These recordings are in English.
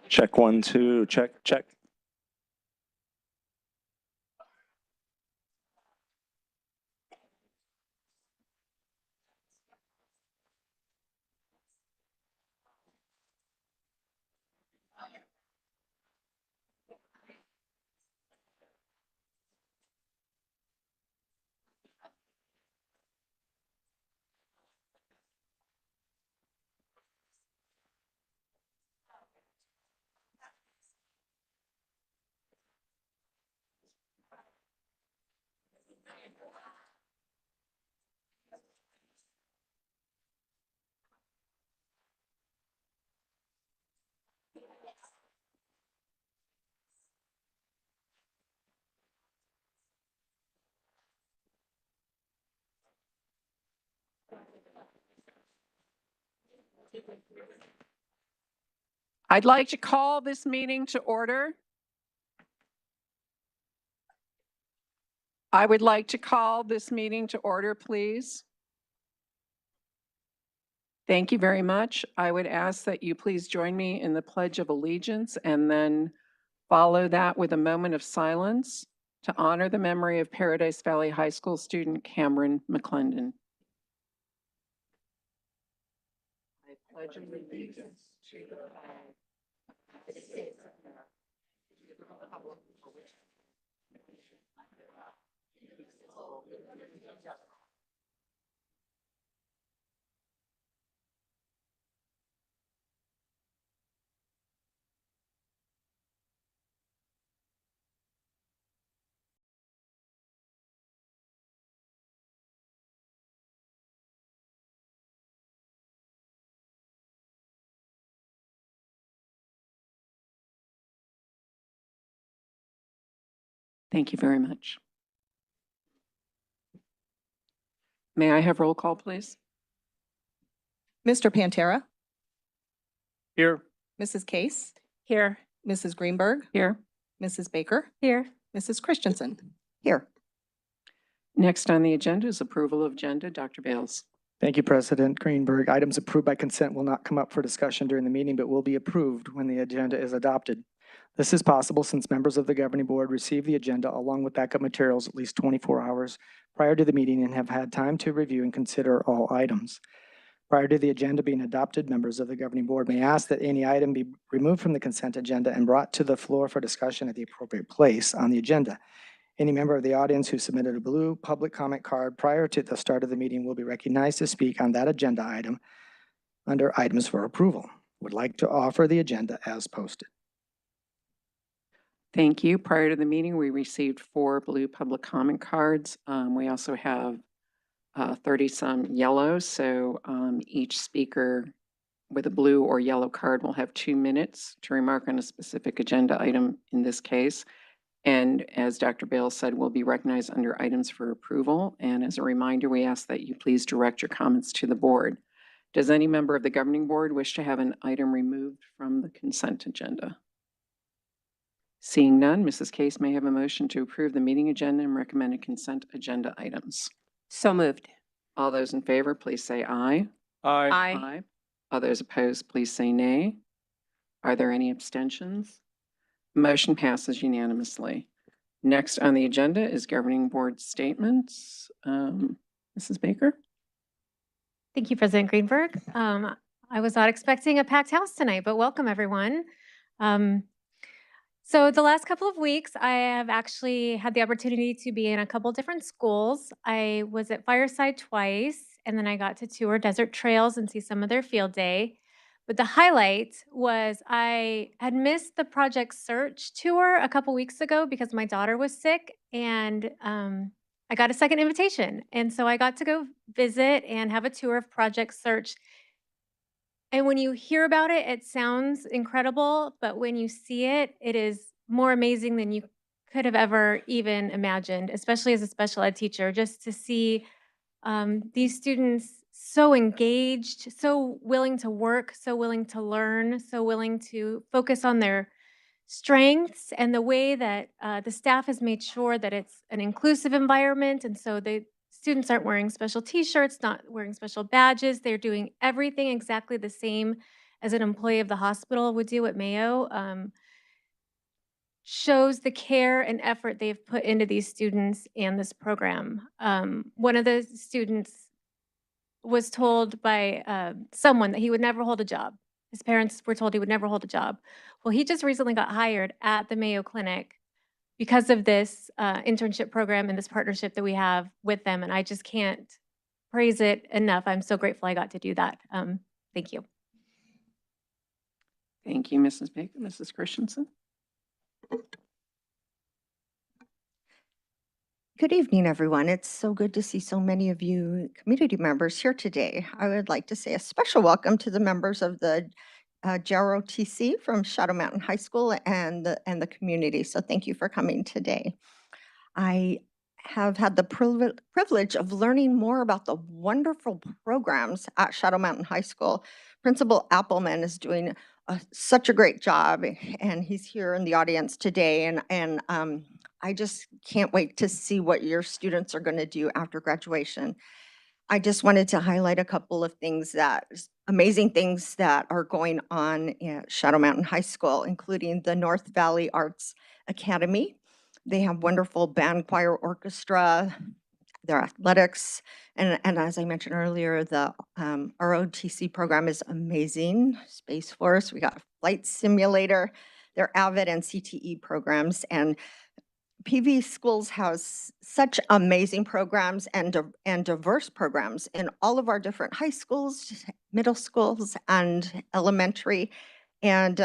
Check 1, 2, check, check. I'd like to call this meeting to order. I would like to call this meeting to order, please. Thank you very much. I would ask that you please join me in the Pledge of Allegiance and then follow that with a moment of silence to honor the memory of Paradise Valley High School student Cameron McClendon. I pledge allegiance to the flag of the United States of America, to the republic for which it stands, indivisible, with liberty and justice. Thank you very much. May I have roll call, please? Mr. Pantera, Here. Mrs. Case, Here. Mrs. Greenberg, Here. Mrs. Baker, Here. Mrs. Christensen. Here. Next on the agenda is approval of agenda. Dr. Bales. Thank you, President Greenberg. Items approved by consent will not come up for discussion during the meeting, but will be approved when the agenda is adopted. This is possible since members of the governing board receive the agenda along with backup materials at least 24 hours prior to the meeting and have had time to review and consider all items. Prior to the agenda being adopted, members of the governing board may ask that any item be removed from the consent agenda and brought to the floor for discussion at the appropriate place on the agenda. Any member of the audience who submitted a blue public comment card prior to the start of the meeting will be recognized to speak on that agenda item under items for approval. Would like to offer the agenda as posted. Thank you. Prior to the meeting, we received 4 blue public comment cards. We also have 30-some yellow, so each speaker with a blue or yellow card will have 2 minutes to remark on a specific agenda item in this case. And as Dr. Bales said, will be recognized under items for approval. And as a reminder, we ask that you please direct your comments to the board. Does any member of the governing board wish to have an item removed from the consent agenda? Seeing none, Mrs. Case may have a motion to approve the meeting agenda and recommended consent agenda items. So moved. All those in favor, please say aye. Aye. Aye. Others opposed, please say nay. Are there any abstentions? Motion passes unanimously. Next on the agenda is governing board statements. Mrs. Baker? Thank you, President Greenberg. I was not expecting a packed house tonight, but welcome everyone. So the last couple of weeks, I have actually had the opportunity to be in a couple different schools. I was at Fireside twice, and then I got to tour Desert Trails and see some of their field day. But the highlight was I had missed the Project Search tour a couple weeks ago because my daughter was sick, and I got a second invitation. And so I got to go visit and have a tour of Project Search. And when you hear about it, it sounds incredible, but when you see it, it is more amazing than you could have ever even imagined, especially as a special ed teacher, just to see these students so engaged, so willing to work, so willing to learn, so willing to focus on their strengths, and the way that the staff has made sure that it's an inclusive environment. And so the students aren't wearing special t-shirts, not wearing special badges. They're doing everything exactly the same as an employee of the hospital would do at Mayo. Shows the care and effort they've put into these students and this program. One of the students was told by someone that he would never hold a job. His parents were told he would never hold a job. Well, he just recently got hired at the Mayo Clinic because of this internship program and this partnership that we have with them. And I just can't praise it enough. I'm so grateful I got to do that. Thank you. Thank you, Mrs. Baker. Mrs. Christensen? Good evening, everyone. It's so good to see so many of you community members here today. I would like to say a special welcome to the members of the JROTC from Shadow Mountain High School and the community. So thank you for coming today. I have had the privilege of learning more about the wonderful programs at Shadow Mountain High School. Principal Appleman is doing such a great job, and he's here in the audience today. And I just can't wait to see what your students are going to do after graduation. I just wanted to highlight a couple of things amazing things that are going on at Shadow Mountain High School, including the North Valley Arts Academy. They have wonderful band, choir, orchestra, their athletics, and as I mentioned earlier, the ROTC program is amazing. Space Force, we got a flight simulator, their AVID and CTE programs, and PV Schools has such amazing programs and diverse programs in all of our different high schools, middle schools, and elementary. And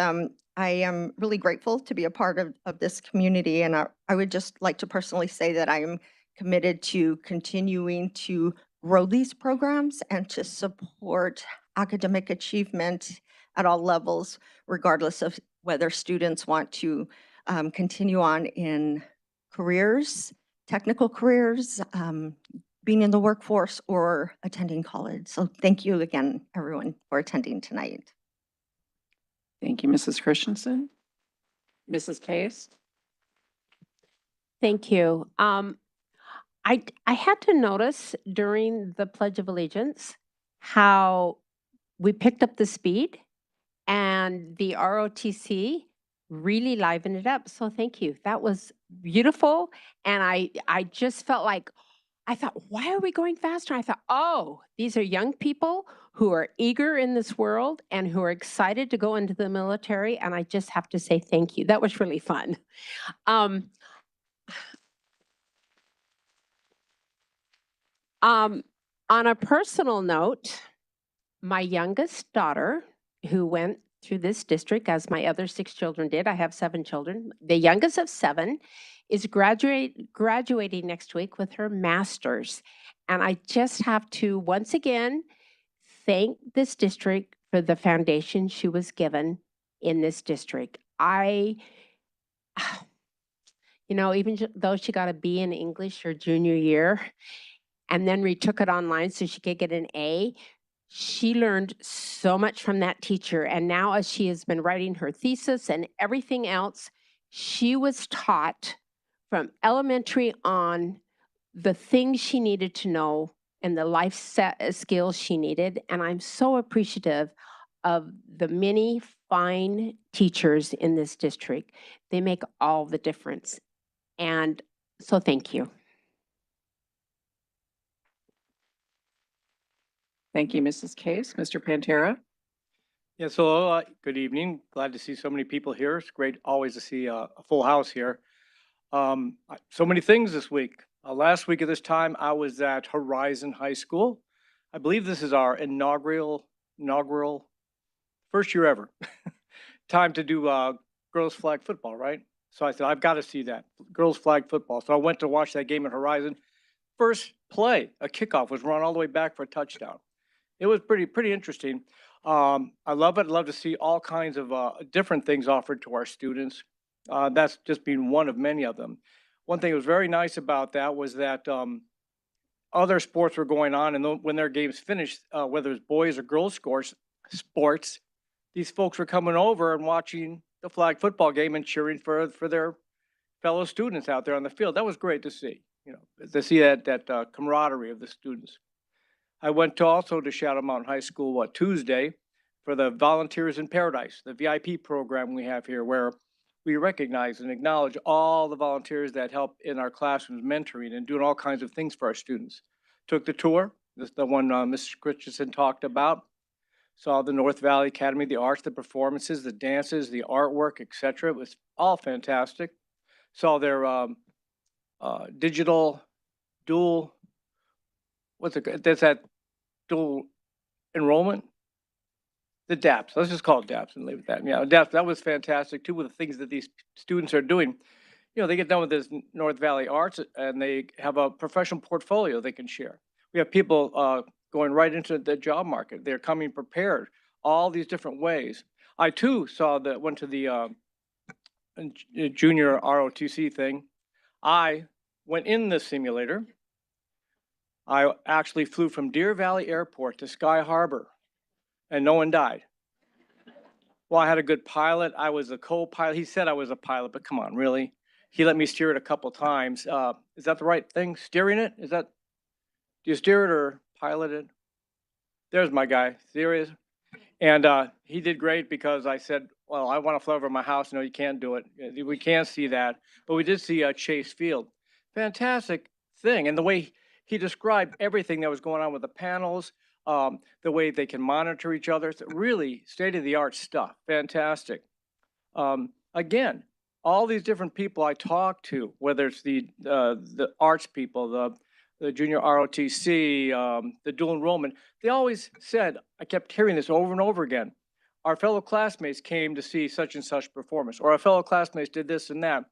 I am really grateful to be a part of this community. And I would just like to personally say that I am committed to continuing to grow these programs and to support academic achievement at all levels, regardless of whether students want to continue on in careers, technical careers, being in the workforce, or attending college. So thank you again, everyone, for attending tonight. Thank you, Mrs. Christensen. Mrs. Case? Thank you. I had to notice during the Pledge of Allegiance how we picked up the speed, and the ROTC really livened it up. So thank you. That was beautiful. And I just felt like, I thought, why are we going faster? I thought, oh, these are young people who are eager in this world and who are excited to go into the military. And I just have to say thank you. That was really fun. On a personal note, my youngest daughter, who went through this district as my other 6 children did, I have 7 children. The youngest of 7 is graduating next week with her master's. And I just have to once again thank this district for the foundation she was given in this district. Even though she got a B in English her junior year and then retook it online so she could get an A, she learned so much from that teacher. And now as she has been writing her thesis and everything else, she was taught from elementary on the things she needed to know and the life skills she needed. And I'm so appreciative of the many fine teachers in this district. They make all the difference. And so thank you. Thank you, Mrs. Case. Mr. Pantera? Yes, hello, good evening. Glad to see so many people here. It's great always to see a full house here. So many things this week. Last week at this time, I was at Horizon High School. I believe this is our inaugural first year ever. Time to do girls flag football, right? So I said, I've got to see that, girls flag football. So I went to watch that game at Horizon. First play, a kickoff, was run all the way back for a touchdown. It was pretty interesting. I love it. I love to see all kinds of different things offered to our students. That's just been one of many of them. One thing that was very nice about that was that other sports were going on, and when their games finished, whether it's boys or girls sports, these folks were coming over and watching the flag football game and cheering for their fellow students out there on the field. That was great to see, to see that camaraderie of the students. I went to also to Shadow Mountain High School, Tuesday, for the Volunteers in Paradise, the VIP program we have here, where we recognize and acknowledge all the volunteers that help in our classrooms, mentoring and doing all kinds of things for our students. Took the tour, this the one Mrs. Christensen talked about. Saw the North Valley Academy, the arts, the performances, the dances, the artwork, etc. It was all fantastic. Saw their digital dual, that's that dual enrollment? The DAPS, let's just call it DAPS and leave it at that. Yeah, DAPS, that was fantastic too, with the things that these students are doing. They get done with this North Valley Arts and they have a professional portfolio they can share. We have people going right into the job market. They're coming prepared, all these different ways. I too went to the junior ROTC thing. I went in the simulator. I actually flew from Deer Valley Airport to Sky Harbor and no one died. Well, I had a good pilot. I was a co-pilot. He said I was a pilot, but come on, really? He let me steer it a couple times. Is that the right thing? Steering it? Do you steer it or pilot it? There's my guy, serious. And he did great because I said, well, I want to fly over my house. No, you can't do it. We can't see that. But we did see Chase Field. Fantastic thing. And the way he described everything that was going on with the panels, the way they can monitor each other, it's really state-of-the-art stuff. Fantastic. Again, all these different people I talked to, whether it's the arts people, the junior ROTC, the dual enrollment, they always said, I kept hearing this over and over again, our fellow classmates came to see such and such performance, or our fellow classmates did this and that.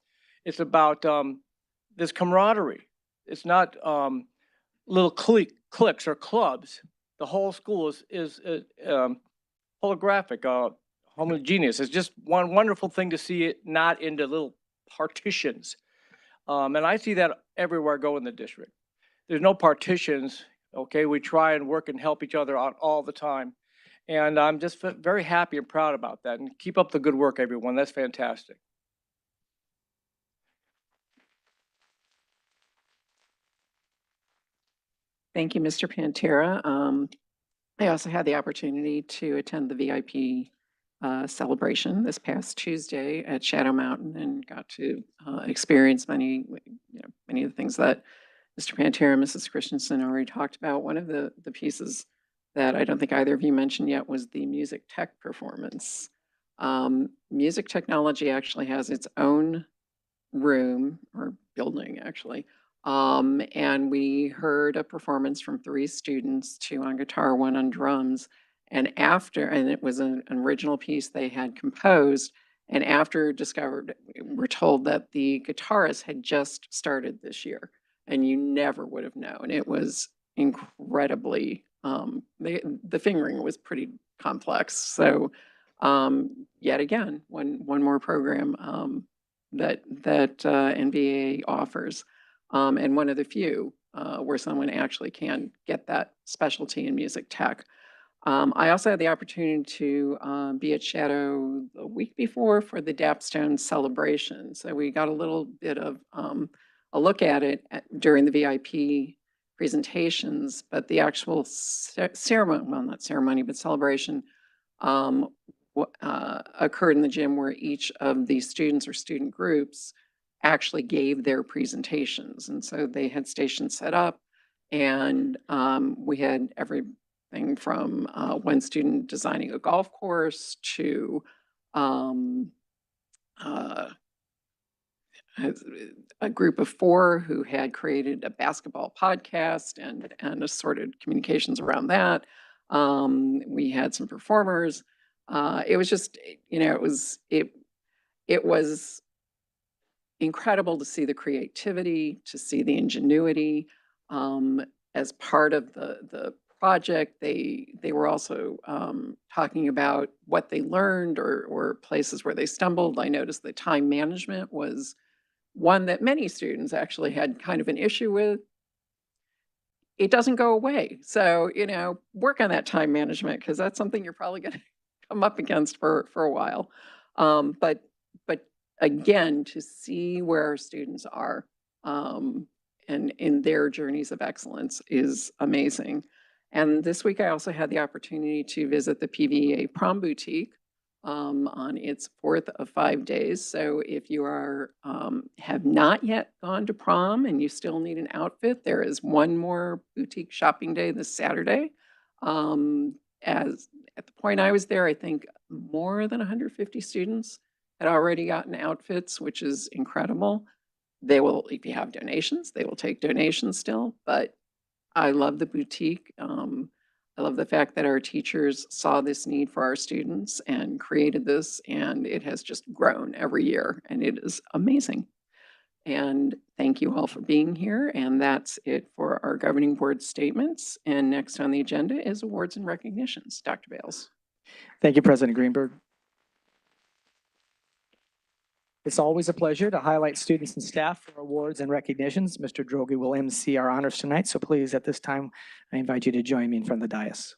It's about this camaraderie. It's not little cliques or clubs. The whole school is holographic, homogeneous. It's just one wonderful thing to see it not into little partitions. And I see that everywhere I go in the district. There's no partitions, okay? We try and work and help each other out all the time. And I'm just very happy and proud about that. And keep up the good work, everyone. That's fantastic. Thank you, Mr. Pantera. I also had the opportunity to attend the VIP celebration this past Tuesday at Shadow Mountain and got to experience many of the things that Mr. Pantera and Mrs. Christensen already talked about. One of the pieces that I don't think either of you mentioned yet was the music tech performance. Music technology actually has its own room or building, actually. And we heard a performance from 3 students, 2 on guitar, 1 on drums. And it was an original piece they had composed. And after we're told that the guitarist had just started this year, and you never would have known. It was incredibly, the fingering was pretty complex. So yet again, one more program that NBA offers, and one of the few where someone actually can get that specialty in music tech. I also had the opportunity to be at Shadow the week before for the Dapstone celebration. So we got a little bit of a look at it during the VIP presentations, but the actual ceremony, well, not ceremony, but celebration occurred in the gym where each of the students or student groups actually gave their presentations. And so they had stations set up, and we had everything from one student designing a golf course to a group of 4 who had created a basketball podcast and assorted communications around that. We had some performers. It was just, it was incredible to see the creativity, to see the ingenuity as part of the project. They were also talking about what they learned or places where they stumbled. I noticed that time management was one that many students actually had kind of an issue with. It doesn't go away. So, work on that time management because that's something you're probably going to come up against for a while. But again, to see where our students are and in their journeys of excellence is amazing. And this week, I also had the opportunity to visit the PVA Prom Boutique on its 4th of 5 days. So if you have not yet gone to prom and you still need an outfit, there is one more boutique shopping day this Saturday. As at the point I was there, I think more than 150 students had already gotten outfits, which is incredible. They will, if you have donations, they will take donations still, but I love the boutique. I love the fact that our teachers saw this need for our students and created this, and it has just grown every year, and it is amazing. And thank you all for being here, and that's it for our governing board statements. And next on the agenda is awards and recognitions. Dr. Bales. Thank you, President Greenberg. It's always a pleasure to highlight students and staff for awards and recognitions. Mr. Droege will MC our honors tonight, so please, at this time, I invite you to join me in front of the dais.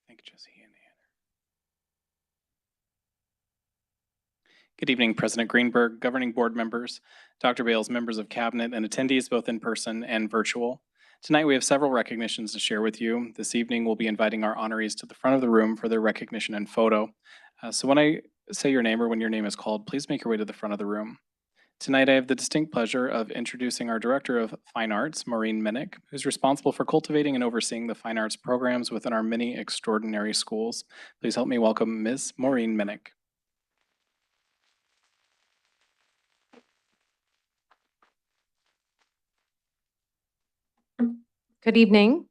Thank you, Jesse. Good evening, President Greenberg, governing board members, Dr. Bales, members of cabinet, and attendees both in person and virtual. Tonight, we have several recognitions to share with you. This evening, we'll be inviting our honorees to the front of the room for their recognition and photo. So when I say your name or when your name is called, please make your way to the front of the room. Tonight, I have the distinct pleasure of introducing our Director of Fine Arts, Maureen Minnick, who's responsible for cultivating and overseeing the fine arts programs within our many extraordinary schools. Please help me welcome Ms. Maureen Minnick. Good evening,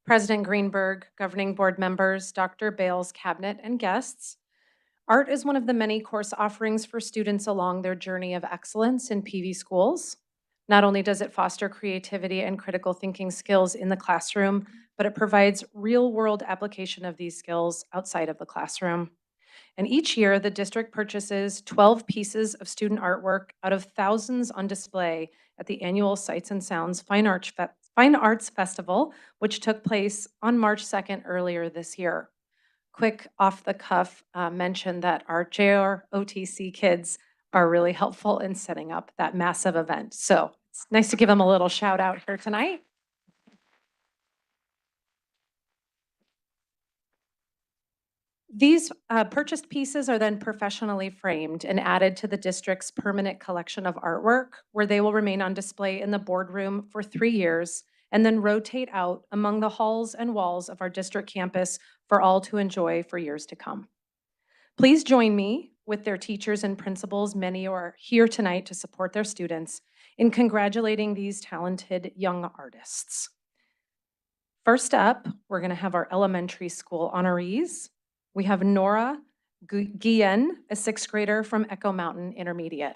President Greenberg, governing board members, Dr. Bales, cabinet, and guests. Art is one of the many course offerings for students along their journey of excellence in PV schools. Not only does it foster creativity and critical thinking skills in the classroom, but it provides real-world application of these skills outside of the classroom. And each year, the district purchases 12 pieces of student artwork out of thousands on display at the annual Sights and Sounds Fine Arts Festival, which took place on March 2nd earlier this year. Quick off-the-cuff mention that our JROTC kids are really helpful in setting up that massive event. So it's nice to give them a little shout out here tonight. These purchased pieces are then professionally framed and added to the district's permanent collection of artwork, where they will remain on display in the boardroom for 3 years and then rotate out among the halls and walls of our district campus for all to enjoy for years to come. Please join me with their teachers and principals, many are here tonight to support their students, in congratulating these talented young artists. First up, we're going to have our elementary school honorees. We have Nora Guillen, a 6th grader from Echo Mountain Intermediate.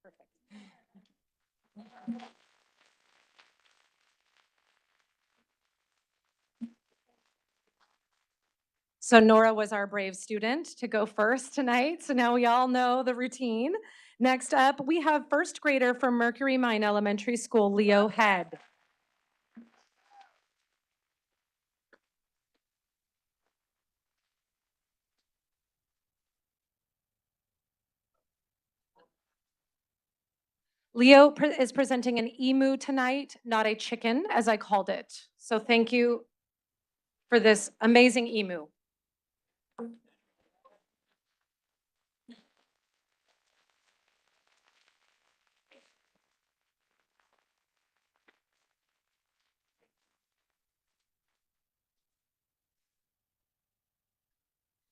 Perfect. So Nora was our brave student to go first tonight. So now we all know the routine. Next up, we have first grader from Mercury Mine Elementary School, Leo Head. Leo is presenting an emu tonight, not a chicken, as I called it. So thank you for this amazing emu.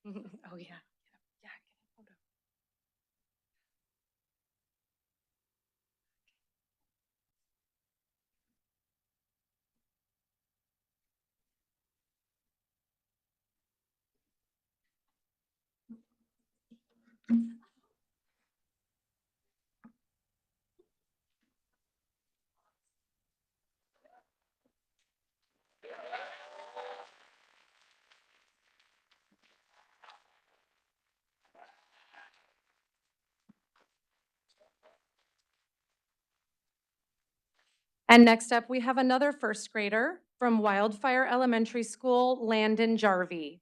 Oh, yeah. Yeah. Get a photo. And next up, we have another first grader from Wildfire Elementary School, Landon Jarvie.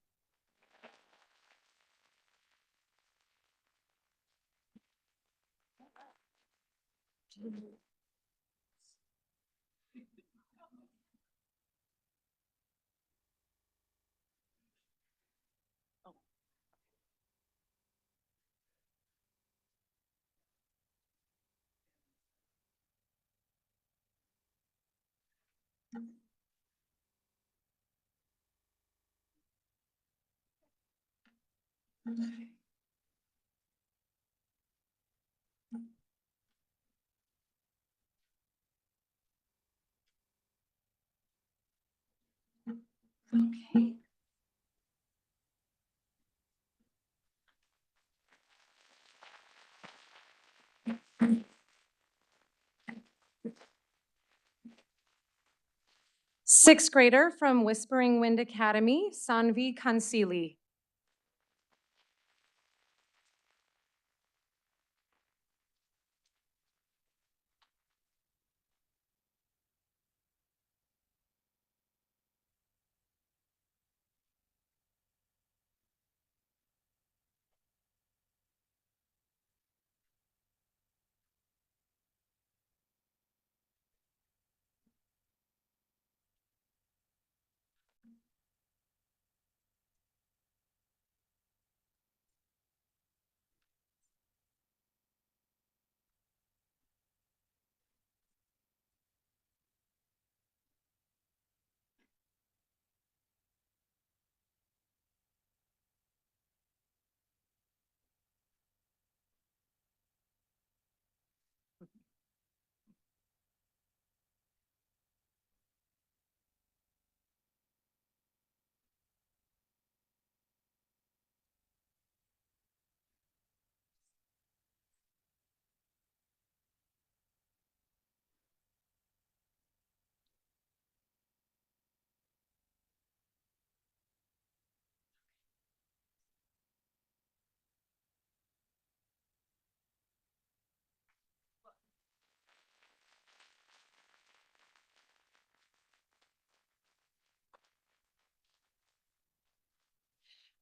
Okay. Sixth grader from Whispering Wind Academy, Sanvi Kansili.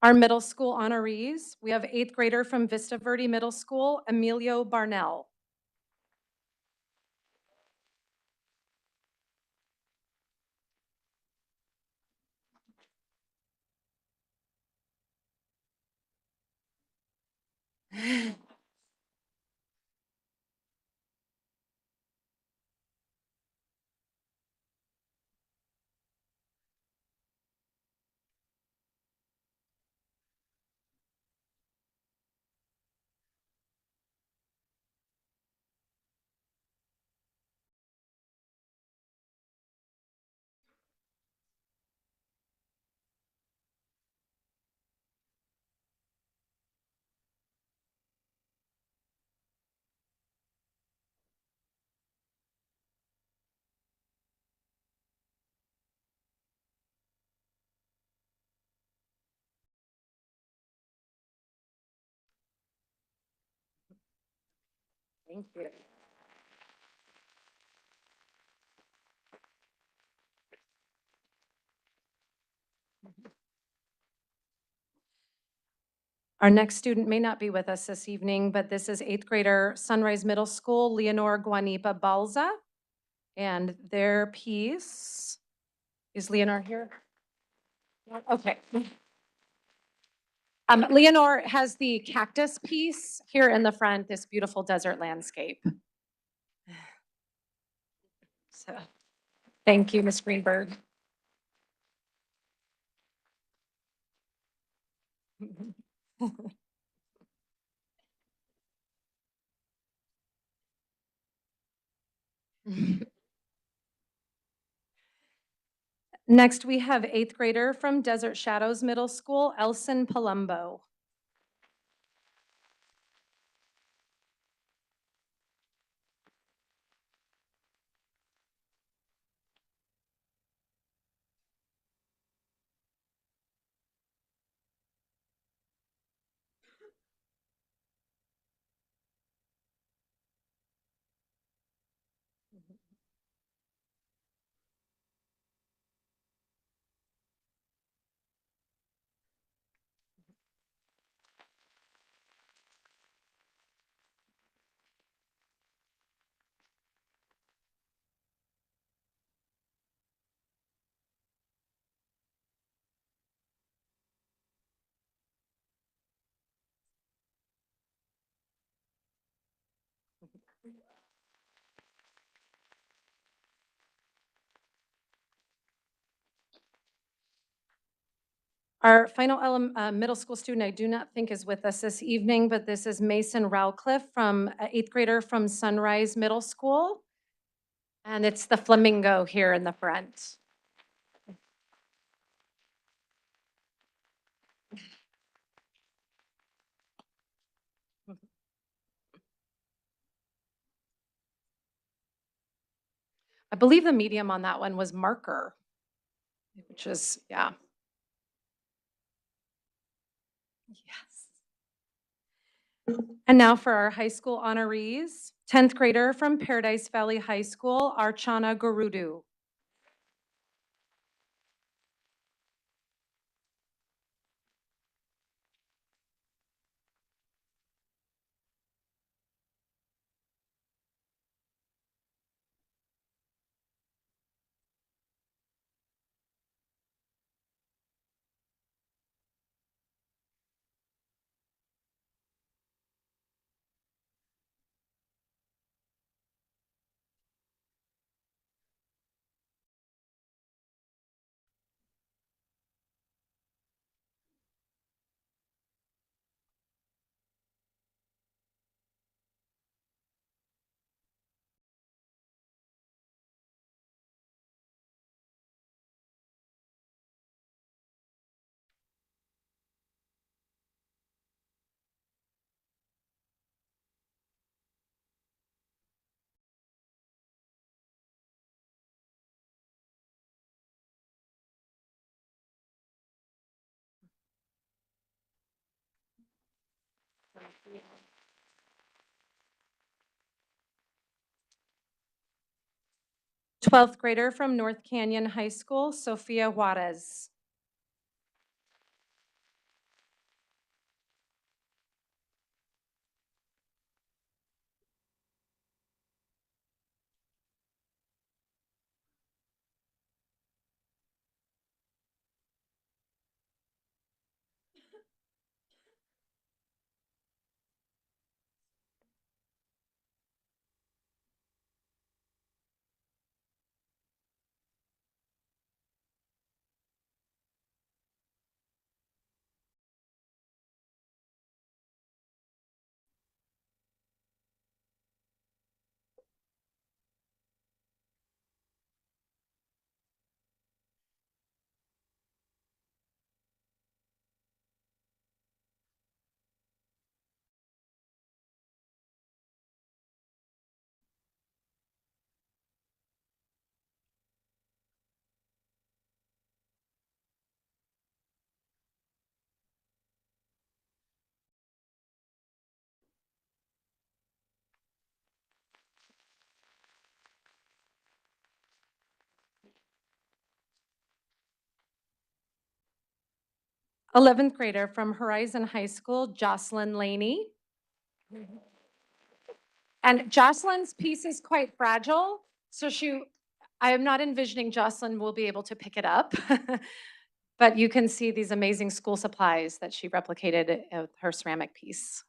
Our middle school honorees, we have eighth grader from Vista Verde Middle School, Emilio Barnell. Thank you. Our next student may not be with us this evening, but this is eighth grader Sunrise Middle School, Leonor Guanipa Balza. And their piece, is Leonor here? Okay. Leonor has the cactus piece here in the front, this beautiful desert landscape. So, thank you, Ms. Greenberg. Next, we have eighth grader from Desert Shadows Middle School, Elson Palumbo. Our final middle school student I do not think is with us this evening, but this is Mason Rowcliffe from eighth grader from Sunrise Middle School. And it's the flamingo here in the front. I believe the medium on that one was marker, which is, yeah. Yes. And now for our high school honorees, 10th grader from Paradise Valley High School, Archana Gurudu. Twelfth grader from North Canyon High School, Sofia Juarez. 11th grader from Horizon High School, Jocelyn Laney. And Jocelyn's piece is quite fragile, so I am not envisioning Jocelyn will be able to pick it up. But you can see these amazing school supplies that she replicated with her ceramic piece.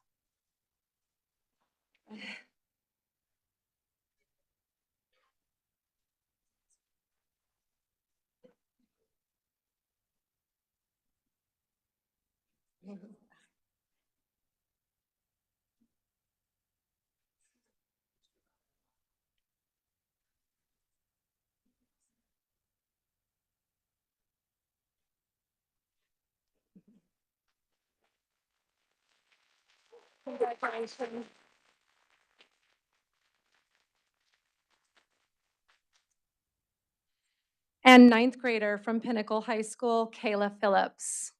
Congratulations. And 9th grader from Pinnacle High School, Kayla Phillips.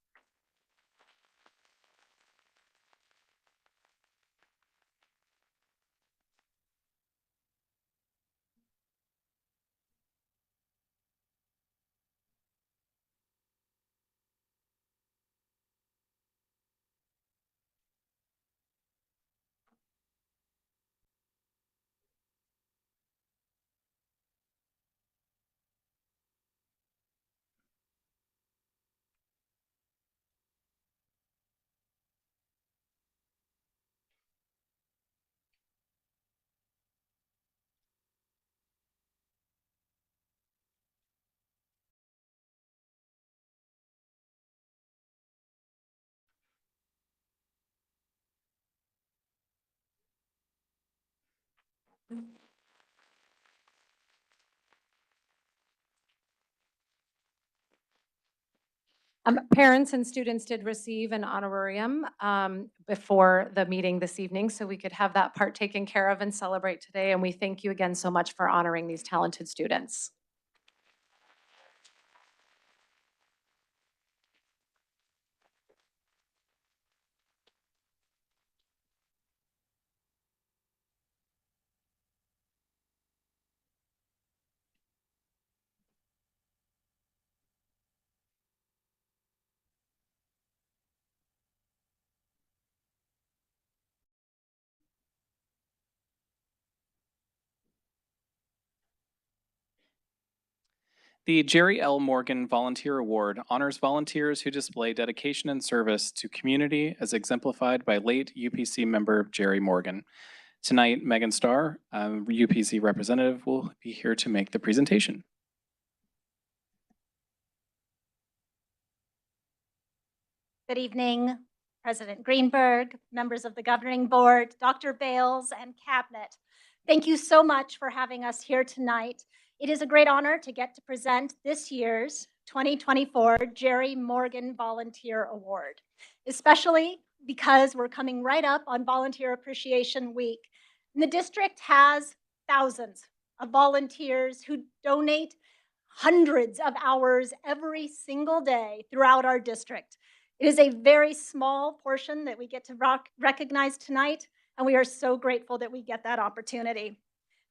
Parents and students did receive an honorarium before the meeting this evening, so we could have that part taken care of and celebrate today. And we thank you again so much for honoring these talented students. The Jerry L. Morgan Volunteer Award honors volunteers who display dedication and service to community as exemplified by late UPC member Jerry Morgan. Tonight, Megan Starr, UPC representative, will be here to make the presentation. Good evening, President Greenberg, members of the governing board, Dr. Bales, and cabinet. Thank you so much for having us here tonight. It is a great honor to get to present this year's 2024 Jerry Morgan Volunteer Award, especially because we're coming right up on Volunteer Appreciation Week. And the district has thousands of volunteers who donate hundreds of hours every single day throughout our district. It is a very small portion that we get to recognize tonight, and we are so grateful that we get that opportunity.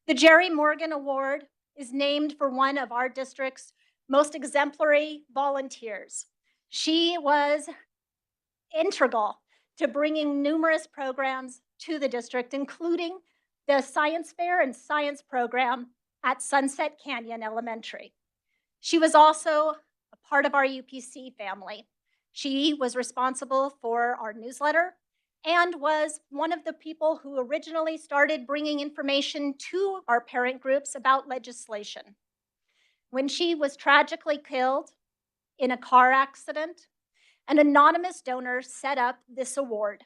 The Jerry Morgan Award is named for one of our district's most exemplary volunteers. She was integral to bringing numerous programs to the district, including the science fair and science program at Sunset Canyon Elementary. She was also a part of our UPC family. She was responsible for our newsletter and was one of the people who originally started bringing information to our parent groups about legislation. When she was tragically killed in a car accident, an anonymous donor set up this award,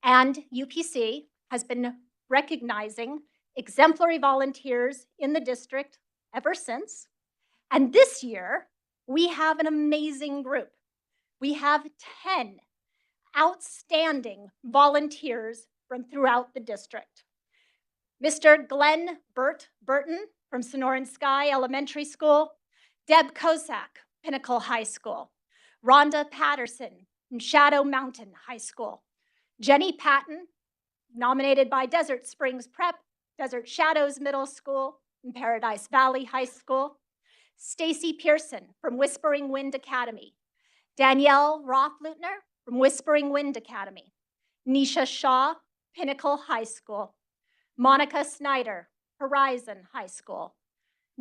and UPC has been recognizing exemplary volunteers in the district ever since. And this year, we have an amazing group. We have 10 outstanding volunteers from throughout the district. Mr. Glenn Burton from Sonoran Sky Elementary School, Deb Kosak, Pinnacle High School, Rhonda Patterson from Shadow Mountain High School, Jenny Patton, nominated by Desert Springs Prep, Desert Shadows Middle School, and Paradise Valley High School, Stacy Pearson from Whispering Wind Academy, Danielle Roth-Lutner from Whispering Wind Academy. Nisha Shaw, Pinnacle High School. Monica Snyder, Horizon High School.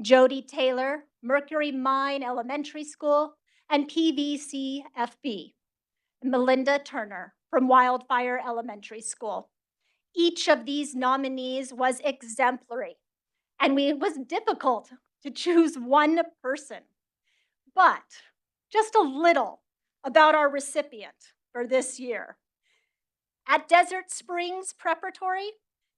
Jody Taylor, Mercury Mine Elementary School and PVCFB. Melinda Turner from Wildfire Elementary School. Each of these nominees was exemplary, and it was difficult to choose one person. But just a little about our recipient for this year. At Desert Springs Preparatory,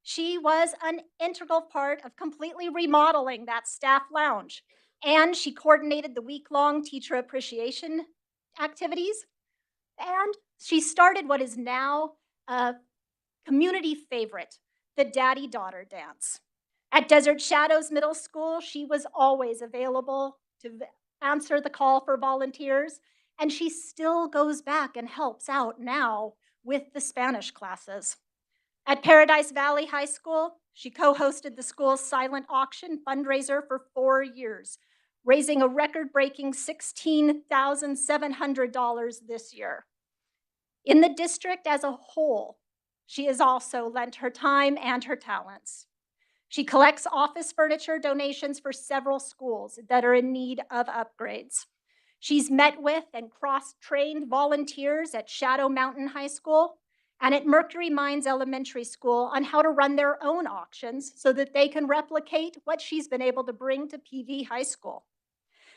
she was an integral part of completely remodeling that staff lounge, and she coordinated the week-long teacher appreciation activities, and she started what is now a community favorite, the Daddy-Daughter Dance. At Desert Shadows Middle School, she was always available to answer the call for volunteers, and she still goes back and helps out now with the Spanish classes. At Paradise Valley High School, she co-hosted the school's silent auction fundraiser for 4 years, raising a record-breaking $16,700 this year. In the district as a whole, she has also lent her time and her talents. She collects office furniture donations for several schools that are in need of upgrades. She's met with and cross-trained volunteers at Shadow Mountain High School and at Mercury Mines Elementary School on how to run their own auctions so that they can replicate what she's been able to bring to PV High School.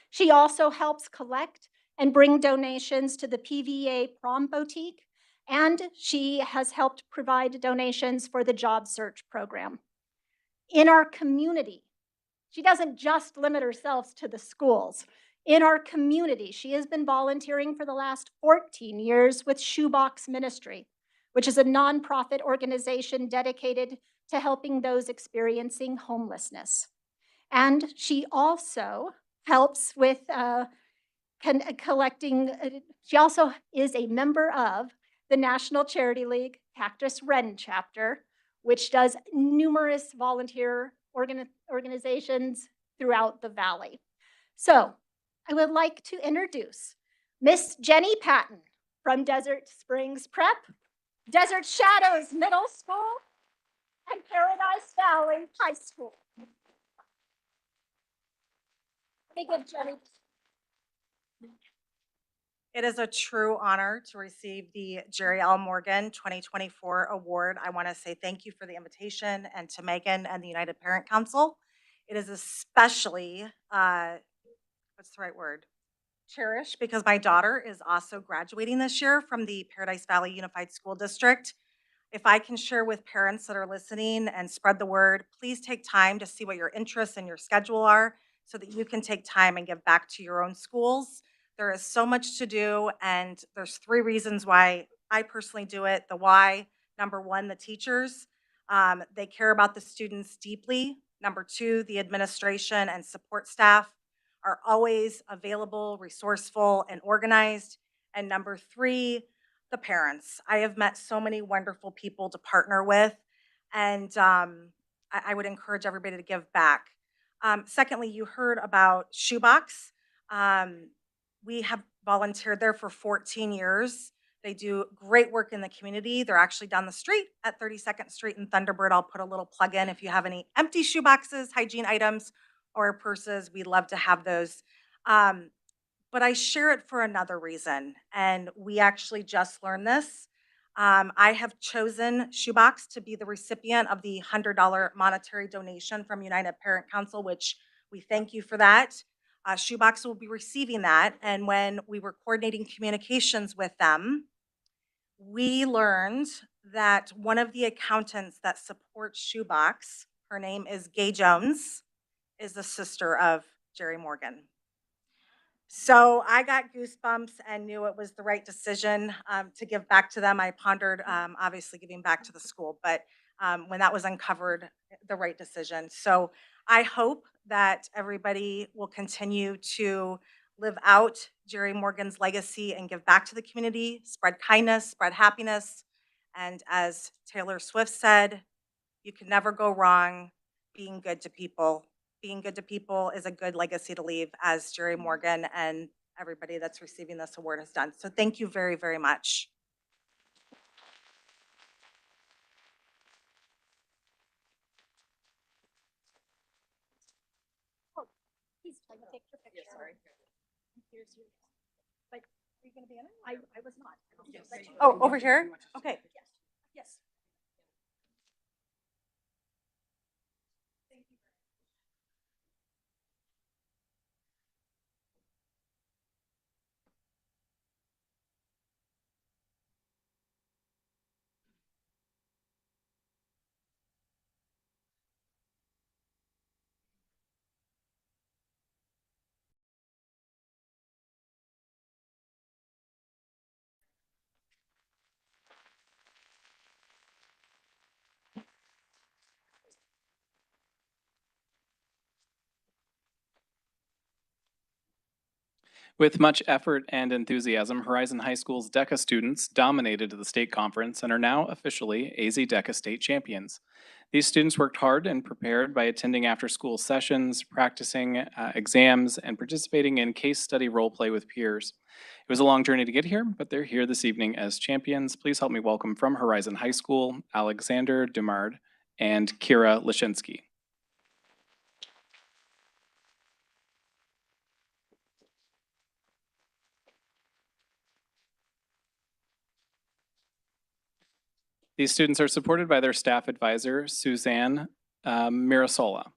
She also helps collect and bring donations to the PVA Prom Boutique, and she has helped provide donations for the job search program. In our community, she doesn't just limit herself to the schools. In our community, she has been volunteering for the last 14 years with Shoebox Ministry, which is a nonprofit organization dedicated to helping those experiencing homelessness. And she also helps with collecting, she also is a member of the National Charity League Cactus Wren chapter, which does numerous volunteer organizations throughout the valley. So I would like to introduce Miss Jenny Patton from Desert Springs Prep, Desert Shadows Middle School, and Paradise Valley High School. Let me give Jenny. It is a true honor to receive the Jerry L. Morgan 2024 award. I want to say thank you for the invitation, and to Megan and the United Parent Council. It is especially, what's the right word? Cherished, because my daughter is also graduating this year from the Paradise Valley Unified School District. If I can share with parents that are listening and spread the word, please take time to see what your interests and your schedule are so that you can take time and give back to your own schools. There is so much to do, and there's 3 reasons why I personally do it. The why: number 1, the teachers. They care about the students deeply. Number 2, the administration and support staff are always available, resourceful, and organized. And number 3, the parents. I have met so many wonderful people to partner with, and I would encourage everybody to give back. Secondly, you heard about Shoebox. We have volunteered there for 14 years. They do great work in the community. They're actually down the street at 32nd Street in Thunderbird. I'll put a little plug in if you have any empty shoeboxes, hygiene items, or purses. We'd love to have those. But I share it for another reason, and we actually just learned this. I have chosen Shoebox to be the recipient of the $100 monetary donation from United Parent Council, which we thank you for that. Shoebox will be receiving that, and when we were coordinating communications with them, we learned that one of the accountants that supports Shoebox, her name is Gay Jones, is the sister of Jerry Morgan. So I got goosebumps and knew it was the right decision to give back to them. I pondered, obviously, giving back to the school, but when that was uncovered, the right decision. So I hope that everybody will continue to live out Jerry Morgan's legacy and give back to the community, spread kindness, spread happiness. And as Taylor Swift said, you can never go wrong being good to people. Being good to people is a good legacy to leave, as Jerry Morgan and everybody that's receiving this award has done. So thank you very, very much. Please take your picture. Sorry. Here's yours. But are you going to be in it? I was not. Oh, over here? Okay. Yes. With much effort and enthusiasm, Horizon High School's DECA students dominated the state conference and are now officially AZ DECA state champions. These students worked hard and prepared by attending after-school sessions, practicing exams, and participating in case study role play with peers. It was a long journey to get here, but they're here this evening as champions. Please help me welcome from Horizon High School, Alexander Dumard and Kira Lashinsky. These students are supported by their staff advisor, Suzanne Mirasola.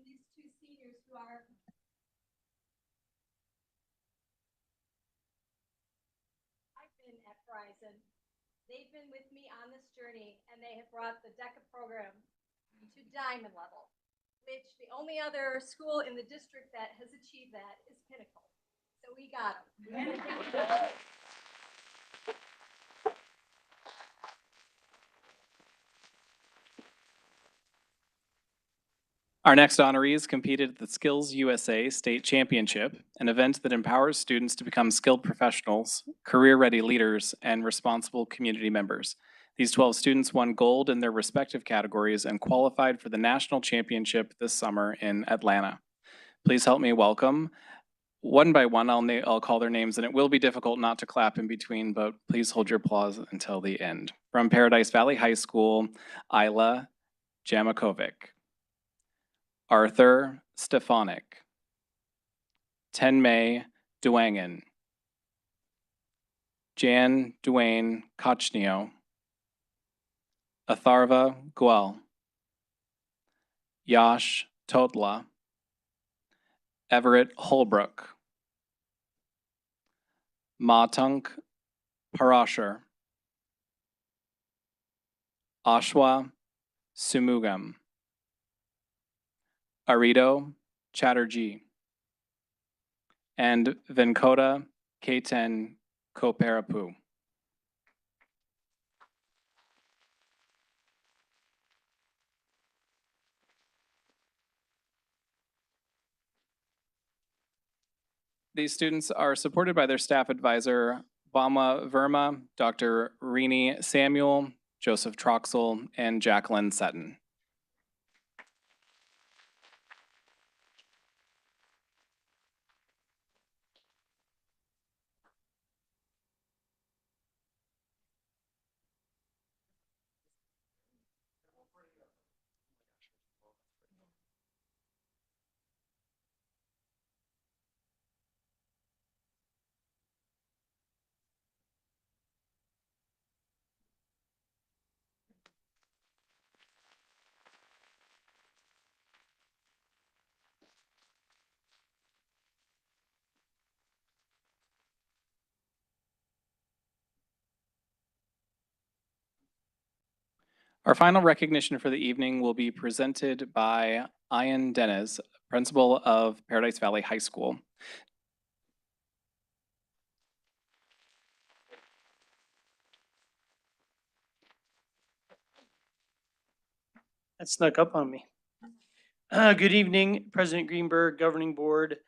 These two seniors who are I've been at Horizon. They've been with me on this journey, and they have brought the DECA program to diamond level, which the only other school in the district that has achieved that is Pinnacle. So we got them. Our next honorees competed at the Skills USA State Championship, an event that empowers students to become skilled professionals, career-ready leaders, and responsible community members. These 12 students won gold in their respective categories and qualified for the national championship this summer in Atlanta. Please help me welcome, one by one, I'll call their names, and it will be difficult not to clap in between, but please hold your applause until the end. From Paradise Valley High School, Isla Jamakovic. Arthur Stefanik, Tenmei Duangen, Jan Duane Kochnio, Atharva Guel, Yash Totla, Everett Holbrook, Matunk Parashar, Ashwa Sumugam, Arito Chatterjee, and Venkota Ketan Koperapu. These students are supported by their staff advisor, Bama Verma, Dr. Rini Samuel, Joseph Troxel, and Jacqueline Sutton. Our final recognition for the evening will be presented by Ian Denez, principal of Paradise Valley High School. That snuck up on me. Good evening, President Greenberg, Governing Board,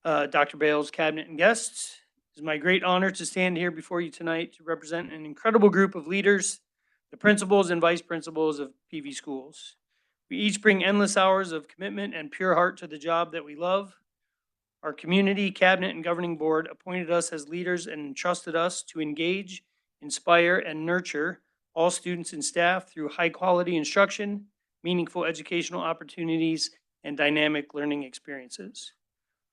Dr. Bales, Cabinet, and guests. It is my great honor to stand here before you tonight to represent an incredible group of leaders, the principals and vice principals of PV schools. We each bring endless hours of commitment and pure heart to the job that we love. Our community, cabinet, and governing board appointed us as leaders and entrusted us to engage, inspire, and nurture all students and staff through high-quality instruction, meaningful educational opportunities, and dynamic learning experiences.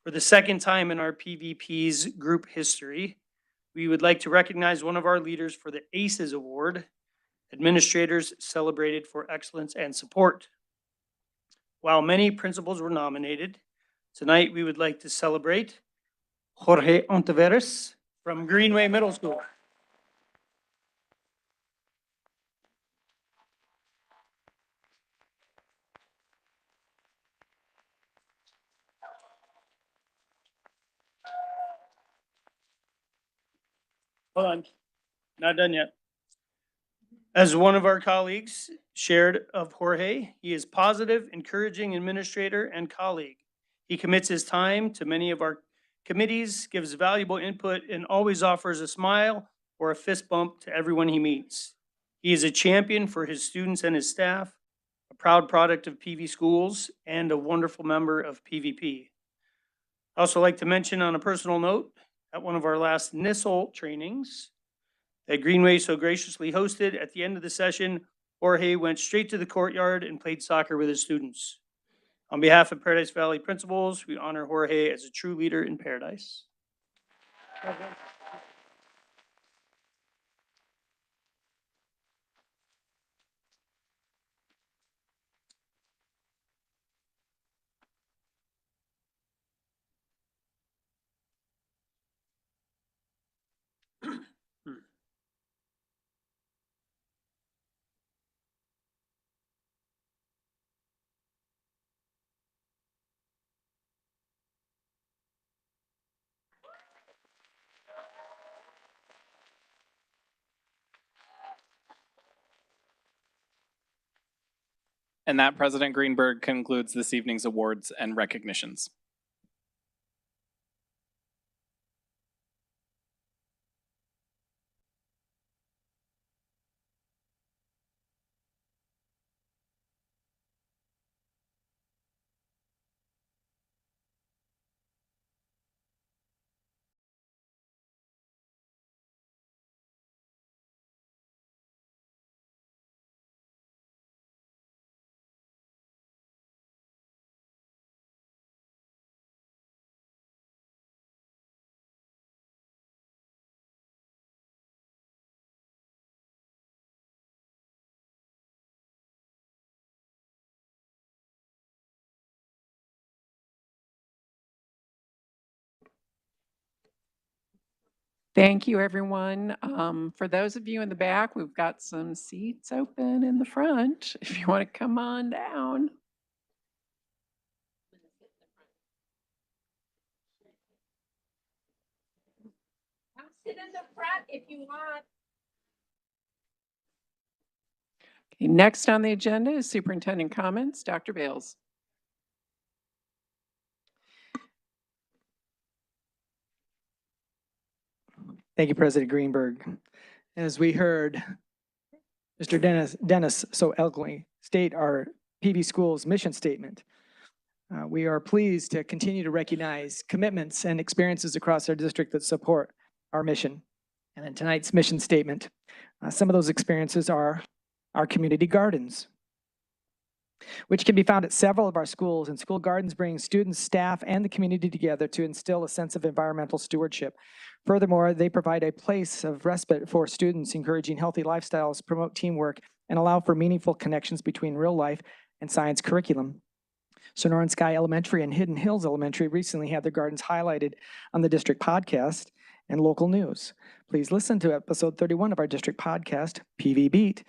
For the second time in our PVP's group history, we would like to recognize one of our leaders for the ACES Award, Administrators Celebrated for Excellence and Support. While many principals were nominated, tonight we would like to celebrate Jorge Ontiveros from Greenway Middle School. Hold on, not done yet. As one of our colleagues shared of Jorge, he is positive, encouraging administrator and colleague. He commits his time to many of our committees, gives valuable input, and always offers a smile or a fist bump to everyone he meets. He is a champion for his students and his staff, a proud product of PV schools, and a wonderful member of PVP. I also like to mention on a personal note, at one of our last NISL trainings that Greenway so graciously hosted, at the end of the session, Jorge went straight to the courtyard and played soccer with his students. On behalf of Paradise Valley principals, we honor Jorge as a true leader in Paradise. And that, President Greenberg, concludes this evening's awards and recognitions. Thank you, everyone. For those of you in the back, we've got some seats open in the front if you want to come on down. Come sit in the front if you want. Okay, next on the agenda is superintendent comments. Dr. Bales. Thank you, President Greenberg. As we heard Mr. Dennis so eloquently state our PV Schools mission statement, we are pleased to continue to recognize commitments and experiences across our district that support our mission. And in tonight's mission statement, some of those experiences are our community gardens, which can be found at several of our schools, and school gardens bring students, staff, and the community together to instill a sense of environmental stewardship. Furthermore, they provide a place of respite for students, encouraging healthy lifestyles, promote teamwork, and allow for meaningful connections between real life and science curriculum. Sonoran Sky Elementary and Hidden Hills Elementary recently had their gardens highlighted on the district podcast and local news. Please listen to episode 31 of our district podcast, PV Beat,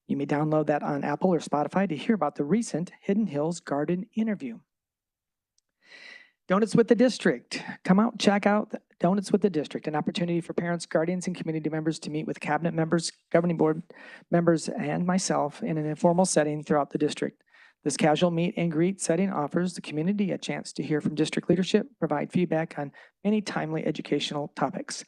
You may download that on Apple or Spotify to hear about the recent Hidden Hills Garden interview. Donuts with the District. Come out, check out Donuts with the District, an opportunity for parents, guardians, and community members to meet with cabinet members, governing board members, and myself in an informal setting throughout the district. This casual meet and greet setting offers the community a chance to hear from district leadership, provide feedback on many timely educational topics.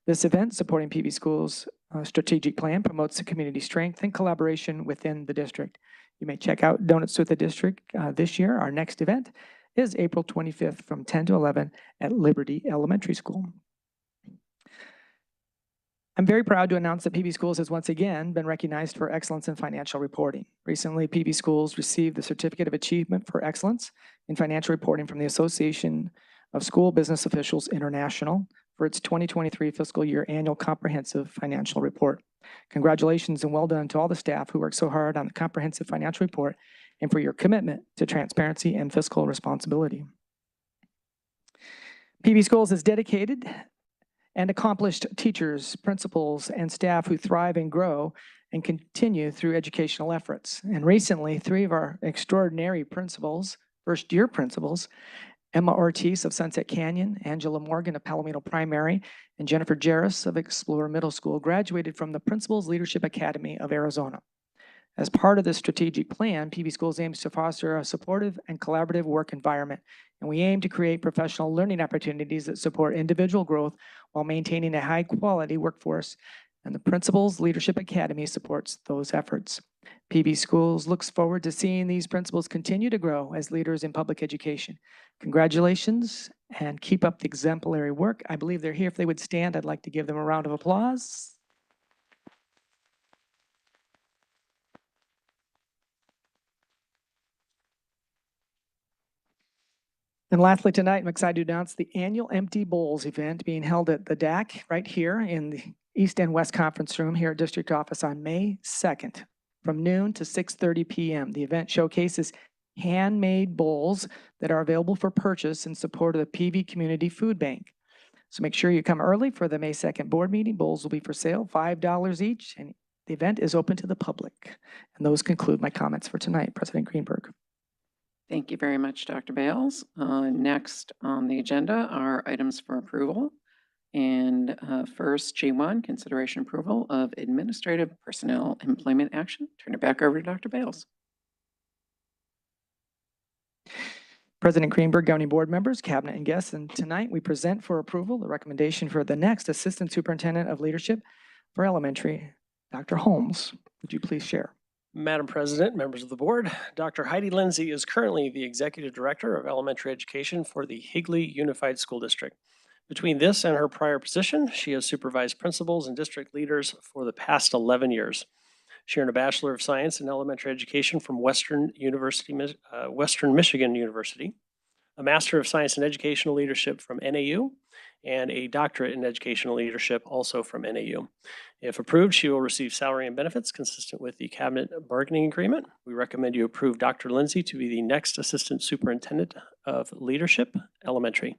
This event, supporting PB Schools' strategic plan, promotes the community strength and collaboration within the district. You may check out Donuts with the District this year. Our next event is April 25th from 10 to 11 at Liberty Elementary School. I'm very proud to announce that PB Schools has once again been recognized for excellence in financial reporting. Recently, PB Schools received the Certificate of Achievement for Excellence in Financial Reporting from the Association of School Business Officials International for its 2023 fiscal year annual comprehensive financial report. Congratulations and well done to all the staff who worked so hard on the comprehensive financial report and for your commitment to transparency and fiscal responsibility. PB Schools is dedicated and accomplished teachers, principals, and staff who thrive and grow and continue through educational efforts. And recently, 3 of our extraordinary principals, first-year principals, Emma Ortiz of Sunset Canyon, Angela Morgan of Palomino Primary, and Jennifer Jarris of Explorer Middle School graduated from the Principals Leadership Academy of Arizona. As part of this strategic plan, PB Schools aims to foster a supportive and collaborative work environment, and we aim to create professional learning opportunities that support individual growth while maintaining a high-quality workforce, and the Principals Leadership Academy supports those efforts. PB Schools looks forward to seeing these principals continue to grow as leaders in public education. Congratulations and keep up the exemplary work. I believe they're here. If they would stand, I'd like to give them a round of applause. And lastly, tonight, I'm excited to announce the annual Empty Bowls event being held at the DAC right here in the East and West Conference Room here at District Office on May 2nd from noon to 6:30 p.m. The event showcases handmade bowls that are available for purchase in support of the PV Community Food Bank. So make sure you come early for the May 2nd board meeting. Bowls will be for sale, $5 each, and the event is open to the public. And those conclude my comments for tonight, President Greenberg. Thank you very much, Dr. Bales. Next on the agenda are items for approval. And first, G1, consideration approval of administrative personnel employment action. Turn it back over to Dr. Bales. President Greenberg, governing board members, cabinet, and guests, and tonight we present for approval the recommendation for the next Assistant Superintendent of Leadership for Elementary, Dr. Holmes. Would you please share? Madam President, members of the board, Dr. Heidi Lindsay is currently the Executive Director of Elementary Education for the Higley Unified School District. Between this and her prior position, she has supervised principals and district leaders for the past 11 years. She earned a Bachelor of Science in Elementary Education from Western Michigan University, a Master of Science in Educational Leadership from NAU, and a Doctorate in Educational Leadership also from NAU. If approved, she will receive salary and benefits consistent with the Cabinet Bargaining Agreement. We recommend you approve Dr. Lindsay to be the next Assistant Superintendent of Leadership Elementary.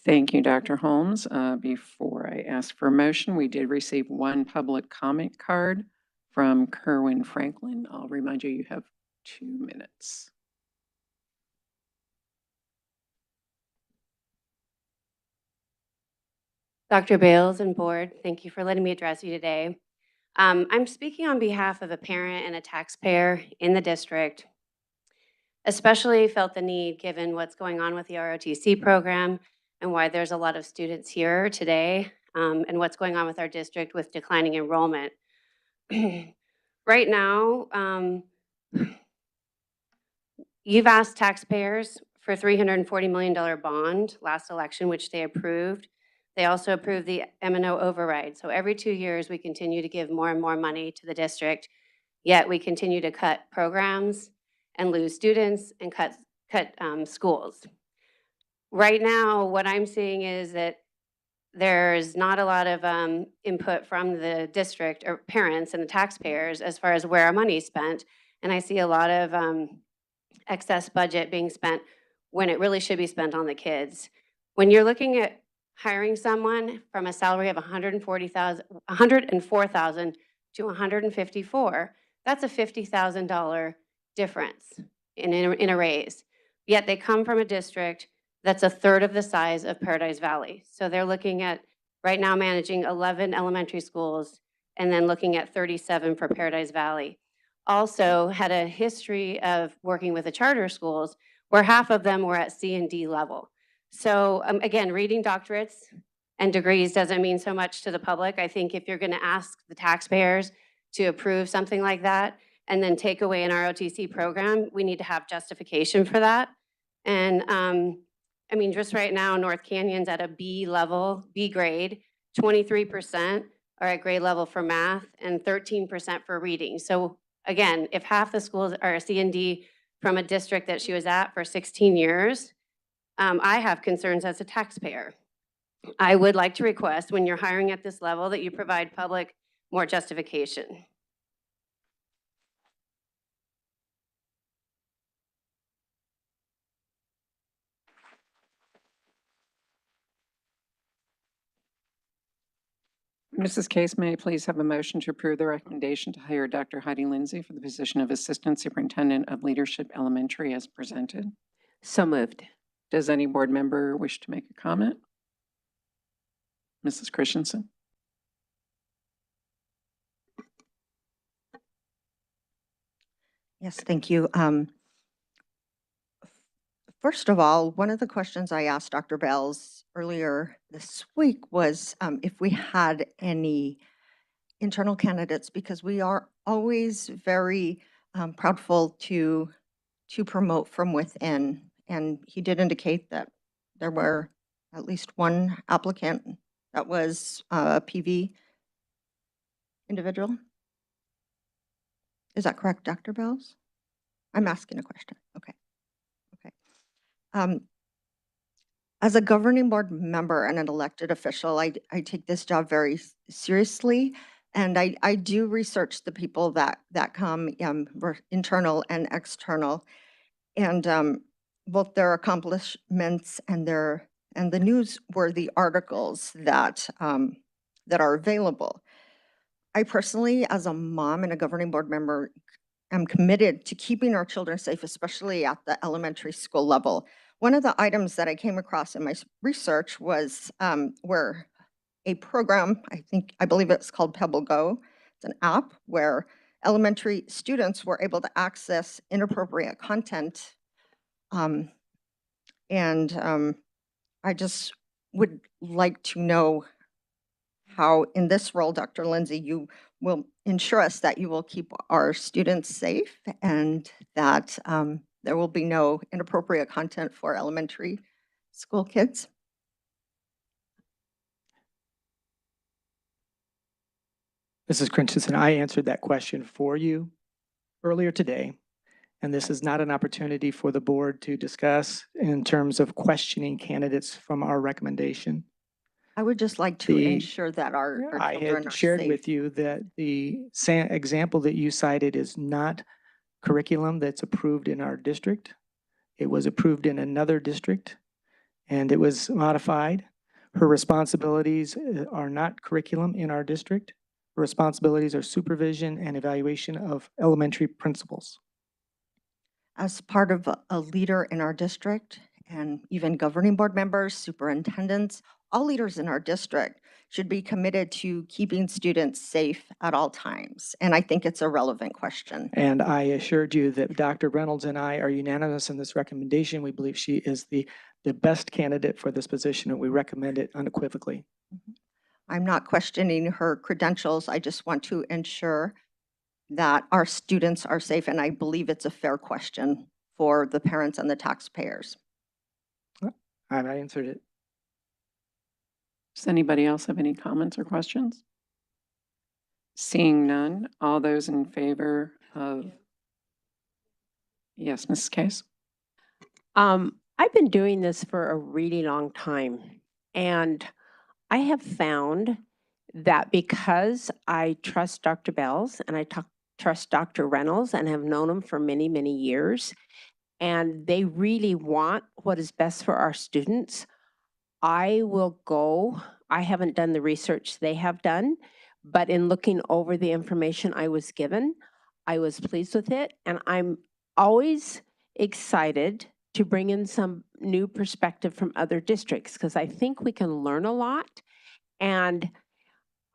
Thank you, Dr. Holmes. Before I ask for a motion, we did receive one public comment card from Kerwin Franklin. I'll remind you, you have 2 minutes. Dr. Bales and board, thank you for letting me address you today. I'm speaking on behalf of a parent and a taxpayer in the district, especially felt the need given what's going on with the ROTC program and why there's a lot of students here today, and what's going on with our district with declining enrollment. Right now, you've asked taxpayers for $340 million bond last election, which they approved. They also approved the M&O override. So every 2 years, we continue to give more and more money to the district, yet we continue to cut programs and lose students and cut schools. Right now, what I'm seeing is that there's not a lot of input from the district or parents and the taxpayers as far as where our money is spent. And I see a lot of excess budget being spent when it really should be spent on the kids. When you're looking at hiring someone from a salary of $104,000 to 154, that's a $50,000 difference in a raise. Yet they come from a district that's a third of the size of Paradise Valley. So they're looking at, right now, managing 11 elementary schools and then looking at 37 for Paradise Valley. Also had a history of working with the charter schools where half of them were at C and D level. So again, reading doctorates and degrees doesn't mean so much to the public. I think if you're going to ask the taxpayers to approve something like that and then take away an ROTC program, we need to have justification for that. And I mean, just right now, North Canyon's at a B level, B grade, 23% are at grade level for math and 13% for reading. So again, if half the schools are a C and D from a district that she was at for 16 years, I have concerns as a taxpayer. I would like to request when you're hiring at this level that you provide public more justification. Mrs. Case, may I please have a motion to approve the recommendation to hire Dr. Heidi Lindsay for the position of Assistant Superintendent of Leadership Elementary as presented? So moved. Does any board member wish to make a comment? Mrs. Christensen? Yes, thank you. First of all, one of the questions I asked Dr. Bells earlier this week was if we had any internal candidates, because we are always very proudful to promote from within. And he did indicate that there were at least one applicant that was a PV individual. Is that correct, Dr. Bells? I'm asking a question. Okay. As a governing board member and an elected official, I take this job very seriously, and I do research the people that come, internal and external, and both their accomplishments and the newsworthy articles that are available. I personally, as a mom and a governing board member, am committed to keeping our children safe, especially at the elementary school level. One of the items that I came across in my research was where a program, I believe it's called Pebble Go. It's an app where elementary students were able to access inappropriate content. I just would like to know how, in this role, Dr. Lindsay, you will ensure us that you will keep our students safe and that there will be no inappropriate content for elementary school kids. Mrs. Christensen, I answered that question for you earlier today, and this is not an opportunity for the board to discuss in terms of questioning candidates from our recommendation. I would just like to ensure that our I children had are shared safe. with you that the example that you cited is not curriculum that's approved in our district. It was approved in another district, and it was modified. Her responsibilities are not curriculum in our district. Her responsibilities are supervision and evaluation of elementary principals. As part of a leader in our district, and even governing board members, superintendents, all leaders in our district should be committed to keeping students safe at all times. And I think it's a relevant question. And I assured you that Dr. Reynolds and I are unanimous in this recommendation. We believe she is the best candidate for this position, and we recommend it unequivocally. I'm not questioning her credentials. I just want to ensure that our students are safe, and I believe it's a fair question for the parents and the taxpayers. I answered it. Does anybody else have any comments or questions? Seeing none, all those in favor of? Yes, Mrs. Case? I've been doing this for a really long time, and I have found that because I trust Dr. Bells and I trust Dr. Reynolds and have known them for many, many years, and they really want what is best for our students, I will go. I haven't done the research they have done, But in looking over the information I was given, I was pleased with it. And I'm always excited to bring in some new perspective from other districts because I think we can learn a lot. And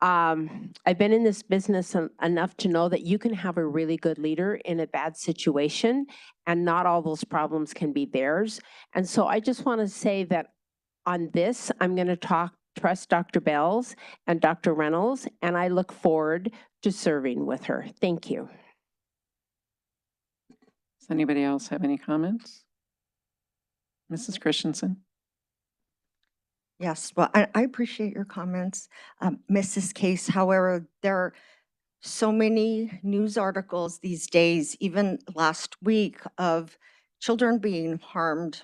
I've been in this business enough to know that you can have a really good leader in a bad situation and not all those problems can be theirs. And so I just want to say that on this, I'm going to trust Dr. Bells and Dr. Reynolds, and I look forward to serving with her. Thank you. Does anybody else have any comments? Mrs. Christensen? Yes, well, I appreciate your comments, Mrs. Case. However, there are so many news articles these days, even last week, of children being harmed,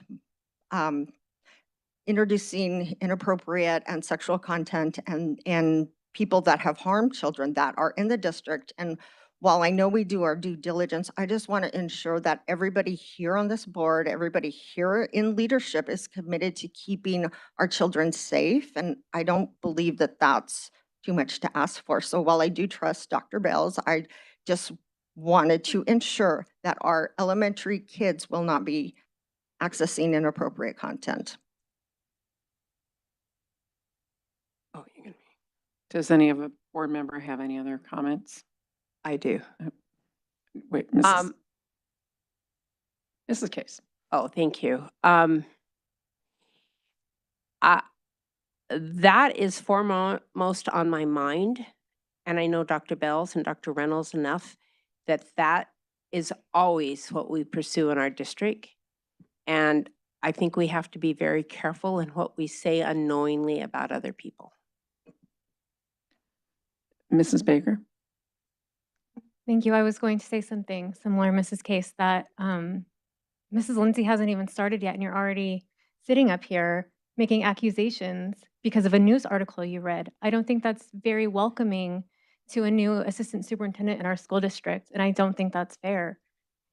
introducing inappropriate and sexual content and people that have harmed children that are in the district. And while I know we do our due diligence, I just want to ensure that everybody here on this board, everybody here in leadership is committed to keeping our children safe. And I don't believe that that's too much to ask for. So while I do trust Dr. Bells, I just wanted to ensure that our elementary kids will not be accessing inappropriate content. Oh, you can. Does any of a board member have any other comments? I do. Wait, Mrs. Case. Oh, thank you. That is foremost on my mind. And I know Dr. Bells and Dr. Reynolds enough that is always what we pursue in our district. And I think we have to be very careful in what we say unknowingly about other people. Mrs. Baker? Thank you. I was going to say something similar, Mrs. Case, that Mrs. Lindsay hasn't even started yet, and you're already sitting up here making accusations because of a news article you read. I don't think that's very welcoming to a new assistant superintendent in our school district, and I don't think that's fair.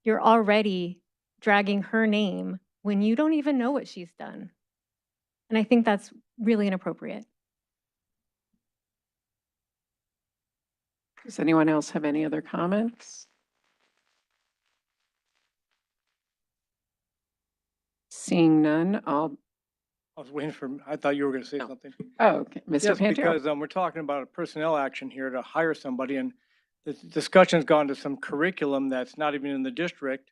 You're already dragging her name when you don't even know what she's done. And I think that's really inappropriate. Does anyone else have any other comments? Seeing none, I was waiting for, I thought you were going to say something. oh, okay, Mr. Yes, Pantero. because we're talking about a personnel action here to hire somebody, and the discussion's gone to some curriculum that's not even in the district,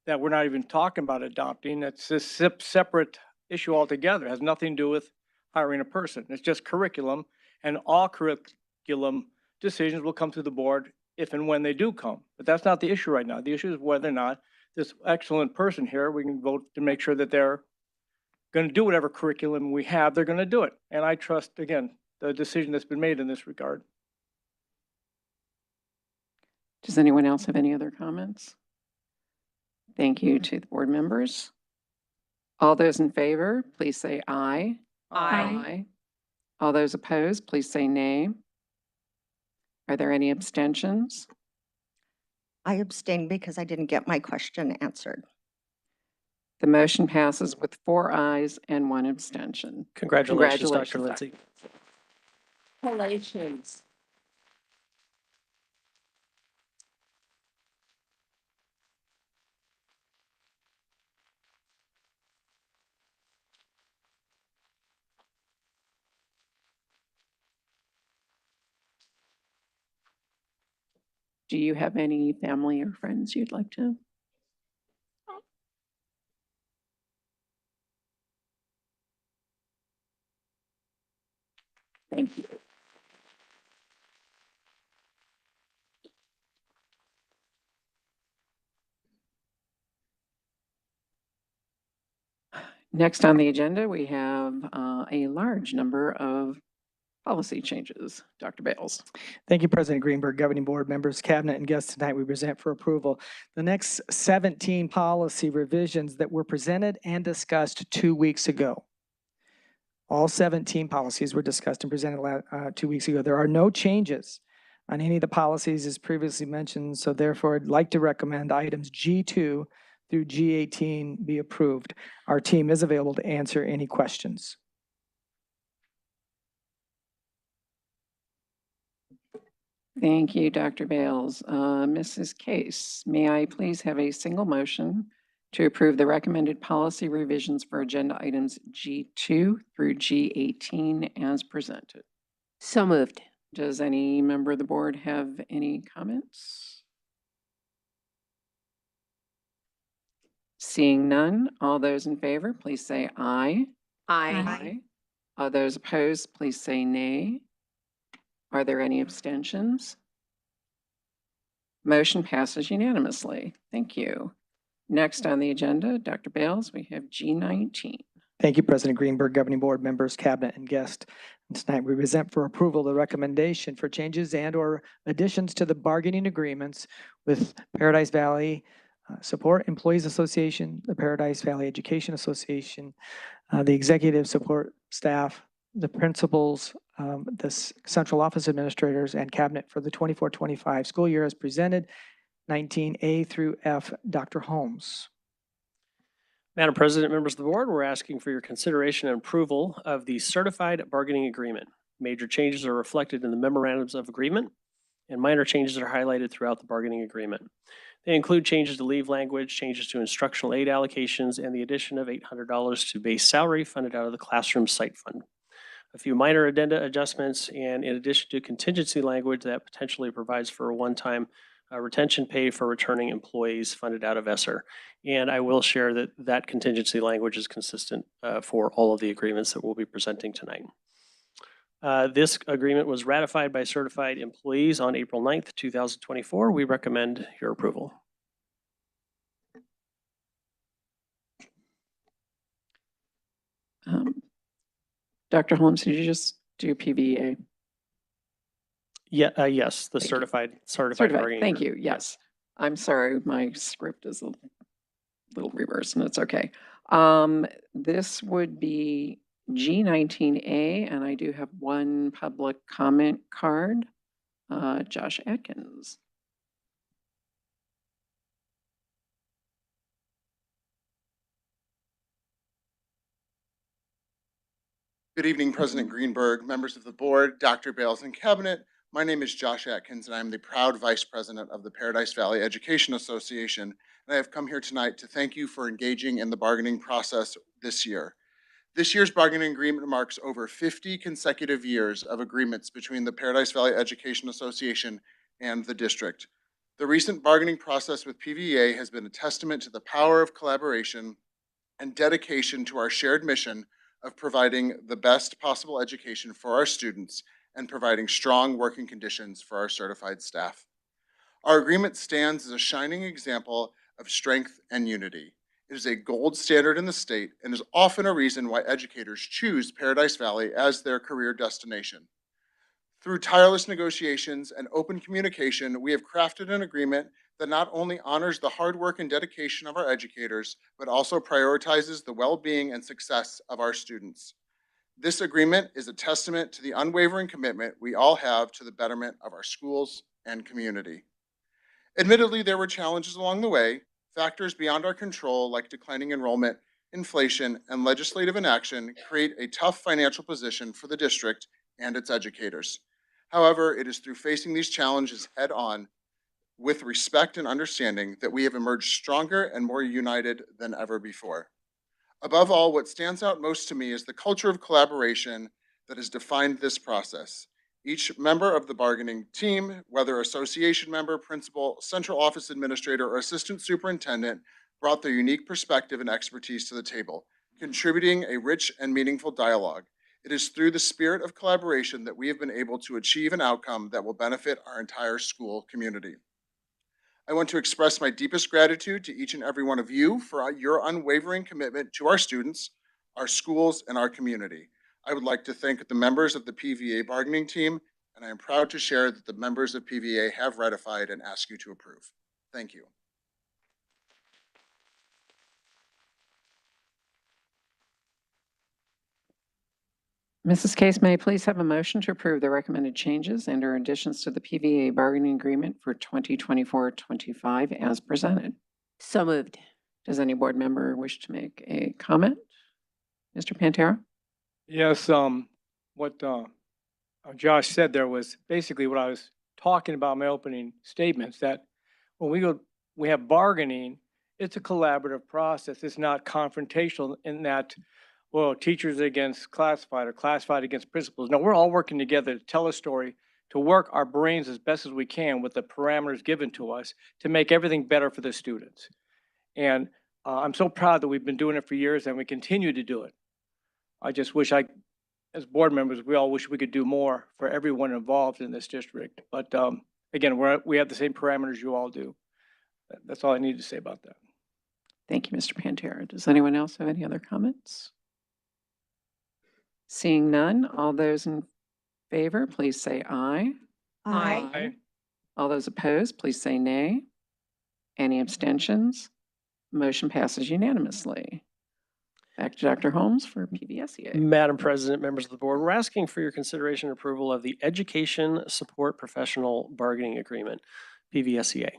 that we're not even talking about adopting. That's a separate issue altogether. It has nothing to do with hiring a person. It's just curriculum, and all curriculum decisions will come to the board if and when they do come. But that's not the issue right now. The issue is whether or not this excellent person here, we can vote to make sure that they're going to do whatever curriculum we have, they're going to do it. And I trust, again, the decision that's been made in this regard. Does anyone else have any other comments? Thank you to the board members. All those in favor, please say aye. Aye. All those opposed, please say nay. Are there any abstentions? I abstain because I didn't get my question answered. The motion passes with 4 ayes and 1 abstention. Congratulations, Dr. Congratulations, Lindsay. Congratulations. Do you have any family or friends you'd like to? Thank you. Next on the agenda, we have a large number of policy changes. Dr. Bales. Thank you, President Greenberg, governing board members, cabinet, and guests tonight. We present for approval the next 17 policy revisions that were presented and discussed 2 weeks ago. All 17 policies were discussed and presented 2 weeks ago. There are no changes on any of the policies as previously mentioned, so therefore I'd like to recommend items G2 through G18 be approved. Our team is available to answer any questions. Thank you, Dr. Bales. Mrs. Case, may I please have a single motion to approve the recommended policy revisions for agenda items G2 through G18 as presented? So moved. Does any member of the board have any comments? Seeing none, all those in favor, please say aye. Aye. All those opposed, please say nay. Are there any abstentions? Motion passes unanimously. Thank you. Next on the agenda, Dr. Bales, we have G19. Thank you, President Greenberg, Governing Board members, Cabinet, and guests. And tonight, we present for approval the recommendation for changes and/or additions to the bargaining agreements with Paradise Valley Support Employees Association, the Paradise Valley Education Association, the executive support staff, the principals, the central office administrators, and cabinet for the 24-25 school year as presented, 19A through F. Dr. Holmes. Madam President, members of the board, we're asking for your consideration and approval of the certified bargaining agreement. Major changes are reflected in the memorandums of agreement, and minor changes are highlighted throughout the bargaining agreement. They include changes to leave language, changes to instructional aid allocations, and the addition of $800 to base salary funded out of the classroom site fund. A few minor addenda adjustments, and in addition to contingency language that potentially provides for a one-time retention pay for returning employees funded out of ESSER. And I will share that that contingency language is consistent for all of the agreements that we'll be presenting tonight. This agreement was ratified by certified employees on April 9th, 2024. We recommend your approval. Dr. Holmes, did you just do PVA? Yeah, yes, the certified bargaining Thank you. agreement. Yes. I'm sorry, my script is a little reversed, and it's okay. This would be G19A, and I do have one public comment card. Josh Atkins. Good evening, President Greenberg, members of the board, Dr. Bales, and cabinet. My name is Josh Atkins, and I'm the proud vice president of the Paradise Valley Education Association. And I have come here tonight to thank you for engaging in the bargaining process this year. This year's bargaining agreement marks over 50 consecutive years of agreements between the Paradise Valley Education Association and the district. The recent bargaining process with PVA has been a testament to the power of collaboration and dedication to our shared mission of providing the best possible education for our students and providing strong working conditions for our certified staff. Our agreement stands as a shining example of strength and unity. It is a gold standard in the state and is often a reason why educators choose Paradise Valley as their career destination. Through tireless negotiations and open communication, we have crafted an agreement that not only honors the hard work and dedication of our educators, but also prioritizes the well-being and success of our students. This agreement is a testament to the unwavering commitment we all have to the betterment of our schools and community. Admittedly, there were challenges along the way, factors beyond our control like declining enrollment, inflation, and legislative inaction create a tough financial position for the district and its educators. However, it is through facing these challenges head-on with respect and understanding that we have emerged stronger and more united than ever before. Above all, what stands out most to me is the culture of collaboration that has defined this process. Each member of the bargaining team, whether association member, principal, central office administrator, or assistant superintendent, brought their unique perspective and expertise to the table, contributing a rich and meaningful dialogue. It is through the spirit of collaboration that we have been able to achieve an outcome that will benefit our entire school community. I want to express my deepest gratitude to each and every one of you for your unwavering commitment to our students, our schools, and our community. I would like to thank the members of the PVA bargaining team, and I am proud to share that the members of PVA have ratified and ask you to approve. Thank you. Mrs. Case, may I please have a motion to approve the recommended changes and or additions to the PVA bargaining agreement for 2024-25 as presented? So moved. Does any board member wish to make a comment? Mr. Pantera? Yes, what Josh said there was basically what I was talking about in my opening statements, that when we have bargaining, it's a collaborative process. It's not confrontational in that, well, teachers against classified or classified against principals. No, we're all working together to tell a story, to work our brains as best as we can with the parameters given to us to make everything better for the students. And I'm so proud that we've been doing it for years and we continue to do it. I just wish as board members, we all wish we could do more for everyone involved in this district. But again, we have the same parameters you all do. That's all I need to say about that. Thank you, Mr. Pantera. Does anyone else have any other comments? Seeing none, all those in favor, please say aye. Aye. All those opposed, please say nay. Any abstentions? Motion passes unanimously. Back to Dr. Holmes for PBSEA. Madam President, members of the board, we're asking for your consideration and approval of the Education Support Professional Bargaining Agreement, PVSEA.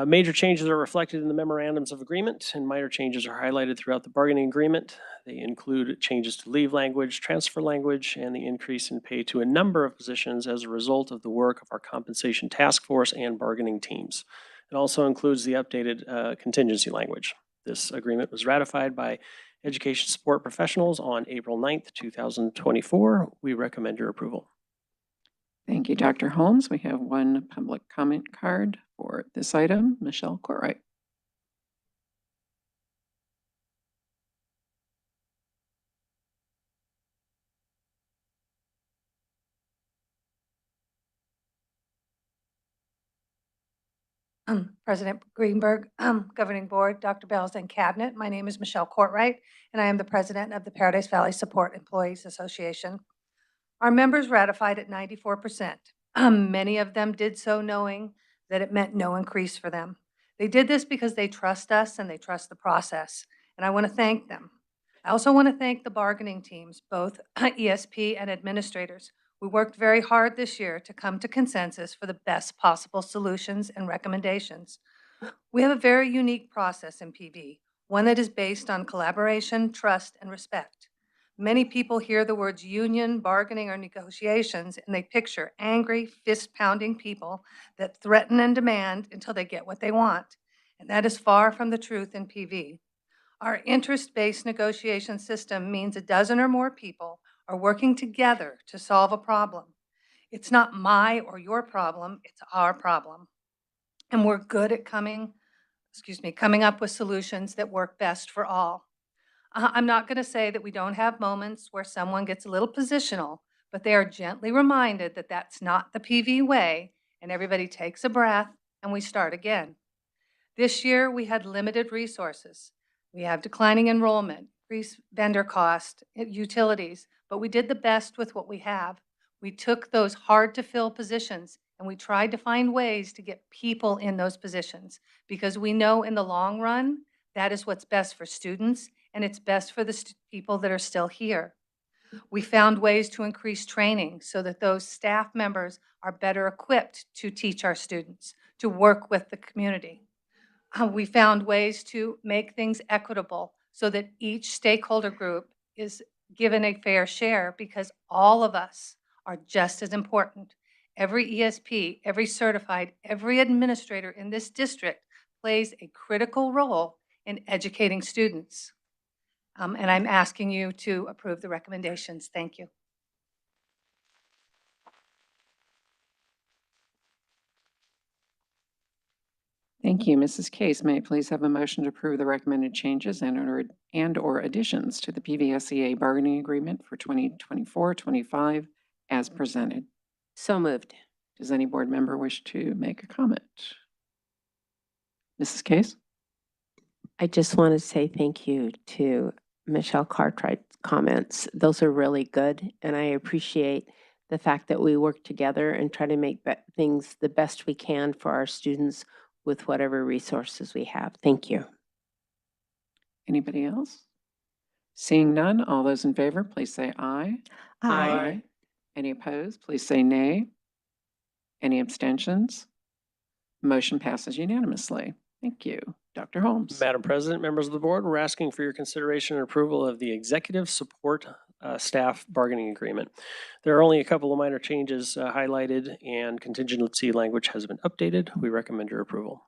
Major changes are reflected in the memorandums of agreement, and minor changes are highlighted throughout the bargaining agreement. They include changes to leave language, transfer language, and the increase in pay to a number of positions as a result of the work of our compensation task force and bargaining teams. It also includes the updated contingency language. This agreement was ratified by education support professionals on April 9th, 2024. We recommend your approval. Thank you, Dr. Holmes. We have one public comment card for this item. Michelle Courtwright. President Greenberg, Governing Board, Dr. Bells, and Cabinet. My name is Michelle Courtwright, and I am the president of the Paradise Valley Support Employees Association. Our members ratified at 94%. Many of them did so knowing that it meant no increase for them. They did this because they trust us and they trust the process, and I want to thank them. I also want to thank the bargaining teams, both ESP and administrators. We worked very hard this year to come to consensus for the best possible solutions and recommendations. We have a very unique process in PV, one that is based on collaboration, trust, and respect. Many people hear the words union, bargaining, or negotiations, and they picture angry, fist-pounding people that threaten and demand until they get what they want. And that is far from the truth in PV. Our interest-based negotiation system means a dozen or more people are working together to solve a problem. It's not my or your problem, it's our problem. And we're good at coming up with solutions that work best for all. I'm not going to say that we don't have moments where someone gets a little positional, but they are gently reminded that that's not the PV way, and everybody takes a breath and we start again. This year, we had limited resources. We have declining enrollment, increased vendor cost, utilities, but we did the best with what we have. We took those hard-to-fill positions and we tried to find ways to get people in those positions because we know in the long run, that is what's best for students and it's best for the people that are still here. We found ways to increase training so that those staff members are better equipped to teach our students, to work with the community. We found ways to make things equitable so that each stakeholder group is given a fair share because all of us are just as important. Every ESP, every certified, every administrator in this district plays a critical role in educating students. And I'm asking you to approve the recommendations. Thank you. Thank you, Mrs. Case. May I please have a motion to approve the recommended changes and/or additions to the PVSEA bargaining agreement for 2024-25 as presented? So moved. Does any board member wish to make a comment? Mrs. Case? I just want to say thank you to Michelle Cartwright's comments. Those are really good, and I appreciate the fact that we work together and try to make things the best we can for our students with whatever resources we have. Thank you. Anybody else? Seeing none, all those in favor, please say aye. Aye. Any opposed, please say nay. Any abstentions? Motion passes unanimously. Thank you. Dr. Holmes. Madam President, members of the board, we're asking for your consideration and approval of the Executive Support staff bargaining agreement. There are only a couple of minor changes highlighted, and contingency language has been updated. We recommend your approval.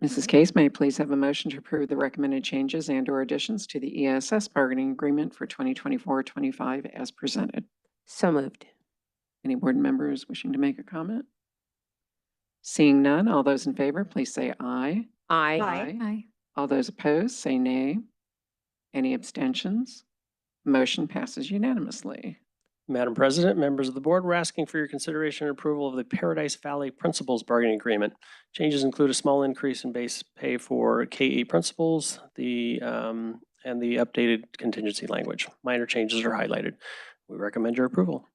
Mrs. Case, may I please have a motion to approve the recommended changes and/or additions to the ESS bargaining agreement for 2024-25 as presented? So moved. Any board members wishing to make a comment? Seeing none, all those in favor, please say aye. Aye. Aye. All those opposed, say nay. Any abstentions? Motion passes unanimously. Madam President, members of the board, we're asking for your consideration and approval of the Paradise Valley Principals Bargaining Agreement. Changes include a small increase in base pay for K-8 principals, and the updated contingency language. Minor changes are highlighted. We recommend your approval.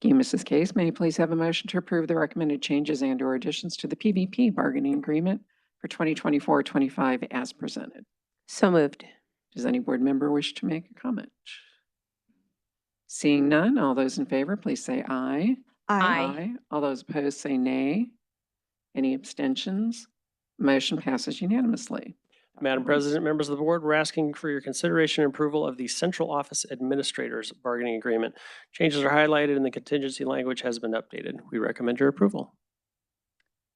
Thank you, Mrs. Case. May I please have a motion to approve the recommended changes and/or additions to the PVP bargaining agreement for 2024-25 as presented? So moved. Does any board member wish to make a comment? Seeing none, all those in favor, please say aye. Aye. All those opposed, say nay. Any abstentions? Motion passes unanimously. Madam President, members of the board, we're asking for your consideration and approval of the Central Office Administrators Bargaining Agreement. Changes are highlighted and the contingency language has been updated. We recommend your approval.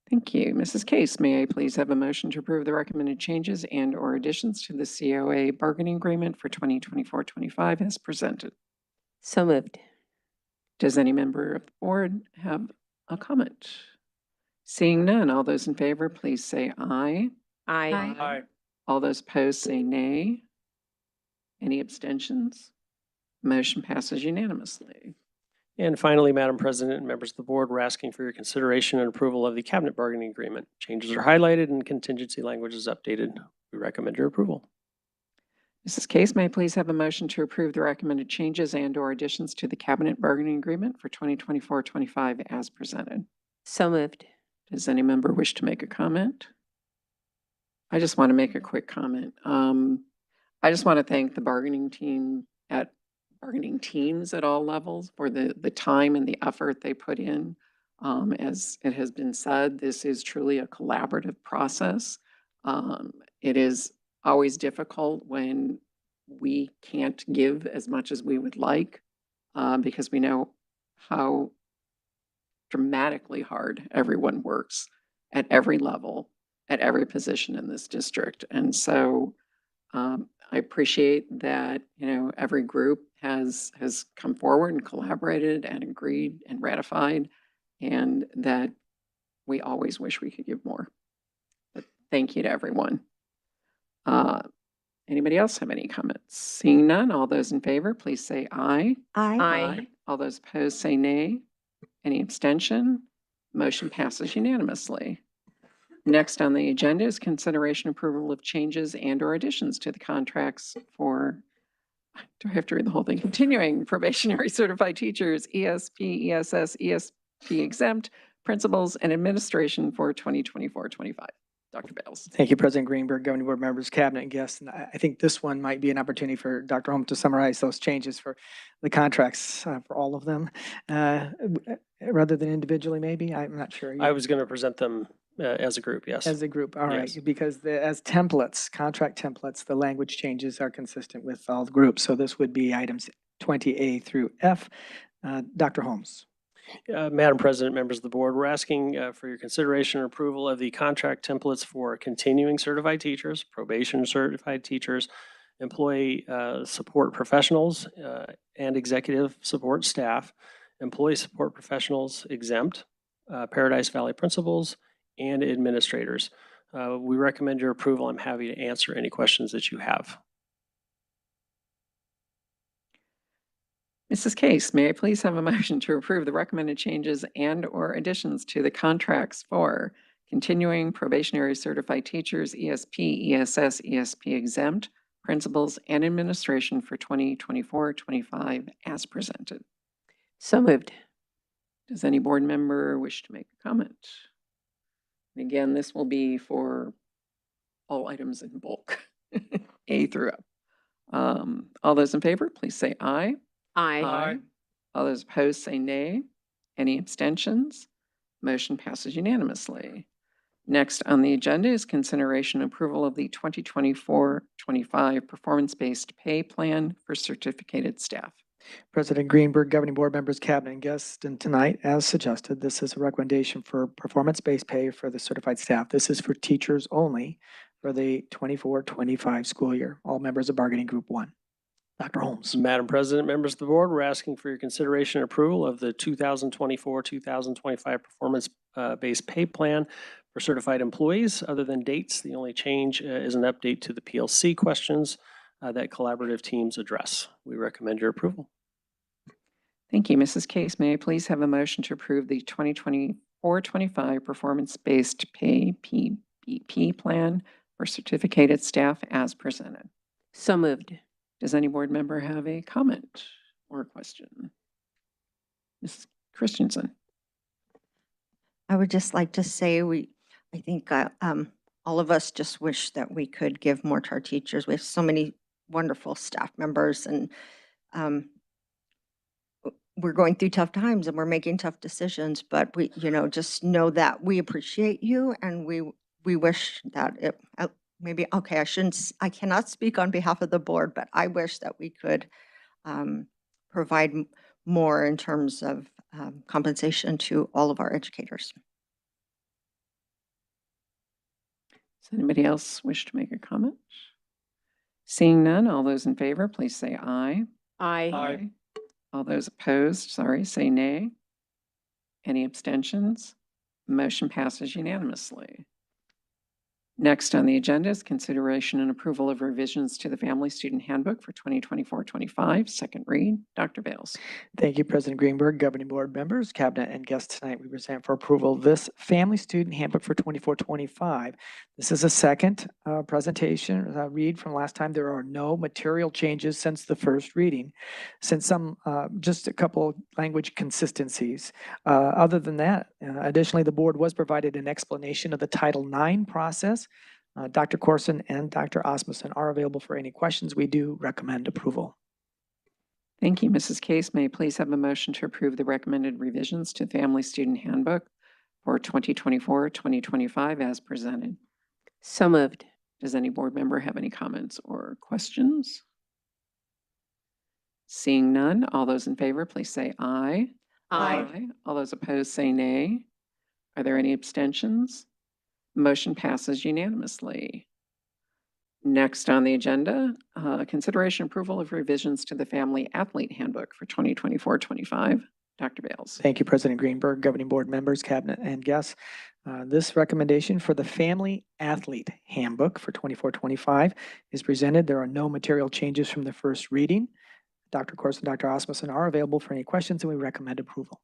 Thank you. Mrs. Case, may I please have a motion to approve the recommended changes and/or additions to the COA bargaining agreement for 2024-25 as presented? So moved. Does any member of the board have a comment? Seeing none, all those in favor, please say aye. Aye. Aye. All those opposed, say nay. Any abstentions? Motion passes unanimously. And finally, Madam President and members of the board, we're asking for your consideration and approval of the Cabinet Bargaining Agreement. Changes are highlighted and contingency language is updated. We recommend your approval. Mrs. Case, may I please have a motion to approve the recommended changes and/or additions to the Cabinet Bargaining Agreement for 2024-25 as presented? So moved. Does any member wish to make a comment? I just want to make a quick comment. I just want to thank the bargaining teams at all levels for the time and the effort they put in. As it has been said, this is truly a collaborative process. It is always difficult when we can't give as much as we would like, because we know how dramatically hard everyone works at every level, at every position in this district. And so I appreciate that, every group has come forward and collaborated and agreed and ratified, and that we always wish we could give more. But thank you to everyone. Anybody else have any comments? Seeing none, all those in favor, please say aye. Aye. All those opposed, say nay. Any abstention? Motion passes unanimously. Next on the agenda is consideration approval of changes and/or additions to the contracts for, do I have to read the whole thing? Continuing probationary certified teachers, ESP, ESS, ESP exempt, principals, and administration for 2024-25. Dr. Bales. Thank you, President Greenberg, governing board members, cabinet, and guests. And I think this one might be an opportunity for Dr. Holmes to summarize those changes for the contracts for all of them, rather than individually, maybe. I'm not sure. I was going to present them as a group, yes. As a group, all right, Yes. because as templates, contract templates, the language changes are consistent with all the groups. So this would be items 20A through F. Dr. Holmes. Madam President, members of the board, we're asking for your consideration and approval of the contract templates for continuing certified teachers, probation certified teachers, employee support professionals, and executive support staff, employee support professionals exempt, Paradise Valley principals, and administrators. We recommend your approval. I'm happy to answer any questions that you have. Mrs. Case, may I please have a motion to approve the recommended changes and/or additions to the contracts for continuing probationary certified teachers, ESP, ESS, ESP exempt, principals, and administration for 2024-25 as presented? So moved. Does any board member wish to make a comment? And again, this will be for all items in bulk, A through F. All those in favor, please say aye. Aye. All those opposed say nay. Any abstentions? Motion passes unanimously. Next on the agenda is consideration and approval of the 2024-25 performance-based pay plan for certificated staff. President Greenberg, governing board members, cabinet, and guests, and tonight, as suggested, this is a recommendation for performance-based pay for the certified staff. This is for teachers only for the 24-25 school year. All members of bargaining group 1. Dr. Holmes. Madam President, members of the board, we're asking for your consideration and approval of the 2024-2025 performance-based pay plan for certified employees. Other than dates, the only change is an update to the PLC questions that collaborative teams address. We recommend your approval. Thank you. Mrs. Case, may I please have a motion to approve the 2024-25 performance-based pay PBP plan for certificated staff as presented? So moved. Does any board member have a comment or question? Mrs. Christensen. I would just like to say I think all of us just wish that we could give more to our teachers. We have so many wonderful staff members, and we're going through tough times and we're making tough decisions, but we, just know that we appreciate you, and we wish that I cannot speak on behalf of the board, but I wish that we could provide more in terms of compensation to all of our educators. Does anybody else wish to make a comment? Seeing none, all those in favor, please say aye. Aye. All those opposed, say nay. Any abstentions? Motion passes unanimously. Next on the agenda is consideration and approval of revisions to the Family Student Handbook for 2024-25, second read. Dr. Bales. Thank you, President Greenberg, governing board members, cabinet, and guests. Tonight, we present for approval this Family Student Handbook for 24-25. This is a second presentation, read from last time. There are no material changes since the first reading, since just a couple language consistencies. Other than that, additionally, the board was provided an explanation of the Title IX process. Dr. Corson and Dr. Osmussen are available for any questions. We do recommend approval. Thank you, Mrs. Case. May I please have a motion to approve the recommended revisions to Family Student Handbook for 2024-2025 as presented? So moved. Does any board member have any comments or questions? Seeing none, all those in favor, please say aye. Aye. All those opposed, say nay. Are there any abstentions? Motion passes unanimously. Next on the agenda, consideration approval of revisions to the Family Athlete Handbook for 2024-25. Dr. Bales. Thank you, President Greenberg, governing board members, cabinet, and guests. This recommendation for the Family Athlete Handbook for 24-25 is presented. There are no material changes from the first reading. Dr. Corson and Dr. Osmussen are available for any questions, and we recommend approval.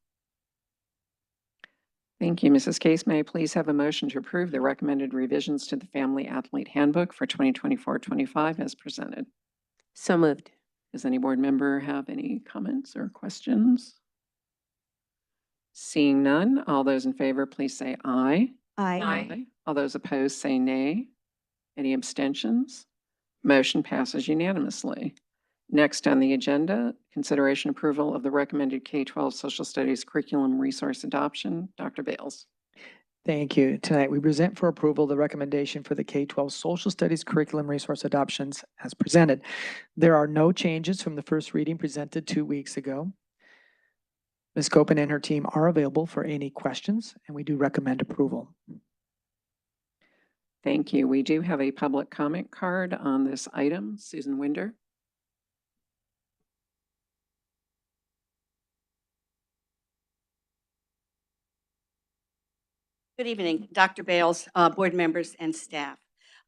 Thank you, Mrs. Case. May I please have a motion to approve the recommended revisions to the Family Athlete Handbook for 2024-25 as presented? So moved. Does any board member have any comments or questions? Seeing none, all those in favor, please say aye. Aye. All those opposed, say nay. Any abstentions? Motion passes unanimously. Next on the agenda, consideration approval of the recommended K-12 Social Studies curriculum resource adoption. Dr. Bales. Thank you. Tonight, we present for approval the recommendation for the K-12 Social Studies curriculum resource adoptions as presented. There are no changes from the first reading presented 2 weeks ago. Ms. Copen and her team are available for any questions, and we do recommend approval. Thank you. We do have a public comment card on this item. Susan Winder. Good evening, Dr. Bales, board members, and staff.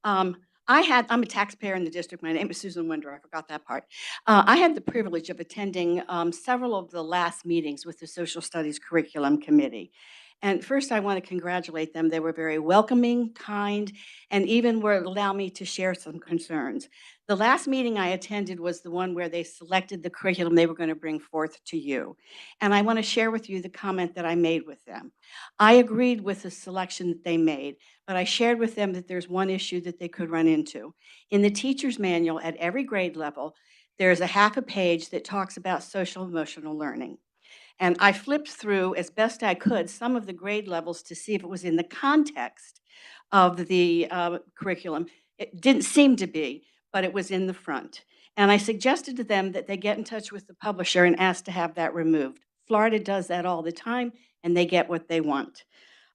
I'm a taxpayer in the district. My name is Susan Winder. I forgot that part. I had the privilege of attending several of the last meetings with the Social Studies Curriculum Committee. And first, I want to congratulate them. They were very welcoming, kind, and even would allow me to share some concerns. The last meeting I attended was the one where they selected the curriculum they were going to bring forth to you. And I want to share with you the comment that I made with them. I agreed with the selection that they made, but I shared with them that there's one issue that they could run into. In the teacher's manual at every grade level, there's a half a page that talks about social emotional learning. And I flipped through as best I could some of the grade levels to see if it was in the context of the curriculum. It didn't seem to be, but it was in the front. And I suggested to them that they get in touch with the publisher and ask to have that removed. Florida does that all the time, and they get what they want.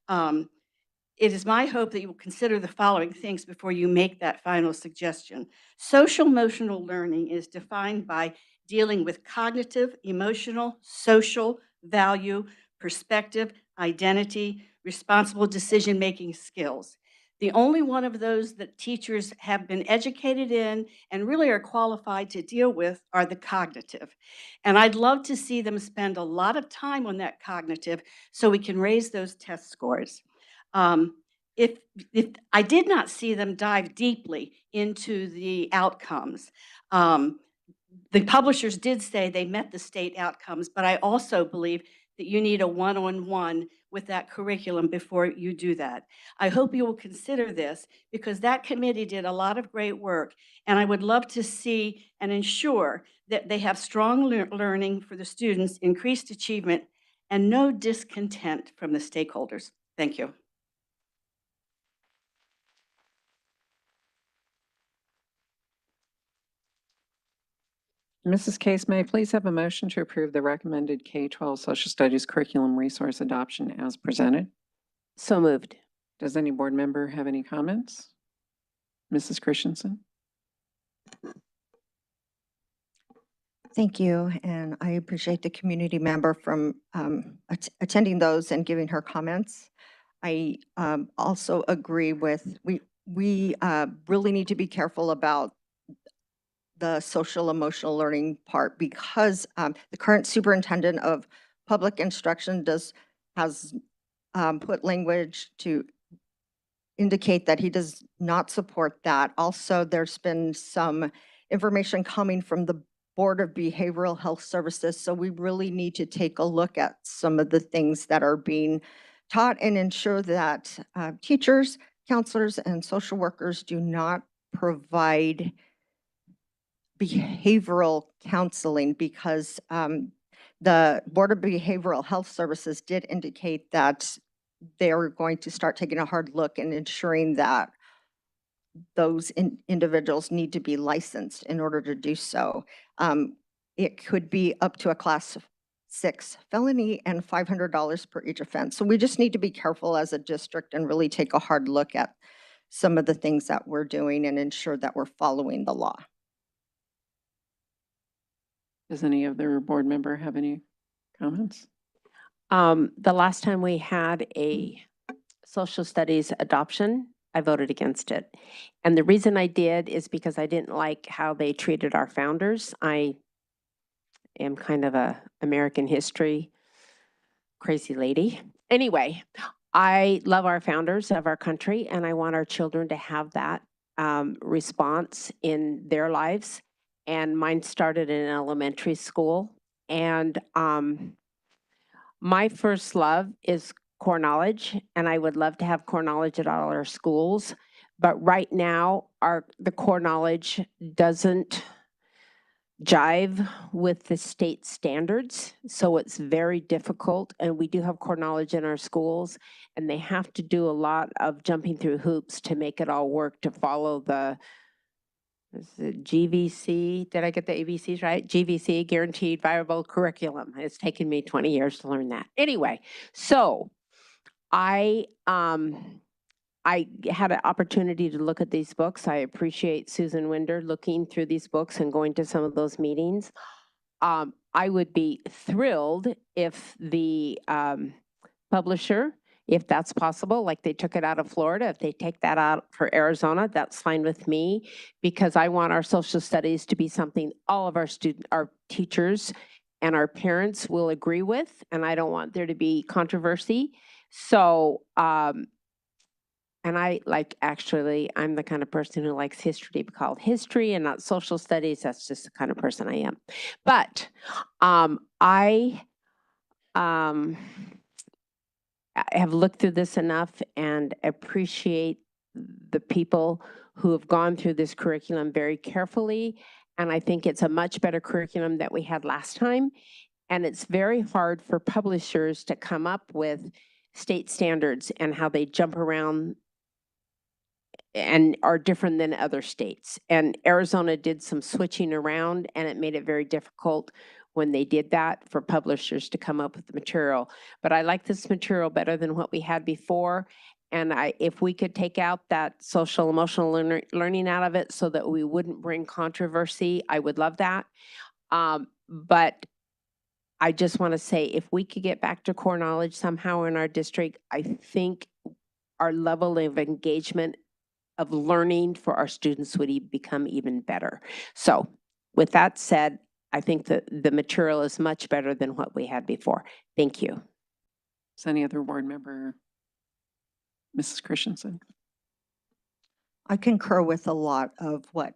It is my hope that you will consider the following things before you make that final suggestion. Social emotional learning is defined by dealing with cognitive, emotional, social, value, perspective, identity, responsible decision-making skills. The only one of those that teachers have been educated in and really are qualified to deal with are the cognitive. And I'd love to see them spend a lot of time on that cognitive so we can raise those test scores. If I did not see them dive deeply into the outcomes, the publishers did say they met the state outcomes, but I also believe that you need a one-on-one with that curriculum before you do that. I hope you will consider this because that committee did a lot of great work, and I would love to see and ensure that they have strong learning for the students, increased achievement, and no discontent from the stakeholders. Thank you. Mrs. Case, may I please have a motion to approve the recommended K-12 social studies curriculum resource adoption as presented? So moved. Does any board member have any comments? Mrs. Christensen? Thank you, and I appreciate the community member from attending those and giving her comments. I also agree with, we really need to be careful about the social emotional learning part because the current superintendent of public instruction has put language to indicate that he does not support that. Also, there's been some information coming from the Board of Behavioral Health Services, so we really need to take a look at some of the things that are being taught and ensure that teachers, counselors, and social workers do not provide behavioral counseling because the Board of Behavioral Health Services did indicate that they are going to start taking a hard look and ensuring that those individuals need to be licensed in order to do so. It could be up to a class 6 felony and $500 per each offense. So we just need to be careful as a district and really take a hard look at some of the things that we're doing and ensure that we're following the law. Does any other board member have any comments? The last time we had a social studies adoption, I voted against it. And the reason I did is because I didn't like how they treated our founders. I am kind of a American history crazy lady. Anyway, I love our founders of our country and I want our children to have that response in their lives. And mine started in elementary school. And my first love is core knowledge, and I would love to have core knowledge at all our schools. But right now, the core knowledge doesn't jive with the state standards, so it's very difficult. And we do have core knowledge in our schools, and they have to do a lot of jumping through hoops to make it all work to follow the GVC, did I get the ABCs right? GVC, Guaranteed Viable Curriculum. It's taken me 20 years to learn that. Anyway, so I had an opportunity to look at these books. I appreciate Susan Winder looking through these books and going to some of those meetings. I would be thrilled if the publisher, if that's possible, like they took it out of Florida, if they take that out for Arizona, that's fine with me, because I want our social studies to be something all of our teachers and our parents will agree with, and I don't want there to be controversy. So, and I'm the kind of person who likes history to be called history and not social studies. That's just the kind of person I am. But I have looked through this enough and appreciate the people who have gone through this curriculum very carefully. And I think it's a much better curriculum that we had last time. And it's very hard for publishers to come up with state standards and how they jump around and are different than other states. And Arizona did some switching around, and it made it very difficult when they did that for publishers to come up with the material. But I like this material better than what we had before. And if we could take out that social emotional learning out of it so that we wouldn't bring controversy, I would love that. But I just want to say, if we could get back to core knowledge somehow in our district, I think our level of engagement of learning for our students would become even better. So with that said, I think that the material is much better than what we had before. Thank you. Is any other board member? Mrs. Christensen? I concur with a lot of what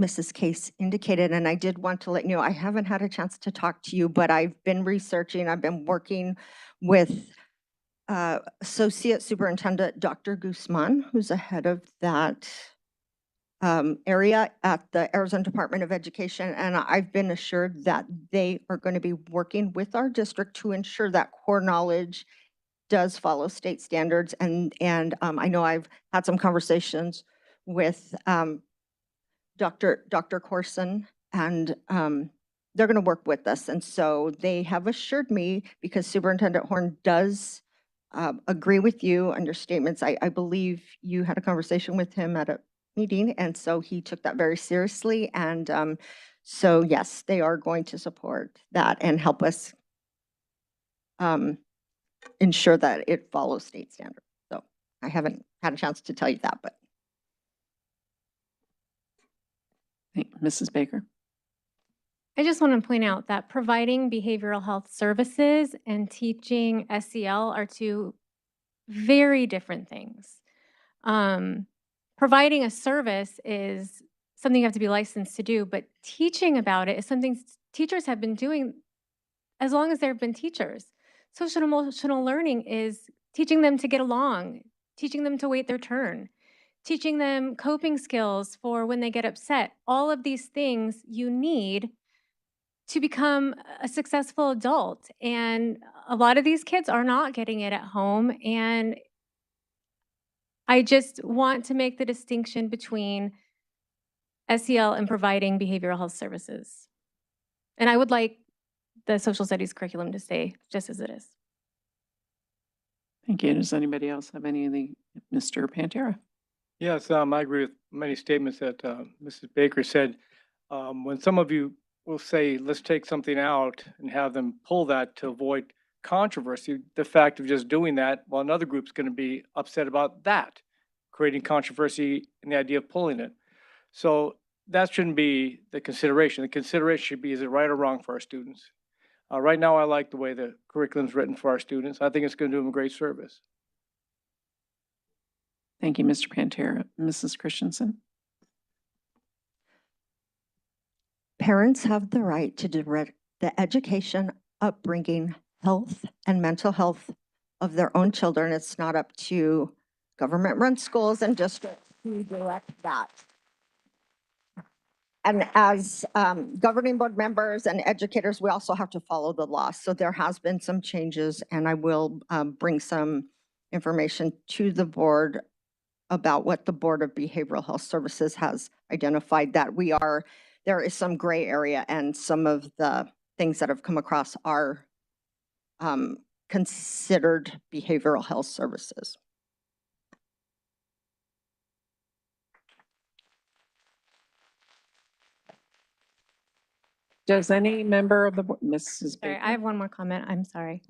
Mrs. Case indicated, and I did want to let you know, I haven't had a chance to talk to you, but I've been researching, I've been working with Associate Superintendent Dr. Guzman, who's ahead of that area at the Arizona Department of Education, and I've been assured that they are going to be working with our district to ensure that core knowledge does follow state standards. And I know I've had some conversations with Dr. Corson, and they're going to work with us. And so they have assured me, because Superintendent Horn does agree with you on your statements. I believe you had a conversation with him at a meeting, and so he took that very seriously. And so yes, they are going to support that and help us ensure that it follows state standards. So I haven't had a chance to tell you that, but. Mrs. Baker? I just want to point out that providing behavioral health services and teaching SEL are two very different things. Providing a service is something you have to be licensed to do, but teaching about it is something teachers have been doing as long as there have been teachers. Social emotional learning is teaching them to get along, teaching them to wait their turn, teaching them coping skills for when they get upset. All of these things you need to become a successful adult. And a lot of these kids are not getting it at home. And I just want to make the distinction between SEL and providing behavioral health services. And I would like the social studies curriculum to stay just as it is. Thank you. Does anybody else have anything? Mr. Pantera? Yes, I agree with many statements that Mrs. Baker said. When some of you will say, let's take something out and have them pull that to avoid controversy, the fact of just doing that, well, another group's going to be upset about that, creating controversy in the idea of pulling it. So that shouldn't be the consideration. The consideration should be, is it right or wrong for our students? Right now, I like the way the curriculum's written for our students. I think it's going to do them a great service. Thank you, Mr. Pantera. Mrs. Christensen? Parents have the right to direct the education, upbringing, health, and mental health of their own children. It's not up to government-run schools and districts to direct that. And as governing board members and educators, we also have to follow the law. So there has been some changes, and I will bring some information to the board about what the Board of Behavioral Health Services has identified, that there is some gray area, and some of the things that have come across are considered behavioral health services. Does any member of the board, Mrs. Sorry, Baker? I have one more comment. I'm sorry.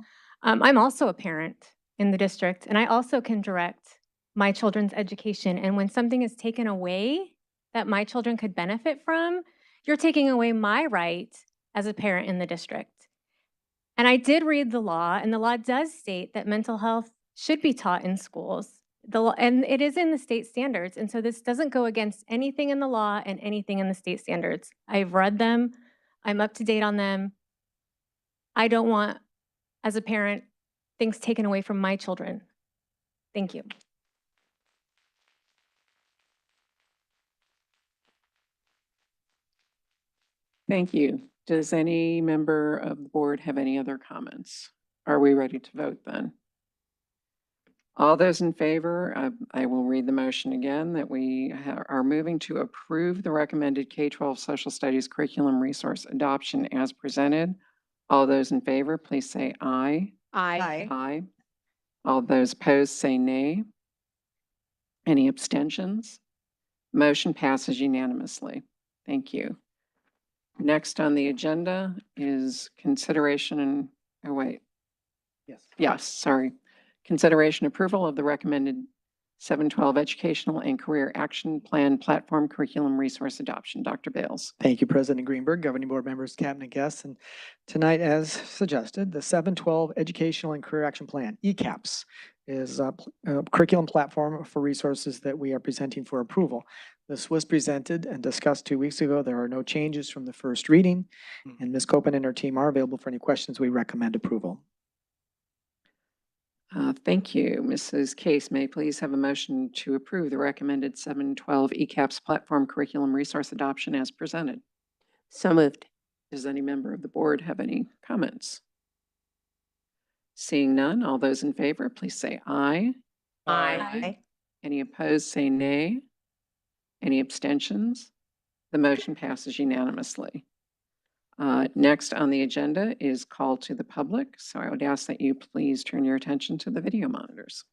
I'm also a parent in the district, and I also can direct my children's education. And when something is taken away that my children could benefit from, you're taking away my right as a parent in the district. And I did read the law, and the law does state that mental health should be taught in schools. And it is in the state standards. And so this doesn't go against anything in the law and anything in the state standards. I've read them. I'm up to date on them. I don't want, as a parent, things taken away from my children. Thank you. Thank you. Does any member of the board have any other comments? Are we ready to vote then? All those in favor, I will read the motion again, that we are moving to approve the recommended K-12 social studies curriculum resource adoption as presented. All those in favor, please say aye. Aye. Aye. All those opposed, say nay. Any abstentions? Motion passes unanimously. Thank you. Next on the agenda is consideration and, oh wait, yes, sorry. Consideration approval of the recommended 712 Educational and Career Action Plan Platform Curriculum Resource Adoption. Dr. Bales. Thank you, President Greenberg, governing board members, cabinet guests. And tonight, as suggested, the 712 Educational and Career Action Plan, ECAPS, is a curriculum platform for resources that we are presenting for approval. This was presented and discussed 2 weeks ago. There are no changes from the first reading, and Ms. Copen and her team are available for any questions. We recommend approval. Thank you. Mrs. Case, may I please have a motion to approve the recommended 712 ECAPS platform curriculum resource adoption as presented? So moved. Does any member of the board have any comments? Seeing none, all those in favor, please say aye. Aye. Any opposed, say nay. Any abstentions? The motion passes unanimously. Next on the agenda is call to the public. So I would ask that you please turn your attention to the video monitors.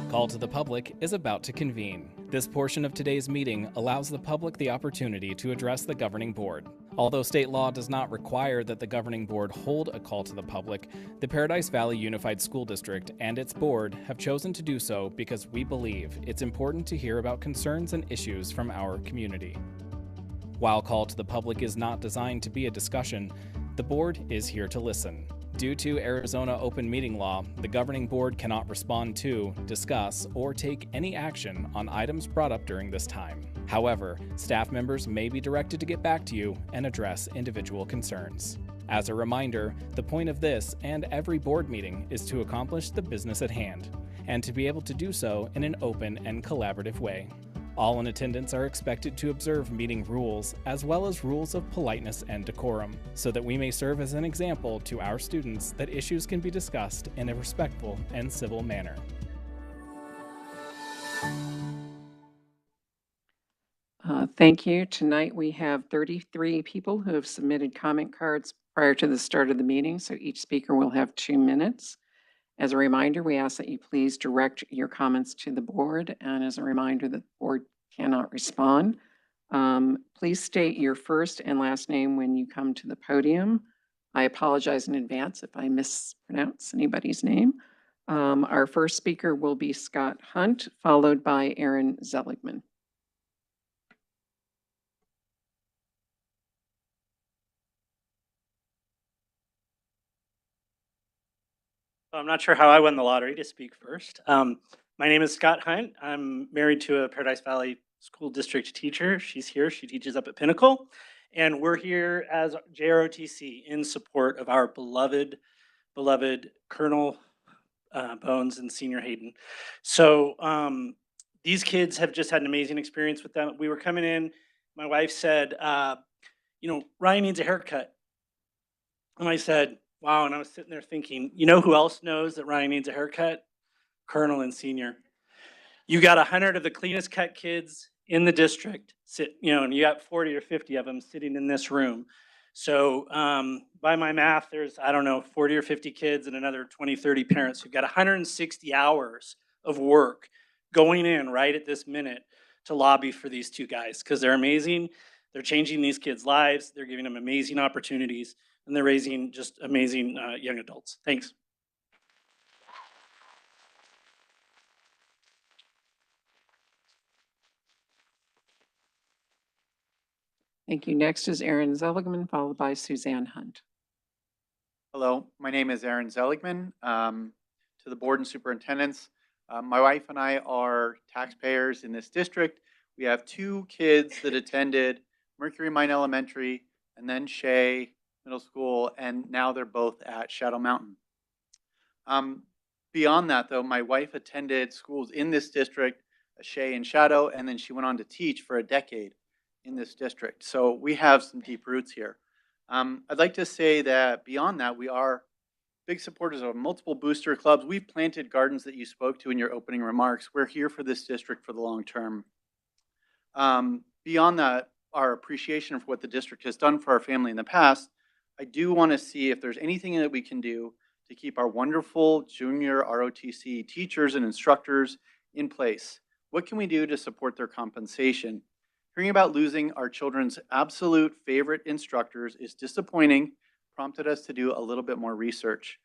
Call to the public is about to convene. This portion of today's meeting allows the public the opportunity to address the governing board. Although state law does not require that the governing board hold a call to the public, the Paradise Valley Unified School District and its board have chosen to do so because we believe it's important to hear about concerns and issues from our community. While call to the public is not designed to be a discussion, the board is here to listen. Due to Arizona open meeting law, the governing board cannot respond to, discuss, or take any action on items brought up during this time. However, staff members may be directed to get back to you and address individual concerns. As a reminder, the point of this and every board meeting is to accomplish the business at hand, and to be able to do so in an open and collaborative way. All in attendance are expected to observe meeting rules, as well as rules of politeness and decorum, so that we may serve as an example to our students that issues can be discussed in a respectful and civil manner. Thank you. Tonight we have 33 people who have submitted comment cards prior to the start of the meeting, so each speaker will have 2 minutes. As a reminder, we ask that you please direct your comments to the board, and as a reminder that the board cannot respond. Please state your first and last name when you come to the podium. I apologize in advance if I mispronounce anybody's name. Our first speaker will be Scott Hunt, followed by Aaron Zeligman. I'm not sure how I won the lottery to speak first. My name is Scott Hunt. I'm married to a Paradise Valley School District teacher. She's here. She teaches up at Pinnacle. And we're here as JROTC in support of our beloved Colonel Bones and Senior Hayden. So these kids have just had an amazing experience with them. We were coming in. My wife said, Ryan needs a haircut. And I said, wow, and I was sitting there thinking, you know who else knows that Ryan needs a haircut? Colonel and Senior. You got 100 of the cleanest cut kids in the district, and you got 40 or 50 of them sitting in this room. So by my math, there's, 40 or 50 kids and another 20, 30 parents who've got 160 hours of work going in right at this minute to lobby for these two guys, because they're amazing. They're changing these kids' lives. They're giving them amazing opportunities, and they're raising just amazing young adults. Thanks. Thank you. Next is Aaron Zeligman, followed by Suzanne Hunt. Hello, my name is Aaron Zeligman. To the board and superintendents, my wife and I are taxpayers in this district. We have 2 kids that attended Mercury Mine Elementary and then Shea Middle School, and now they're both at Shadow Mountain. Beyond that, though, my wife attended schools in this district Shay and Shadow, and then she went on to teach for a decade in this district. So we have some deep roots here. I'd like to say that beyond that, we are big supporters of multiple booster clubs. We've planted gardens that you spoke to in your opening remarks. We're here for this district for the long term. Beyond that, our appreciation for what the district has done for our family in the past, I do want to see if there's anything that we can do to keep our wonderful junior ROTC teachers and instructors in place. What can we do to support their compensation? Hearing about losing our children's absolute favorite instructors is disappointing, prompted us to do a little bit more research.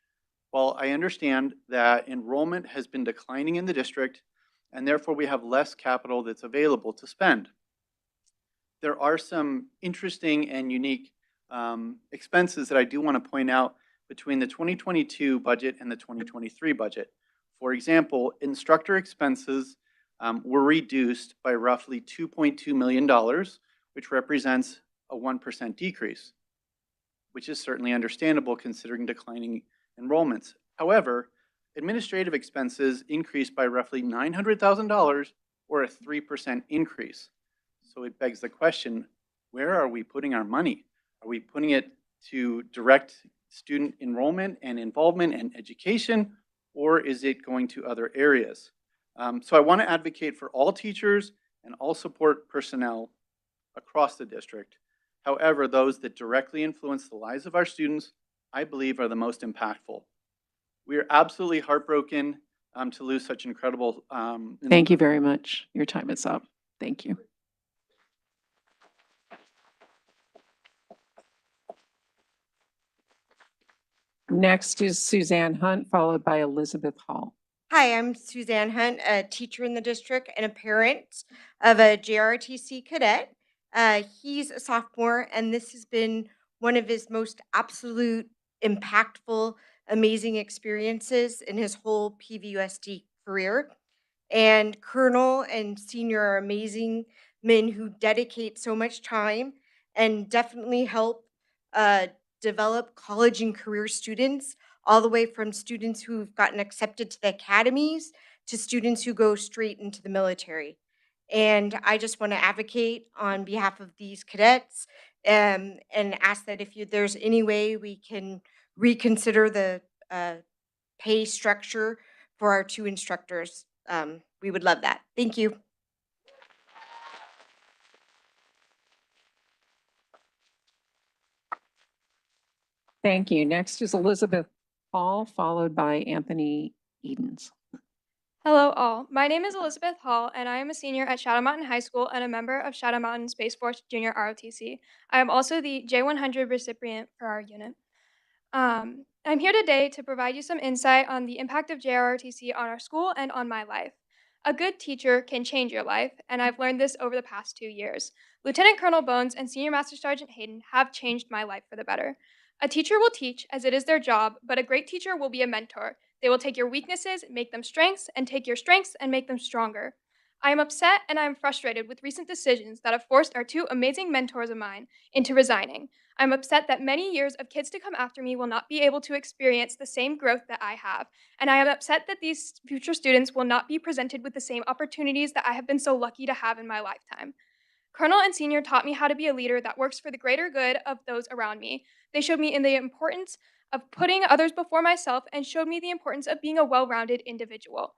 While I understand that enrollment has been declining in the district, and therefore we have less capital that's available to spend, there are some interesting and unique expenses that I do want to point out between the 2022 budget and the 2023 budget. For example, instructor expenses were reduced by roughly $2.2 million, which represents a 1% decrease, which is certainly understandable considering declining enrollments. However, administrative expenses increased by roughly $900,000 or a 3% increase. So it begs the question, where are we putting our money? Are we putting it to direct student enrollment and involvement and education, or is it going to other areas? So I want to advocate for all teachers and all support personnel across the district. However, those that directly influence the lives of our students, I believe, are the most impactful. We are absolutely heartbroken to lose such incredible. Thank you very much. Your time is up. Thank you. Next is Suzanne Hunt, followed by Elizabeth Hall. Hi, I'm Suzanne Hunt, a teacher in the district and a parent of a JRTC cadet. He's a sophomore, and this has been one of his most absolute, impactful, amazing experiences in his whole PVUSD career. And Colonel and Senior are amazing men who dedicate so much time and definitely help develop college and career students, all the way from students who've gotten accepted to the academies to students who go straight into the military. And I just want to advocate on behalf of these cadets and ask that if there's any way we can reconsider the pay structure for our two instructors, we would love that. Thank you. Thank you. Next is Elizabeth Hall, followed by Anthony Edens. Hello all. My name is Elizabeth Hall, and I am a senior at Shadow Mountain High School and a member of Shadow Mountain Space Force Junior ROTC. I am also the J100 recipient for our unit. I'm here today to provide you some insight on the impact of JROTC on our school and on my life. A good teacher can change your life, and I've learned this over the past 2 years. Lieutenant Colonel Bones and Senior Master Sergeant Hayden have changed my life for the better. A teacher will teach as it is their job, but a great teacher will be a mentor. They will take your weaknesses, make them strengths, and take your strengths and make them stronger. I am upset and I am frustrated with recent decisions that have forced our two amazing mentors of mine into resigning. I'm upset that many years of kids to come after me will not be able to experience the same growth that I have, and I am upset that these future students will not be presented with the same opportunities that I have been so lucky to have in my lifetime. Colonel and Senior taught me how to be a leader that works for the greater good of those around me. They showed me the importance of putting others before myself and showed me the importance of being a well-rounded individual.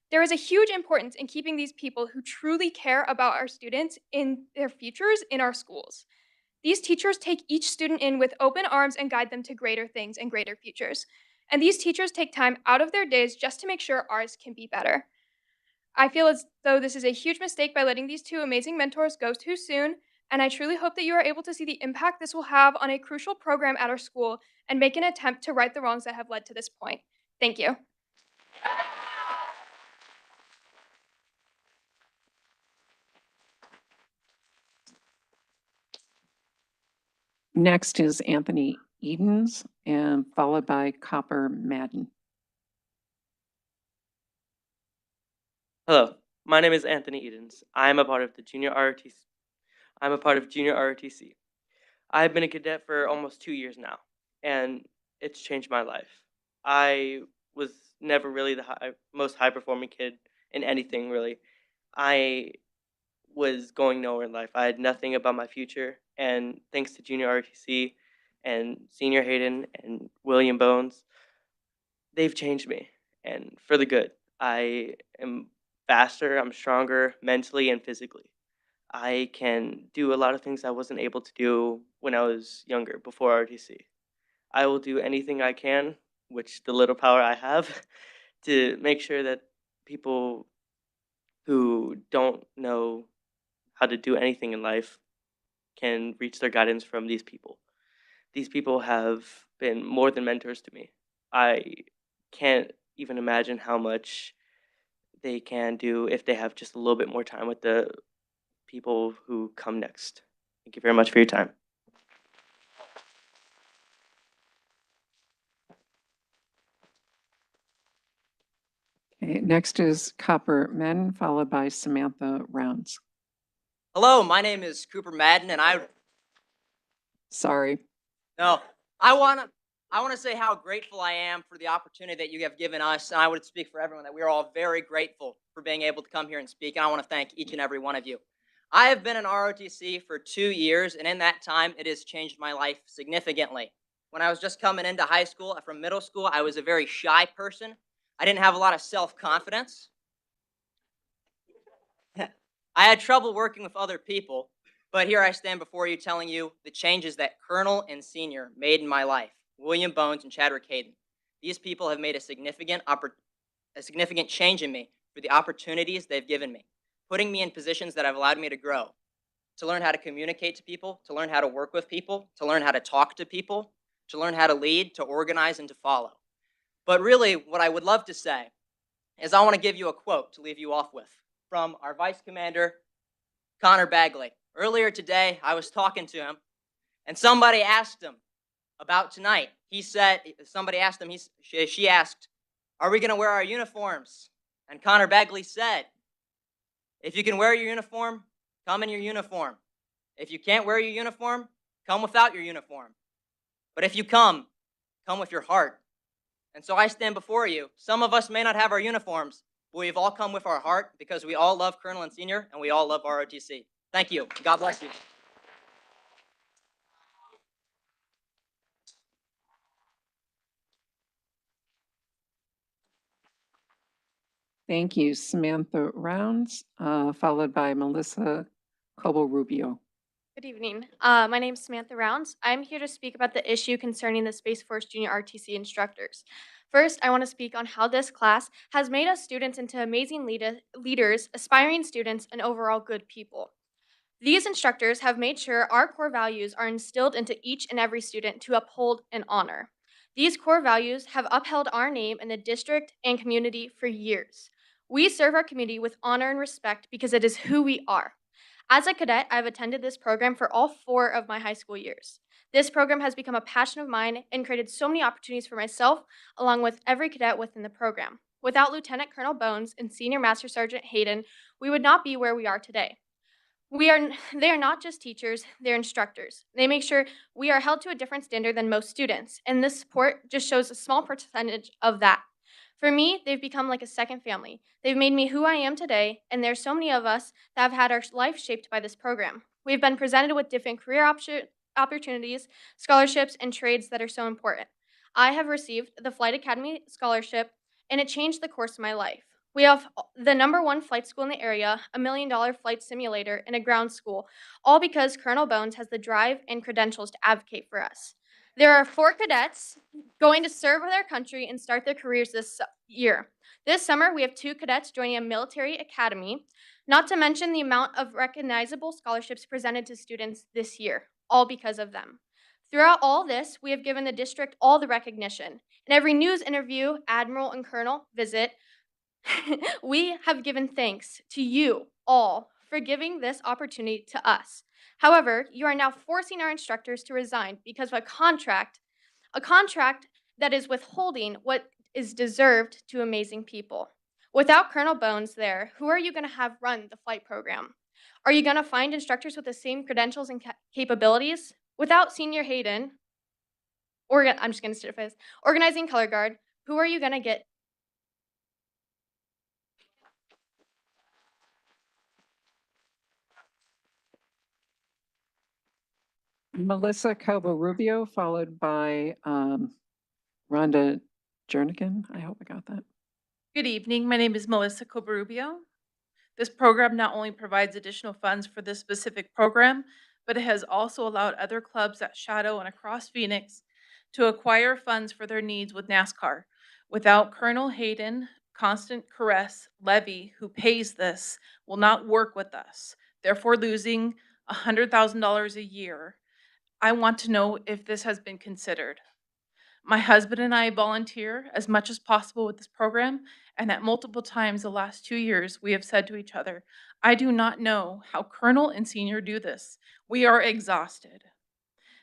There is a huge importance in keeping these people who truly care about our students in their futures in our schools. These teachers take each student in with open arms and guide them to greater things and greater futures. And these teachers take time out of their days just to make sure ours can be better. I feel as though this is a huge mistake by letting these two amazing mentors go too soon, and I truly hope that you are able to see the impact this will have on a crucial program at our school and make an attempt to right the wrongs that have led to this point. Thank you. Next is Anthony Edens, and followed by Copper Madden. Hello, my name is Anthony Edens. I am a part of the Junior ROTC. I'm a part of Junior ROTC. I've been a cadet for almost 2 years now, and it's changed my life. I was never really the most high-performing kid in anything, really. I was going nowhere in life. I had nothing about my future. And thanks to Junior ROTC and Senior Hayden and William Bones, they've changed me and for the good. I am faster, I'm stronger mentally and physically. I can do a lot of things I wasn't able to do when I was younger before RTC. I will do anything I can, which the little power I have, to make sure that people who don't know how to do anything in life can reach their guidance from these people. These people have been more than mentors to me. I can't even imagine how much they can do if they have just a little bit more time with the people who come next. Thank you very much for your time. Okay, next is Copper Men, followed by Samantha Rounds. Hello, my name is Cooper Madden, and Sorry. no, I wanna say how grateful I am for the opportunity that you have given us, and I would speak for everyone that we are all very grateful for being able to come here and speak, and I want to thank each and every one of you. I have been in ROTC for 2 years, and in that time, it has changed my life significantly. When I was just coming into high school, from middle school, I was a very shy person. I didn't have a lot of self-confidence. I had trouble working with other people, but here I stand before you telling you the changes that Colonel and Senior made in my life, William Bones and Chadwick Hayden. These people have made a significant change in me for the opportunities they've given me, putting me in positions that have allowed me to grow, to learn how to communicate to people, to learn how to work with people, to learn how to talk to people, to learn how to lead, to organize, and to follow. But really, what I would love to say is I want to give you a quote to leave you off with from our Vice Commander, Connor Bagley. Earlier today, I was talking to him, and somebody asked him about tonight. He said, somebody asked him, she asked, are we going to wear our uniforms? And Connor Bagley said, if you can wear your uniform, come in your uniform. If you can't wear your uniform, come without your uniform. But if you come with your heart. And so I stand before you. Some of us may not have our uniforms, but we've all come with our heart because we all love Colonel and Senior, and we all love ROTC. Thank you. God bless you. Thank you, Samantha Rounds, followed by Melissa Cobo-Rubio. Good evening. My name is Samantha Rounds. I'm here to speak about the issue concerning the Space Force Junior RTC instructors. First, I want to speak on how this class has made us students into amazing leaders, aspiring students, and overall good people. These instructors have made sure our core values are instilled into each and every student to uphold and honor. These core values have upheld our name in the district and community for years. We serve our community with honor and respect because it is who we are. As a cadet, I've attended this program for all 4 of my high school years. This program has become a passion of mine and created so many opportunities for myself, along with every cadet within the program. Without Lieutenant Colonel Bones and Senior Master Sergeant Hayden, we would not be where we are today. They are not just teachers, they're instructors. They make sure we are held to a different standard than most students, and this support just shows a small percentage of that. For me, they've become like a second family. They've made me who I am today, and there's so many of us that have had our life shaped by this program. We've been presented with different career opportunities, scholarships, and trades that are so important. I have received the Flight Academy scholarship, and it changed the course of my life. We have the #1 flight school in the area, a $1 million flight simulator, and a ground school, all because Colonel Bones has the drive and credentials to advocate for us. There are 4 cadets going to serve their country and start their careers this year. This summer, we have 2 cadets joining a military academy, not to mention the amount of recognizable scholarships presented to students this year, all because of them. Throughout all this, we have given the district all the recognition. In every news interview, Admiral and Colonel visit, we have given thanks to you all for giving this opportunity to us. However, you are now forcing our instructors to resign because of a contract that is withholding what is deserved to amazing people. Without Colonel Bones there, who are you going to have run the flight program? Are you going to find instructors with the same credentials and capabilities? Without Senior Hayden, I'm just going to start with organizing color guard, who are you going to get? Melissa Cobo-Rubio, followed by Rhonda Jernigan. I hope I got that. Good evening. My name is Melissa Cobarubio. This program not only provides additional funds for this specific program, but it has also allowed other clubs at Shadow and across Phoenix to acquire funds for their needs with NASCAR. Without Colonel Hayden, Constant Caress Levy, who pays this, will not work with us, therefore losing $100,000 a year. I want to know if this has been considered. My husband and I volunteer as much as possible with this program, and at multiple times the last 2 years, we have said to each other, I do not know how Colonel and Senior do this. We are exhausted.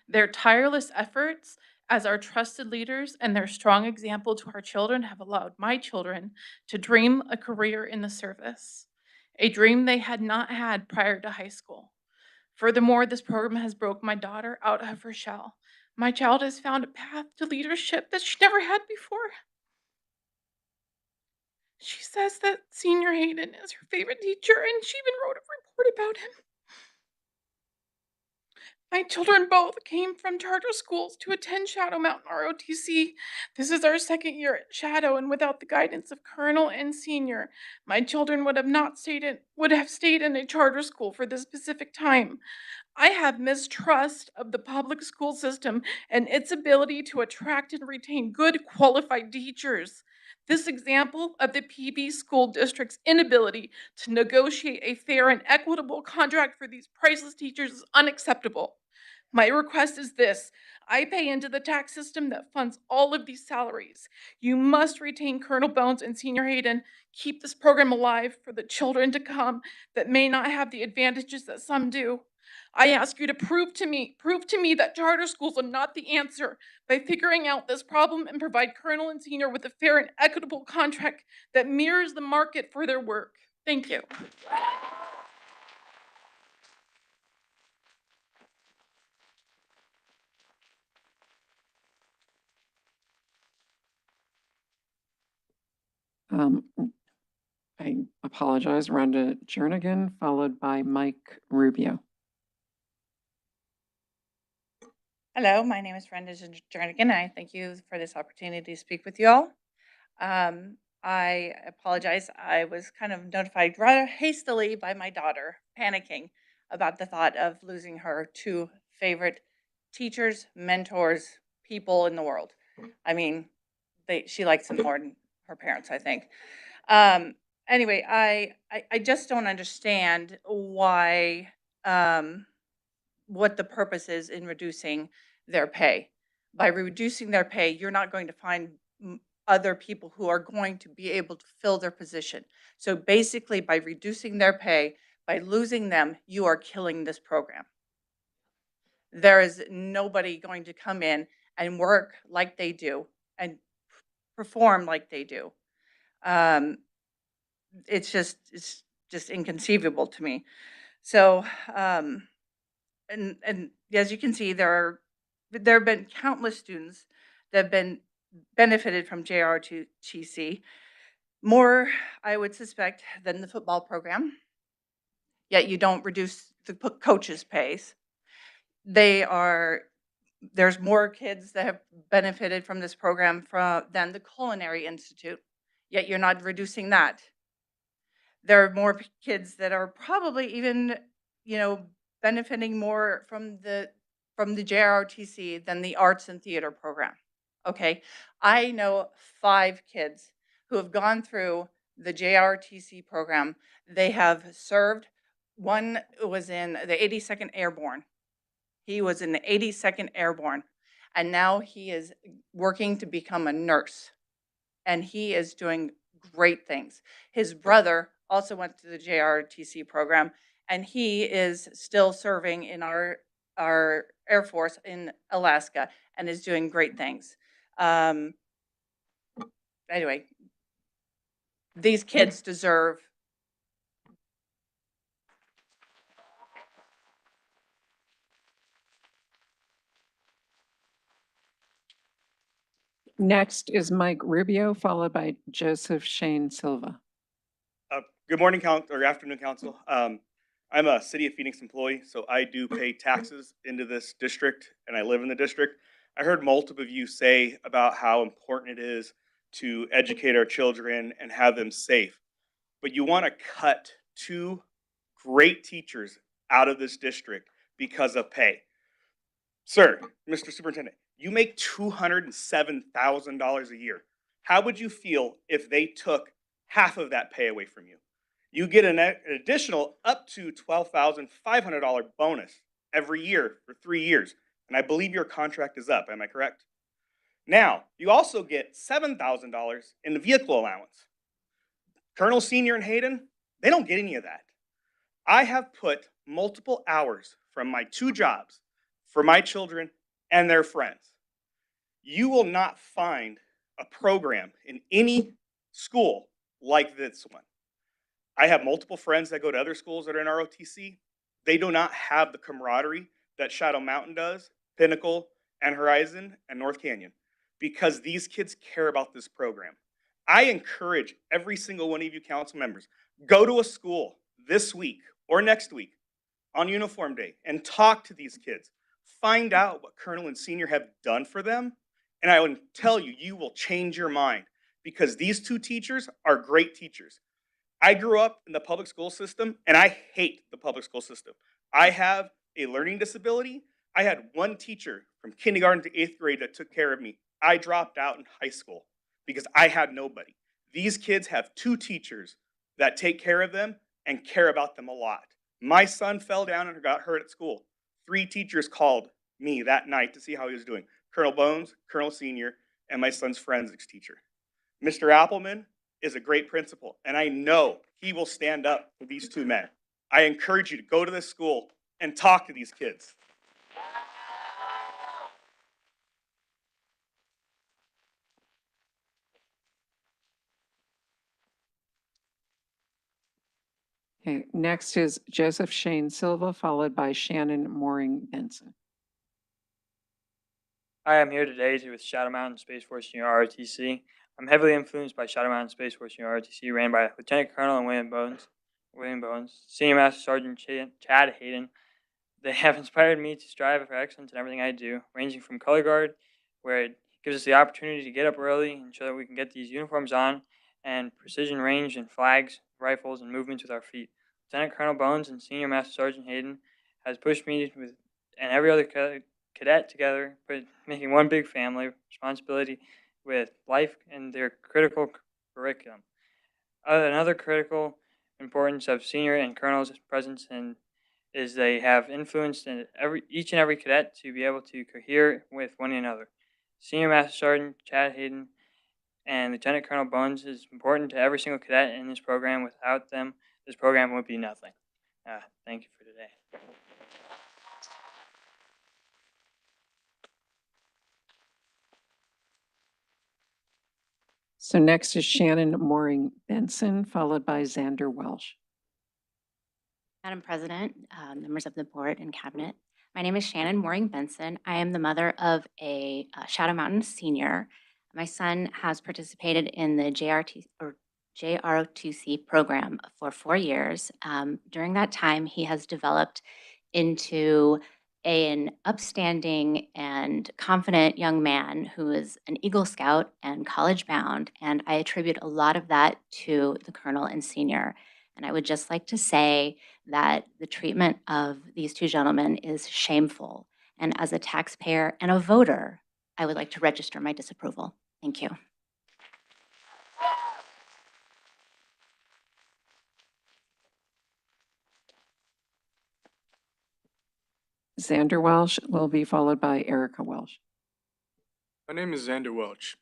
Their tireless efforts as our trusted leaders and their strong example to our children have allowed my children to dream a career in the service, a dream they had not had prior to high school. Furthermore, this program has broke my daughter out of her shell. My child has found a path to leadership that she never had before. She says that Senior Hayden is her favorite teacher, and she even wrote a report about him. My children both came from charter schools to attend Shadow Mountain ROTC. This is our second year at Shadow, and without the guidance of Colonel and Senior, my children would have stayed in a charter school for this specific time. I have mistrust of the public school system and its ability to attract and retain good qualified teachers. This example of the PB school district's inability to negotiate a fair and equitable contract for these priceless teachers is unacceptable. My request is this: I pay into the tax system that funds all of these salaries. You must retain Colonel Bones and Senior Hayden. Keep this program alive for the children to come that may not have the advantages that some do. I ask you to prove to me that charter schools are not the answer by figuring out this problem and provide Colonel and Senior with a fair and equitable contract that mirrors the market for their work. Thank you. I apologize. Rhonda Jernigan, followed by Mike Rubio. Hello, my name is Brenda Jernigan. I thank you for this opportunity to speak with you all. I apologize. I was kind of notified rather hastily by my daughter, panicking about the thought of losing her two favorite teachers, mentors, people in the world. I mean, she likes them more than her parents, I think. Anyway, I just don't understand why, what the purpose is in reducing their pay. By reducing their pay, you're not going to find other people who are going to be able to fill their position. So basically, by reducing their pay, by losing them, you are killing this program. There is nobody going to come in and work like they do and perform like they do. It's just inconceivable to me. So, and as you can see, there have been countless students that have been benefited from JRTC, more, I would suspect, than the football program. Yet you don't reduce the coaches' pays. There's more kids that have benefited from this program than the Culinary Institute, yet you're not reducing that. There are more kids that are probably even, benefiting more from the JROTC than the arts and theater program. Okay, I know 5 kids who have gone through the JRTC program. They have served. One was in the 82nd Airborne. He was in the 82nd Airborne, and now he is working to become a nurse, and he is doing great things. His brother also went to the JRTC program, and he is still serving in our Air Force in Alaska and is doing great things. Anyway, these kids deserve. Next is Mike Rubio, followed by Joseph Shane Silva. Good morning, or afternoon, council. I'm a City of Phoenix employee, so I do pay taxes into this district and I live in the district. I heard multiple of you say about how important it is to educate our children and have them safe. But you want to cut two great teachers out of this district because of pay. Sir, Mr. Superintendent, you make $207,000 a year. How would you feel if they took half of that pay away from you? You get an additional up to $12,500 bonus every year for 3 years. And I believe your contract is up. Am I correct? Now, you also get $7,000 in the vehicle allowance. Colonel Senior and Hayden, they don't get any of that. I have put multiple hours from my 2 jobs for my children and their friends. You will not find a program in any school like this one. I have multiple friends that go to other schools that are in ROTC. They do not have the camaraderie that Shadow Mountain does, Pinnacle, and Horizon, and North Canyon, because these kids care about this program. I encourage every single one of you council members, go to a school this week or next week on uniform day and talk to these kids. Find out what Colonel and Senior have done for them, and I will tell you, you will change your mind because these 2 teachers are great teachers. I grew up in the public school system, and I hate the public school system. I have a learning disability. I had 1 teacher from kindergarten to 8th grade that took care of me. I dropped out in high school because I had nobody. These kids have 2 teachers that take care of them and care about them a lot. My son fell down and got hurt at school. 3 teachers called me that night to see how he was doing. Colonel Bones, Colonel Senior, and my son's forensics teacher. Mr. Appleman is a great principal, and I know he will stand up for these 2 men. I encourage you to go to this school and talk to these kids. Okay, next is Joseph Shane Silva, followed by Shannon Mooring Benson. Hi, I'm here today with Shadow Mountain Space Force Junior ROTC. I'm heavily influenced by Shadow Mountain Space Force Junior ROTC, ran by Lieutenant Colonel and William Bones, Senior Master Sergeant Chad Hayden. They have inspired me to strive for excellence in everything I do, ranging from color guard, where it gives us the opportunity to get up early and so that we can get these uniforms on, and precision range and flags, rifles, and movements with our feet. Lieutenant Colonel Bones and Senior Master Sergeant Hayden has pushed me and every other cadet together, but making one big family responsibility with life and their critical curriculum. Another critical importance of senior and colonel's presence is they have influenced each and every cadet to be able to cohere with one another. Senior Master Sergeant Chad Hayden and Lieutenant Colonel Bones is important to every single cadet in this program. Without them, this program would be nothing. Thank you for today. So next is Shannon Mooring Benson, followed by Xander Welsh. Madam President, members of the board and cabinet, my name is Shannon Mooring Benson. I am the mother of a Shadow Mountain senior. My son has participated in the JROTC program for 4 years. During that time, he has developed into an upstanding and confident young man who is an Eagle Scout and college bound, and I attribute a lot of that to the Colonel and Senior. And I would just like to say that the treatment of these 2 gentlemen is shameful. And as a taxpayer and a voter, I would like to register my disapproval. Thank you. Xander Welsh will be followed by Erica Welsh. My name is Xander Welch.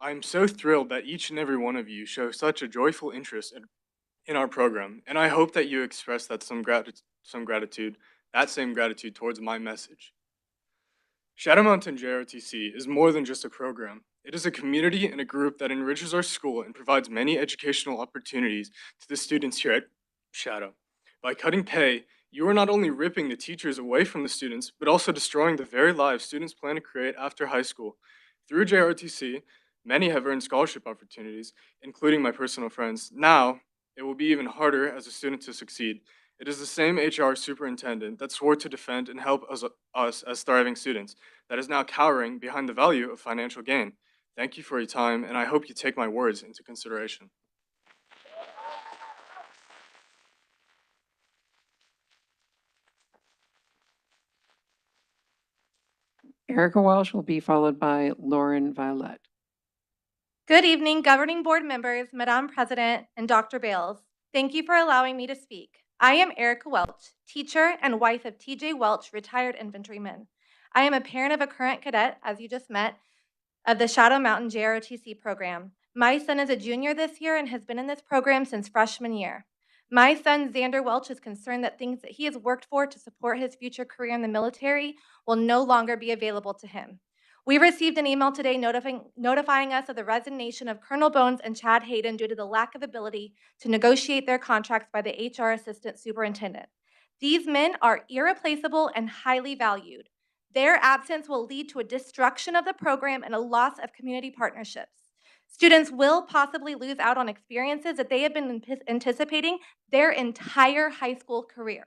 I am so thrilled that each and every one of you show such a joyful interest in our program, and I hope that you express that same gratitude towards my message. Shadow Mountain JROTC is more than just a program. It is a community and a group that enriches our school and provides many educational opportunities to the students here at Shadow. By cutting pay, you are not only ripping the teachers away from the students, but also destroying the very lives students plan to create after high school. Through JROTC, many have earned scholarship opportunities, including my personal friends. Now, it will be even harder as a student to succeed. It is the same HR superintendent that swore to defend and help us as thriving students that is now cowering behind the value of financial gain. Thank you for your time, and I hope you take my words into consideration. Erica Walsh will be followed by Lauren Violet. Good evening, governing board members, Madam President, and Dr. Bales. Thank you for allowing me to speak. I am Erica Welch, teacher and wife of TJ Welch, retired infantryman. I am a parent of a current cadet, as you just met, of the Shadow Mountain JROTC program. My son is a junior this year and has been in this program since freshman year. My son, Xander Welch, is concerned that things that he has worked for to support his future career in the military will no longer be available to him. We received an email today notifying us of the resignation of Colonel Bones and Chad Hayden due to the lack of ability to negotiate their contracts by the HR assistant superintendent. These men are irreplaceable and highly valued. Their absence will lead to a destruction of the program and a loss of community partnerships. Students will possibly lose out on experiences that they have been anticipating their entire high school career.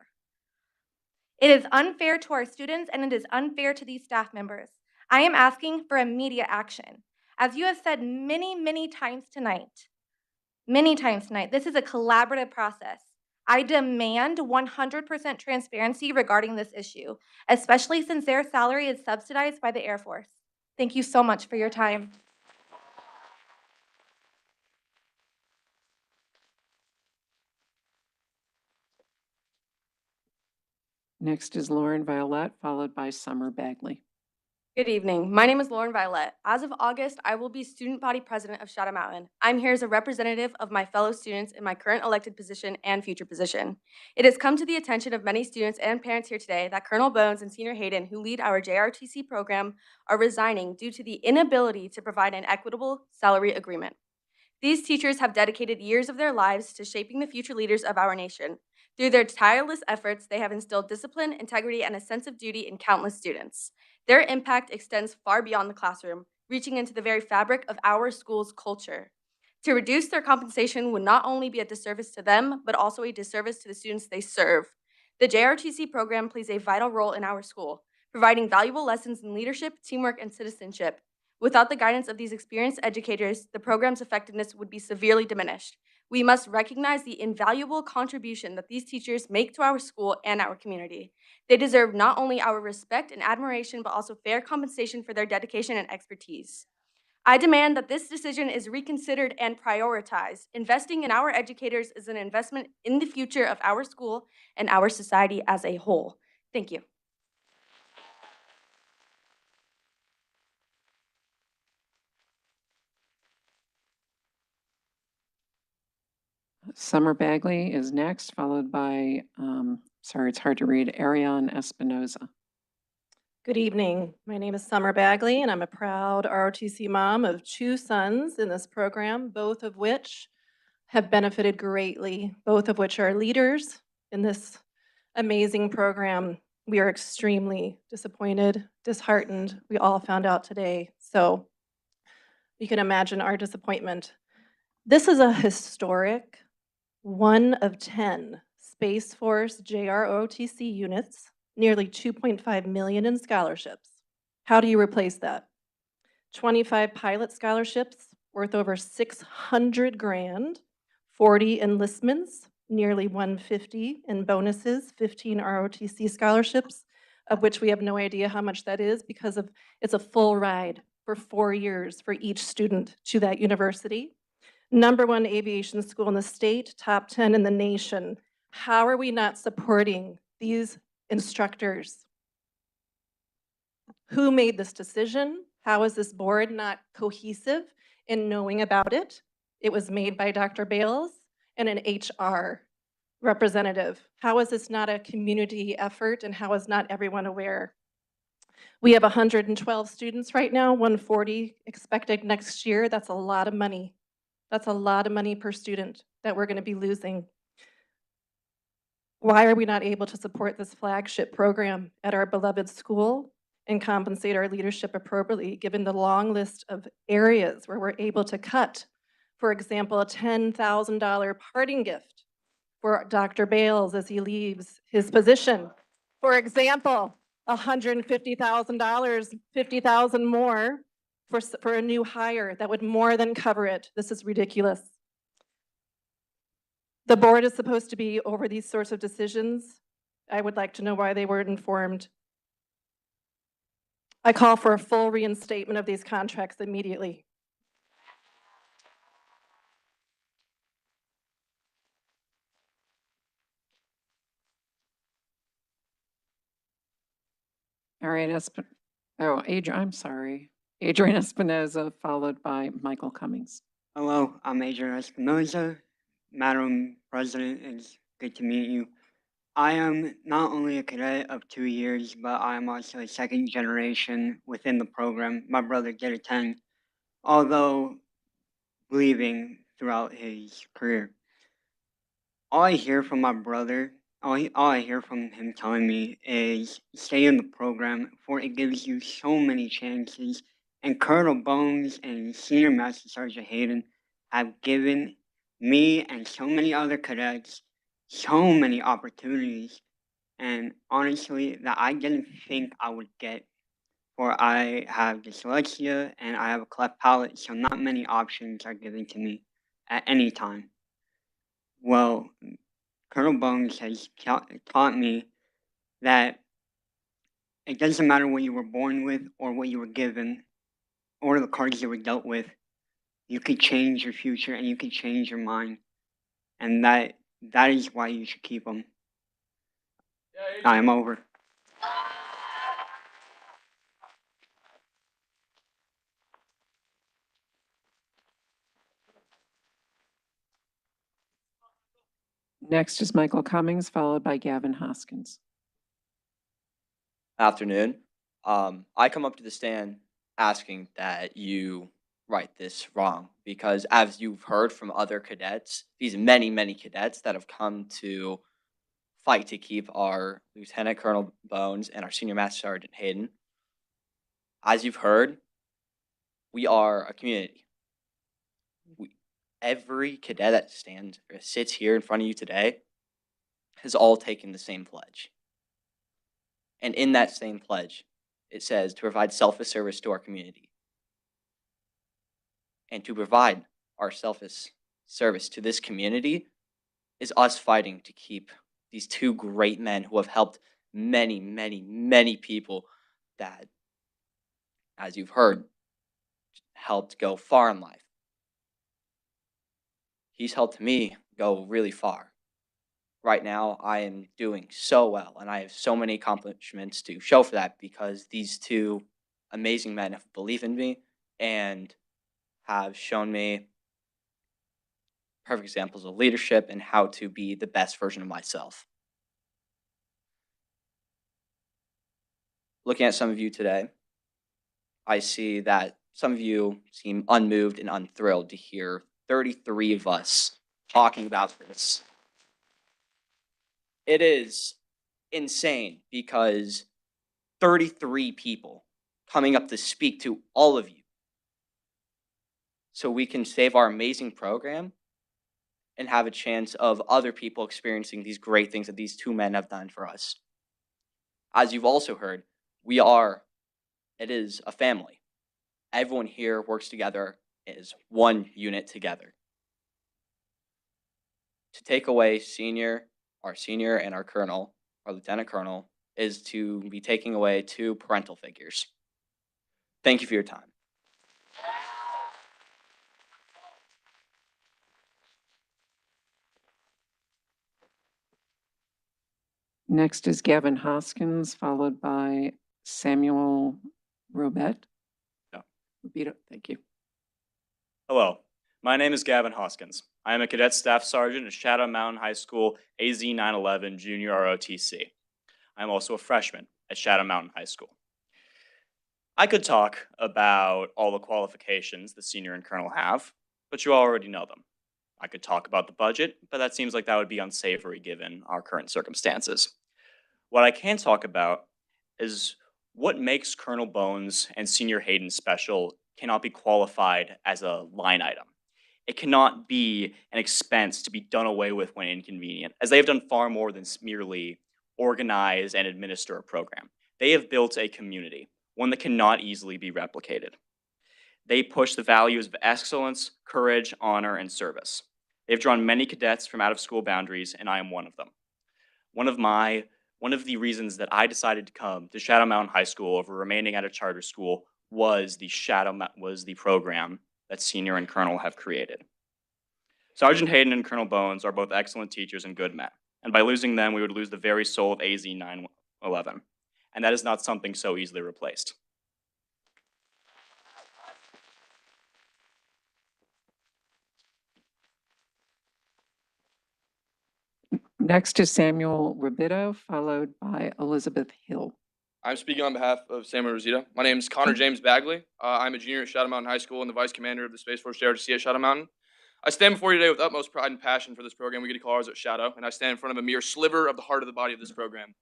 It is unfair to our students and it is unfair to these staff members. I am asking for immediate action. As you have said many times tonight, this is a collaborative process. I demand 100% transparency regarding this issue, especially since their salary is subsidized by the Air Force. Thank you so much for your time. Next is Lauren Violet, followed by Summer Bagley. Good evening. My name is Lauren Violet. As of August, I will be student body president of Shadow Mountain. I'm here as a representative of my fellow students in my current elected position and future position. It has come to the attention of many students and parents here today that Colonel Bones and Senior Hayden, who lead our JRTC program, are resigning due to the inability to provide an equitable salary agreement. These teachers have dedicated years of their lives to shaping the future leaders of our nation. Through their tireless efforts, they have instilled discipline, integrity, and a sense of duty in countless students. Their impact extends far beyond the classroom, reaching into the very fabric of our school's culture. To reduce their compensation would not only be a disservice to them, but also a disservice to the students they serve. The JRTC program plays a vital role in our school, providing valuable lessons in leadership, teamwork, and citizenship. Without the guidance of these experienced educators, the program's effectiveness would be severely diminished. We must recognize the invaluable contribution that these teachers make to our school and our community. They deserve not only our respect and admiration, but also fair compensation for their dedication and expertise. I demand that this decision is reconsidered and prioritized. Investing in our educators is an investment in the future of our school and our society as a whole. Thank you. Summer Bagley is next, followed by, sorry, it's hard to read, Ariane Espinoza. Good evening. My name is Summer Bagley, and I'm a proud ROTC mom of 2 sons in this program, both of which have benefited greatly, both of which are leaders in this amazing program. We are extremely disappointed, disheartened. We all found out today, so you can imagine our disappointment. This is a historic 1 of 10 Space Force JROTC units, nearly $2.5 million in scholarships. How do you replace that? 25 pilot scholarships worth over $600 grand, 40 enlistments, nearly $150 in bonuses, 15 ROTC scholarships, of which we have no idea how much that is because it's a full ride for 4 years for each student to that university. #1 aviation school in the state, top 10 in the nation. How are we not supporting these instructors? Who made this decision? How is this board not cohesive in knowing about it? It was made by Dr. Bales and an HR representative. How is this not a community effort, and how is not everyone aware? We have 112 students right now, 140 expected next year. That's a lot of money. That's a lot of money per student that we're going to be losing. Why are we not able to support this flagship program at our beloved school and compensate our leadership appropriately, given the long list of areas where we're able to cut? For example, a $10,000 parting gift for Dr. Bales as he leaves his position. For example, $150,000, 50,000 more for a new hire that would more than cover it. This is ridiculous. The board is supposed to be over these sorts of decisions. I would like to know why they weren't informed. I call for a full reinstatement of these contracts immediately. All right, I'm sorry. Adrian Espinoza, followed by Michael Cummings. Hello, I'm Adrian Espinoza. Madam President, it's good to meet you. I am not only a cadet of 2 years, but I am also a second generation within the program. My brother did attend, although leaving throughout his career. All I hear from my brother, all I hear from him telling me is stay in the program, for it gives you so many chances. And Colonel Bones and Senior Master Sergeant Hayden have given me and so many other cadets so many opportunities, and honestly, that I didn't think I would get. For I have dyslexia and I have a cleft palate, so not many options are given to me at any time. Well, Colonel Bones has taught me that it doesn't matter what you were born with or what you were given or the cards you were dealt with. You could change your future and you could change your mind. And that is why you should keep them. I am over. Next is Michael Cummings, followed by Gavin Hoskins. Afternoon. I come up to the stand asking that you write this wrong because, as you've heard from other cadets, these many cadets that have come to fight to keep our Lieutenant Colonel Bones and our Senior Master Sergeant Hayden, as you've heard, we are a community. Every cadet that stands or sits here in front of you today has all taken the same pledge. And in that same pledge, it says to provide selfless service to our community. And to provide our selfless service to this community is us fighting to keep these two great men who have helped many people that, as you've heard, helped go far in life. He's helped me go really far. Right now, I am doing so well, and I have so many accomplishments to show for that because these two amazing men have believed in me and have shown me perfect examples of leadership and how to be the best version of myself. Looking at some of you today, I see that some of you seem unmoved and unthrilled to hear 33 of us talking about this. It is insane because 33 people coming up to speak to all of you so we can save our amazing program and have a chance of other people experiencing these great things that these two men have done for us. As you've also heard, it is a family. Everyone here works together as one unit together. To take away our senior and our colonel, our lieutenant colonel, is to be taking away two parental figures. Thank you for your time. Next is Gavin Hoskins, followed by Samuel Robet. Thank you. Hello, my name is Gavin Hoskins. I am a Cadet Staff Sergeant at Shadow Mountain High School AZ 911 Junior ROTC. I am also a freshman at Shadow Mountain High School. I could talk about all the qualifications the senior and colonel have, but you already know them. I could talk about the budget, but that seems like that would be unsavory given our current circumstances. What I can talk about is what makes Colonel Bones and Senior Hayden special cannot be qualified as a line item. It cannot be an expense to be done away with when inconvenient, as they have done far more than merely organize and administer a program. They have built a community, one that cannot easily be replicated. They push the values of excellence, courage, honor, and service. They've drawn many cadets from out of school boundaries, and I am one of them. One of the reasons that I decided to come to Shadow Mountain High School over remaining at a charter school was the program that Senior and Colonel have created. Sergeant Hayden and Colonel Bones are both excellent teachers and good men, and by losing them, we would lose the very soul of AZ 911, and that is not something so easily replaced. Next is Samuel Rabito, followed by Elizabeth Hill. I'm speaking on behalf of Samuel Rosita. My name is Connor James Bagley. I'm a junior at Shadow Mountain High School and the vice commander of the Space Force JRTC at Shadow Mountain. I stand before you today with utmost pride and passion for this program we get to call ours at Shadow, and I stand in front of a mere sliver of the heart of the body of this program.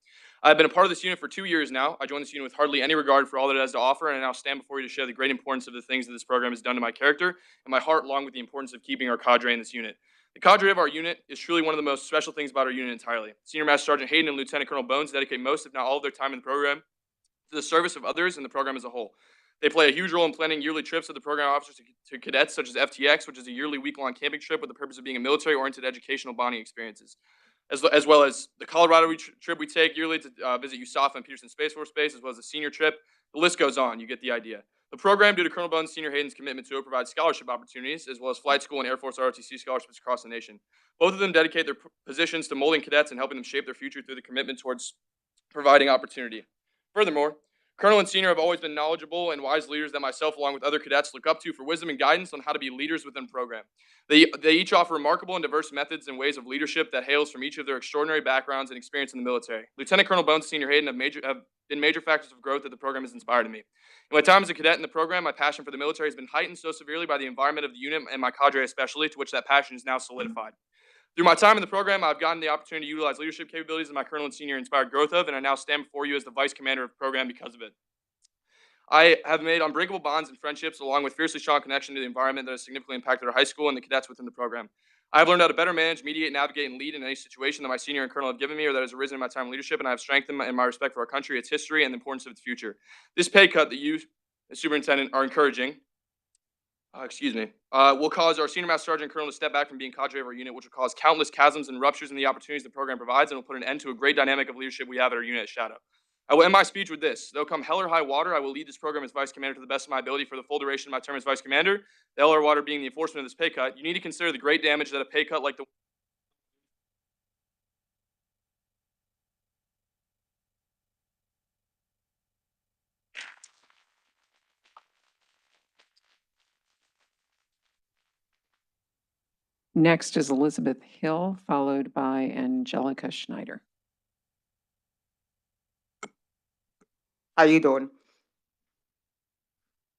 I've been a part of this unit for 2 years now. I joined this unit with hardly any regard for all that it has to offer, and I now stand before you to share the great importance of the things that this program has done to my character and my heart, along with the importance of keeping our cadre in this unit. The cadre of our unit is truly one of the most special things about our unit entirely. Senior Master Sergeant Hayden and Lieutenant Colonel Bones dedicate most, if not all, of their time in the program to the service of others and the program as a whole. They play a huge role in planning yearly trips of the program officers to cadets, such as FTX, which is a yearly week-long camping trip with the purpose of being a military-oriented educational bonding experiences, as well as the Colorado trip we take yearly to visit USAFA and Peterson Space Force Base, as well as the senior trip. The list goes on. You get the idea. The program, due to Colonel Bones Senior Hayden's commitment to it, provides scholarship opportunities, as well as flight school and Air Force ROTC scholarships across the nation. Both of them dedicate their positions to molding cadets and helping them shape their future through the commitment towards providing opportunity. Furthermore, Colonel and Senior have always been knowledgeable and wise leaders that myself, along with other cadets, look up to for wisdom and guidance on how to be leaders within the program. They each offer remarkable and diverse methods and ways of leadership that hails from each of their extraordinary backgrounds and experience in the military. Lieutenant Colonel Bones and Senior Hayden have been major factors of growth that the program has inspired in me. In my time as a cadet in the program, my passion for the military has been heightened so severely by the environment of the unit and my cadre especially, to which that passion is now solidified. Through my time in the program, I've gotten the opportunity to utilize leadership capabilities that my Colonel and Senior inspired growth of, and I now stand before you as the Vice Commander of the program because of it. I have made unbreakable bonds and friendships, along with fiercely strong connection to the environment that has significantly impacted our high school and the cadets within the program. I've learned how to better manage, mediate, navigate, and lead in any situation that my senior and colonel have given me or that has arisen in my time in leadership, and I have strengthened in my respect for our country, its history, and the importance of its future. This pay cut that you, as superintendent, are encouraging will cause our senior master sergeant and colonel to step back from being cadre of our unit, which will cause countless chasms and ruptures in the opportunities the program provides, and will put an end to a great dynamic of leadership we have at our unit at Shadow. I will end my speech with this. Though come hell or high water, I will lead this program as vice commander to the best of my ability for the full duration of my term as vice commander. The hell or water being the enforcement of this pay cut. You need to consider the great damage that a pay cut like the Next is Elizabeth Hill, followed by Angelica Schneider. How you doing?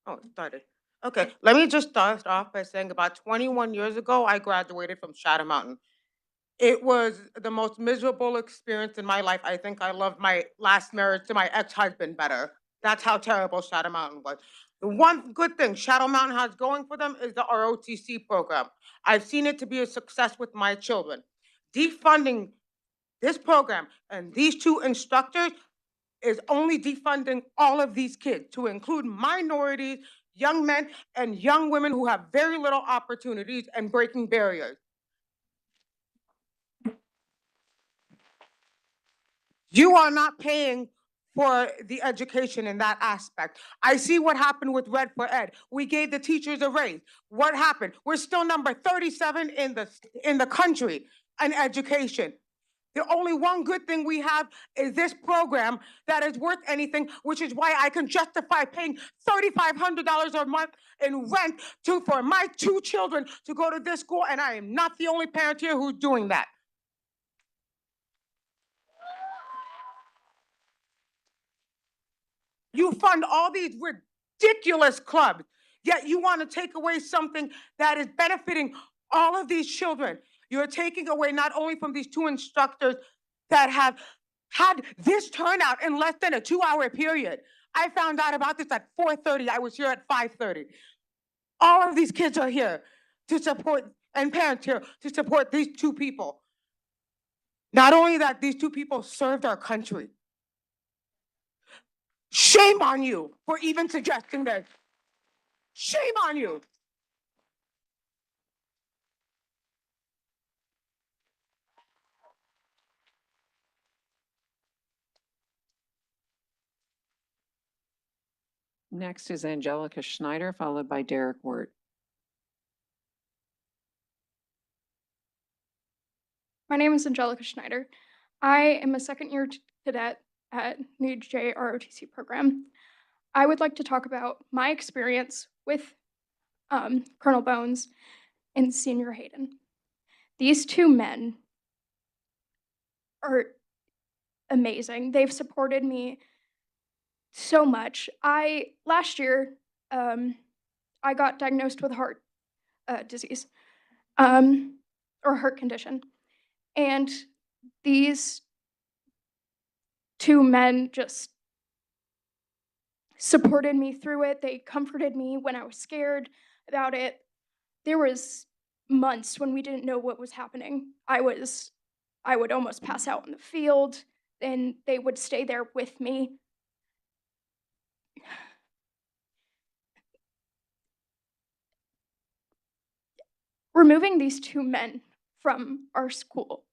Oh, it started. Okay, let me just start off by saying about 21 years ago, I graduated from Shadow Mountain. It was the most miserable experience in my life. I think I loved my last marriage to my ex-husband better. That's how terrible Shadow Mountain was. The one good thing Shadow Mountain has going for them is the ROTC program. I've seen it to be a success with my children. Defunding this program and these two instructors is only defunding all of these kids, to include minorities, young men, and young women who have very little opportunities and breaking barriers. You are not paying for the education in that aspect. I see what happened with Red for Ed. We gave the teachers a raise. What happened? We're still number 37 in the country in education. The only one good thing we have is this program that is worth anything, which is why I can justify paying $3,500 a month in rent for my two children to go to this school, and I am not the only parent here who's doing that. You fund all these ridiculous clubs, yet you want to take away something that is benefiting all of these children. You're taking away not only from these two instructors that have had this turnout in less than a 2-hour period. I found out about this at 4:30. I was here at 5:30. All of these kids are here. to support, and parents here, to support these two people. Not only that, these two people served our country. Shame on you for even suggesting this. Shame on you. Next is Angelica Schneider, followed by Derek Wirt. My name is Angelica Schneider. I am a second year cadet at the JROTC program. I would like to talk about my experience with Colonel Bones and Senior Hayden. These two men are amazing. They've supported me so much. Last year, I got diagnosed with heart disease or heart condition. And these two men just supported me through it. They comforted me when I was scared about it. There was months when we didn't know what was happening. I would almost pass out in the field, and they would stay there with me. Removing these two men from our school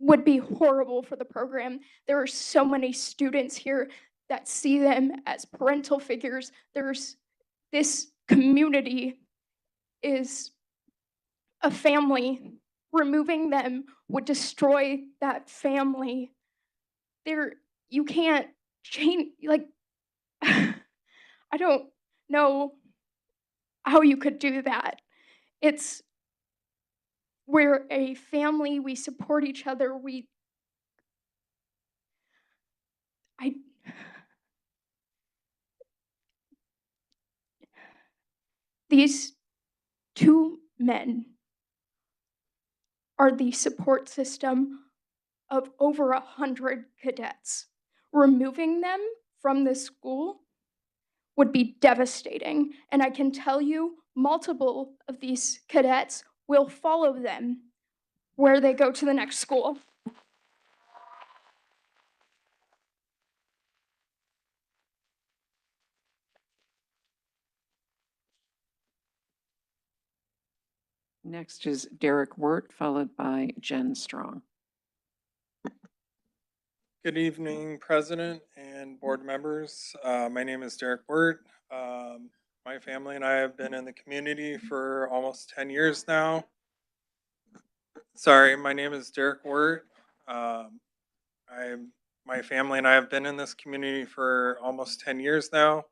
would be horrible for the program. There are so many students here that see them as parental figures. This community is a family. Removing them would destroy that family. You can't change, like, I don't know how you could do that. We're a family, we support each other, these two men are the support system of over 100 cadets. Removing them from this school would be devastating, and I can tell you multiple of these cadets will follow them where they go to the next school. Next is Derek Wirt, followed by Jen Strong. Good evening, President and board members. My name is Derek Wirt. My family and I have been in the community for almost 10 years now. Sorry, my name is Derek Wirt. My family and I have been in this community for almost 10 years now.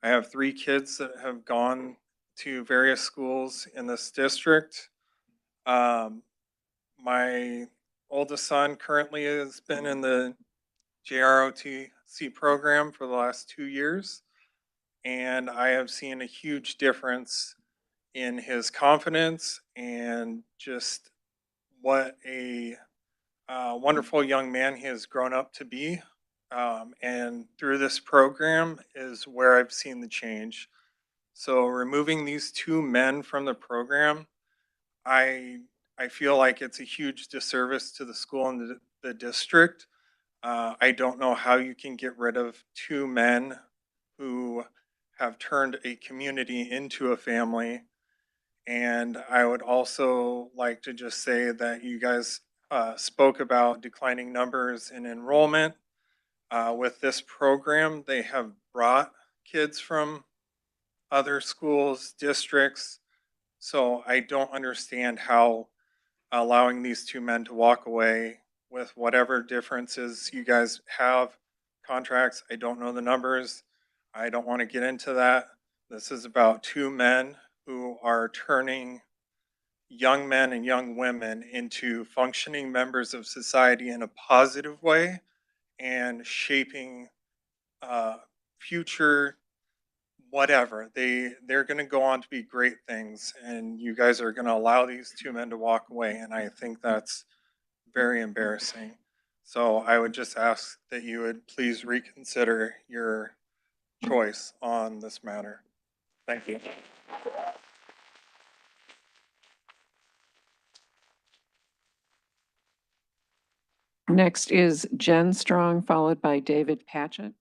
I have 3 kids that have gone to various schools in this district. My oldest son currently has been in the JROTC program for the last 2 years, and I have seen a huge difference in his confidence and just what a wonderful young man he has grown up to be. And through this program is where I've seen the change. So removing these 2 men from the program, I feel like it's a huge disservice to the school and the district. I don't know how you can get rid of 2 men who have turned a community into a family. And I would also like to just say that you guys spoke about declining numbers in enrollment. With this program, they have brought kids from other schools, districts. So I don't understand how allowing these 2 men to walk away with whatever differences you guys have, contracts, I don't know the numbers. I don't want to get into that. This is about 2 men who are turning young men and young women into functioning members of society in a positive way and shaping future whatever. They're going to go on to be great things, and you guys are going to allow these 2 men to walk away, and I think that's very embarrassing. So I would just ask that you would please reconsider your choice on this matter. Thank you. Next is Jen Strong, followed by David Patchett.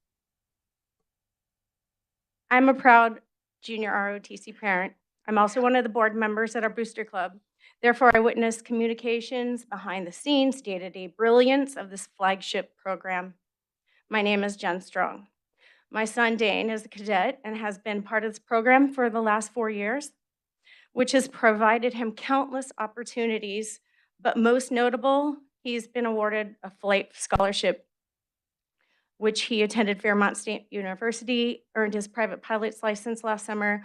I'm a proud junior ROTC parent. I'm also one of the board members at our booster club. Therefore, I witnessed communications, behind the scenes, day-to-day brilliance of this flagship program. My name is Jen Strong. My son Dane is a cadet and has been part of this program for the last 4 years, which has provided him countless opportunities, but most notable, he's been awarded a flight scholarship, which he attended Fairmont State University, earned his private pilot's license last summer,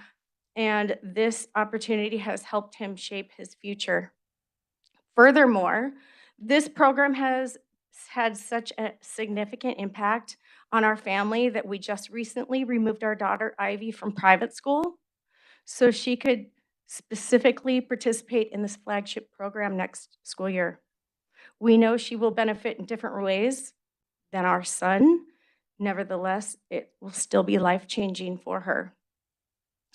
and this opportunity has helped him shape his future. Furthermore, this program has had such a significant impact on our family that we just recently removed our daughter Ivy from private school so she could specifically participate in this flagship program next school year. We know she will benefit in different ways than our son. Nevertheless, it will still be life-changing for her.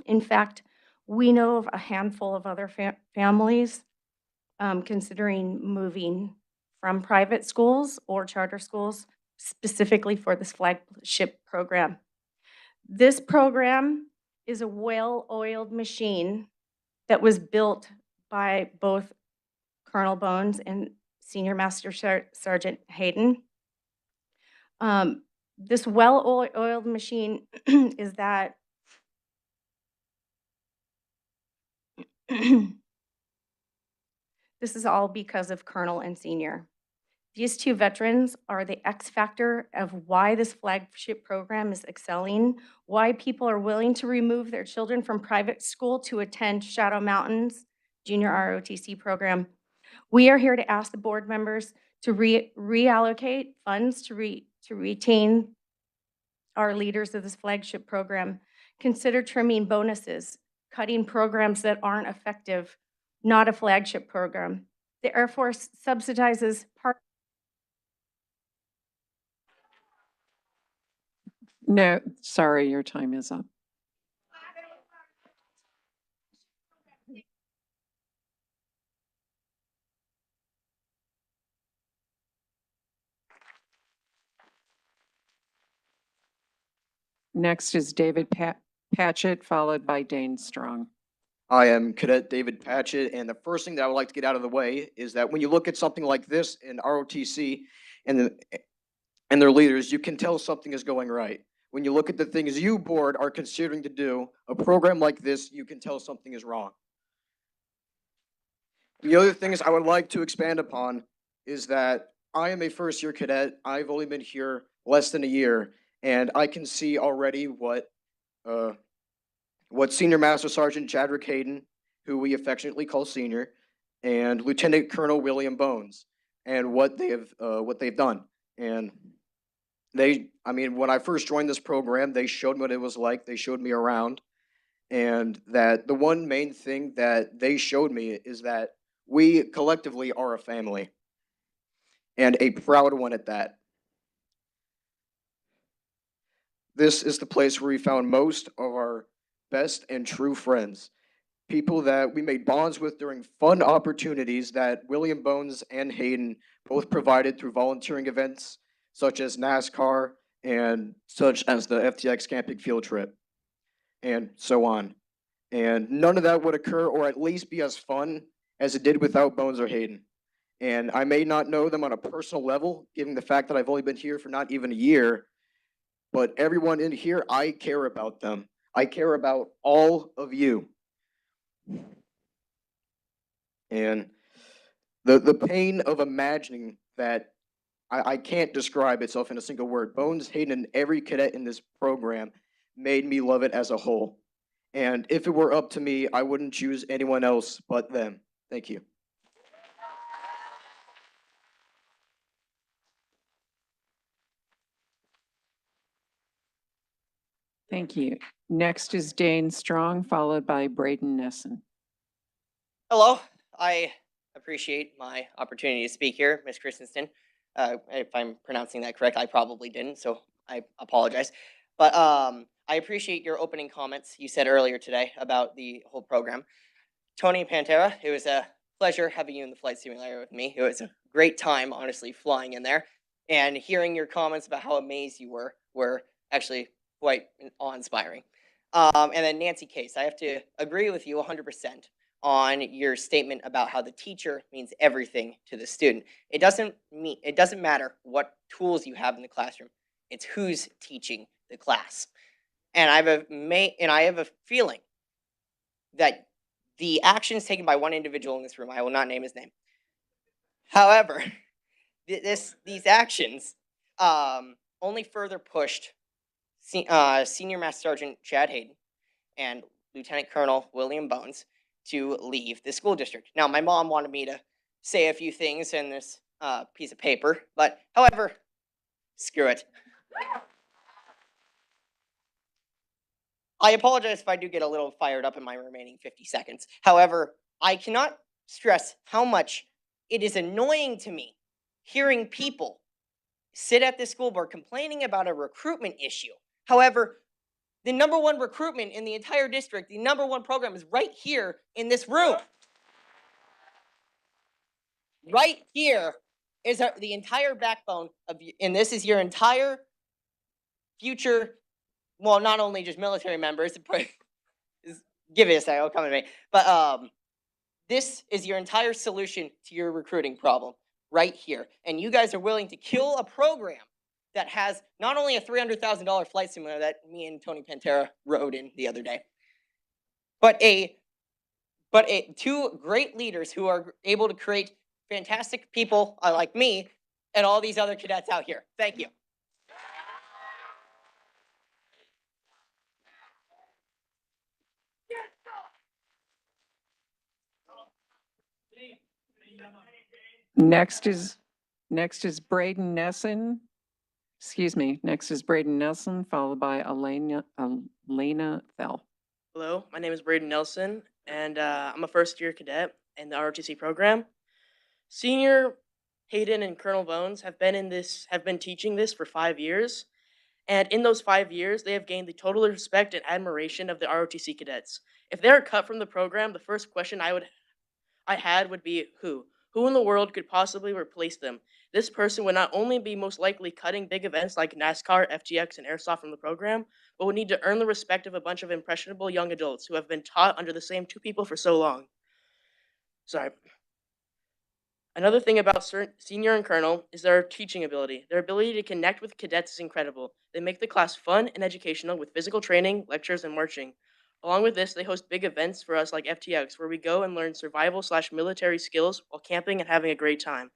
In fact, we know of a handful of other families considering moving from private schools or charter schools specifically for this flagship program. This program is a well-oiled machine that was built by both Colonel Bones and Senior Master Sergeant Hayden. This well-oiled machine is that this is all because of Colonel and Senior. These two veterans are the X factor of why this flagship program is excelling, why people are willing to remove their children from private school to attend Shadow Mountain's Junior ROTC program. We are here to ask the board members to reallocate funds to retain our leaders of this flagship program. Consider trimming bonuses, cutting programs that aren't effective, not a flagship program. The Air Force subsidizes part. No, sorry, your time is up. Next is David Patchett, followed by Dane Strong. I am Cadet David Patchett, and the first thing that I would like to get out of the way is that when you look at something like this in ROTC and their leaders, you can tell something is going right. When you look at the things you, board, are considering to do, a program like this, you can tell something is wrong. The other things I would like to expand upon is that I am a first-year cadet. I've only been here less than a year, and I can see already what Senior Master Sergeant Chadwick Hayden, who we affectionately call Senior, and Lieutenant Colonel William Bones, and what they've done. And when I first joined this program, they showed me what it was like. They showed me around, and that the one main thing that they showed me is that we collectively are a family, and a proud one at that. This is the place where we found most of our best and true friends, people that we made bonds with during fun opportunities that William Bones and Hayden both provided through volunteering events such as NASCAR and such as the FTX camping field trip and so on. And none of that would occur, or at least be as fun as it did without Bones or Hayden. And I may not know them on a personal level, given the fact that I've only been here for not even a year, but everyone in here, I care about them. I care about all of you. And the pain of imagining that I can't describe itself in a single word. Bones, Hayden, and every cadet in this program made me love it as a whole. And if it were up to me, I wouldn't choose anyone else but them. Thank you. Thank you. Next is Dane Strong, followed by Braden Nessen. Hello, I appreciate my opportunity to speak here, Ms. Christensen. If I'm pronouncing that correct, I probably didn't, so I apologize. But I appreciate your opening comments you said earlier today about the whole program. Tony Pantera, it was a pleasure having you in the flight simulator with me. It was a great time, honestly, flying in there. And hearing your comments about how amazed you were actually quite awe-inspiring. And then Nancy Case, I have to agree with you 100% on your statement about how the teacher means everything to the student. It doesn't matter what tools you have in the classroom. It's who's teaching the class. And I have a feeling that the actions taken by one individual in this room, I will not name his name. However, these actions only further pushed Senior Master Sergeant Chad Hayden and Lieutenant Colonel William Bones to leave the school district. Now, my mom wanted me to say a few things in this piece of paper, but however, screw it. I apologize if I do get a little fired up in my remaining 50 seconds. However, I cannot stress how much it is annoying to me hearing people sit at the school board complaining about a recruitment issue. However, the number one recruitment in the entire district, the number one program is right here in this room. Right here is the entire backbone of, and this is your entire future, well, not only just military members, but give it a second, it'll come to me. But this is your entire solution to your recruiting problem right here. And you guys are willing to kill a program that has not only a $300,000 flight simulator that me and Tony Pantera rode in the other day, but two great leaders who are able to create fantastic people like me and all these other cadets out here. Thank you. Next is Braden Nesson. Excuse me. Next is Braden Nelson, followed by Elena Thel. Hello, my name is Braden Nelson, and I'm a first-year cadet in the ROTC program. Senior Hayden and Colonel Bones have been teaching this for 5 years, and in those 5 years, they have gained the total respect and admiration of the ROTC cadets. If they are cut from the program, the first question I had would be who? Who in the world could possibly replace them? This person would not only be most likely cutting big events like NASCAR, FTX, and Airsoft from the program, but would need to earn the respect of a bunch of impressionable young adults who have been taught under the same two people for so long. Sorry. Another thing about Senior and Colonel is their teaching ability. Their ability to connect with cadets is incredible. They make the class fun and educational with physical training, lectures, and marching. Along with this, they host big events for us like FTX, where we go and learn survival/military skills while camping and having a great time.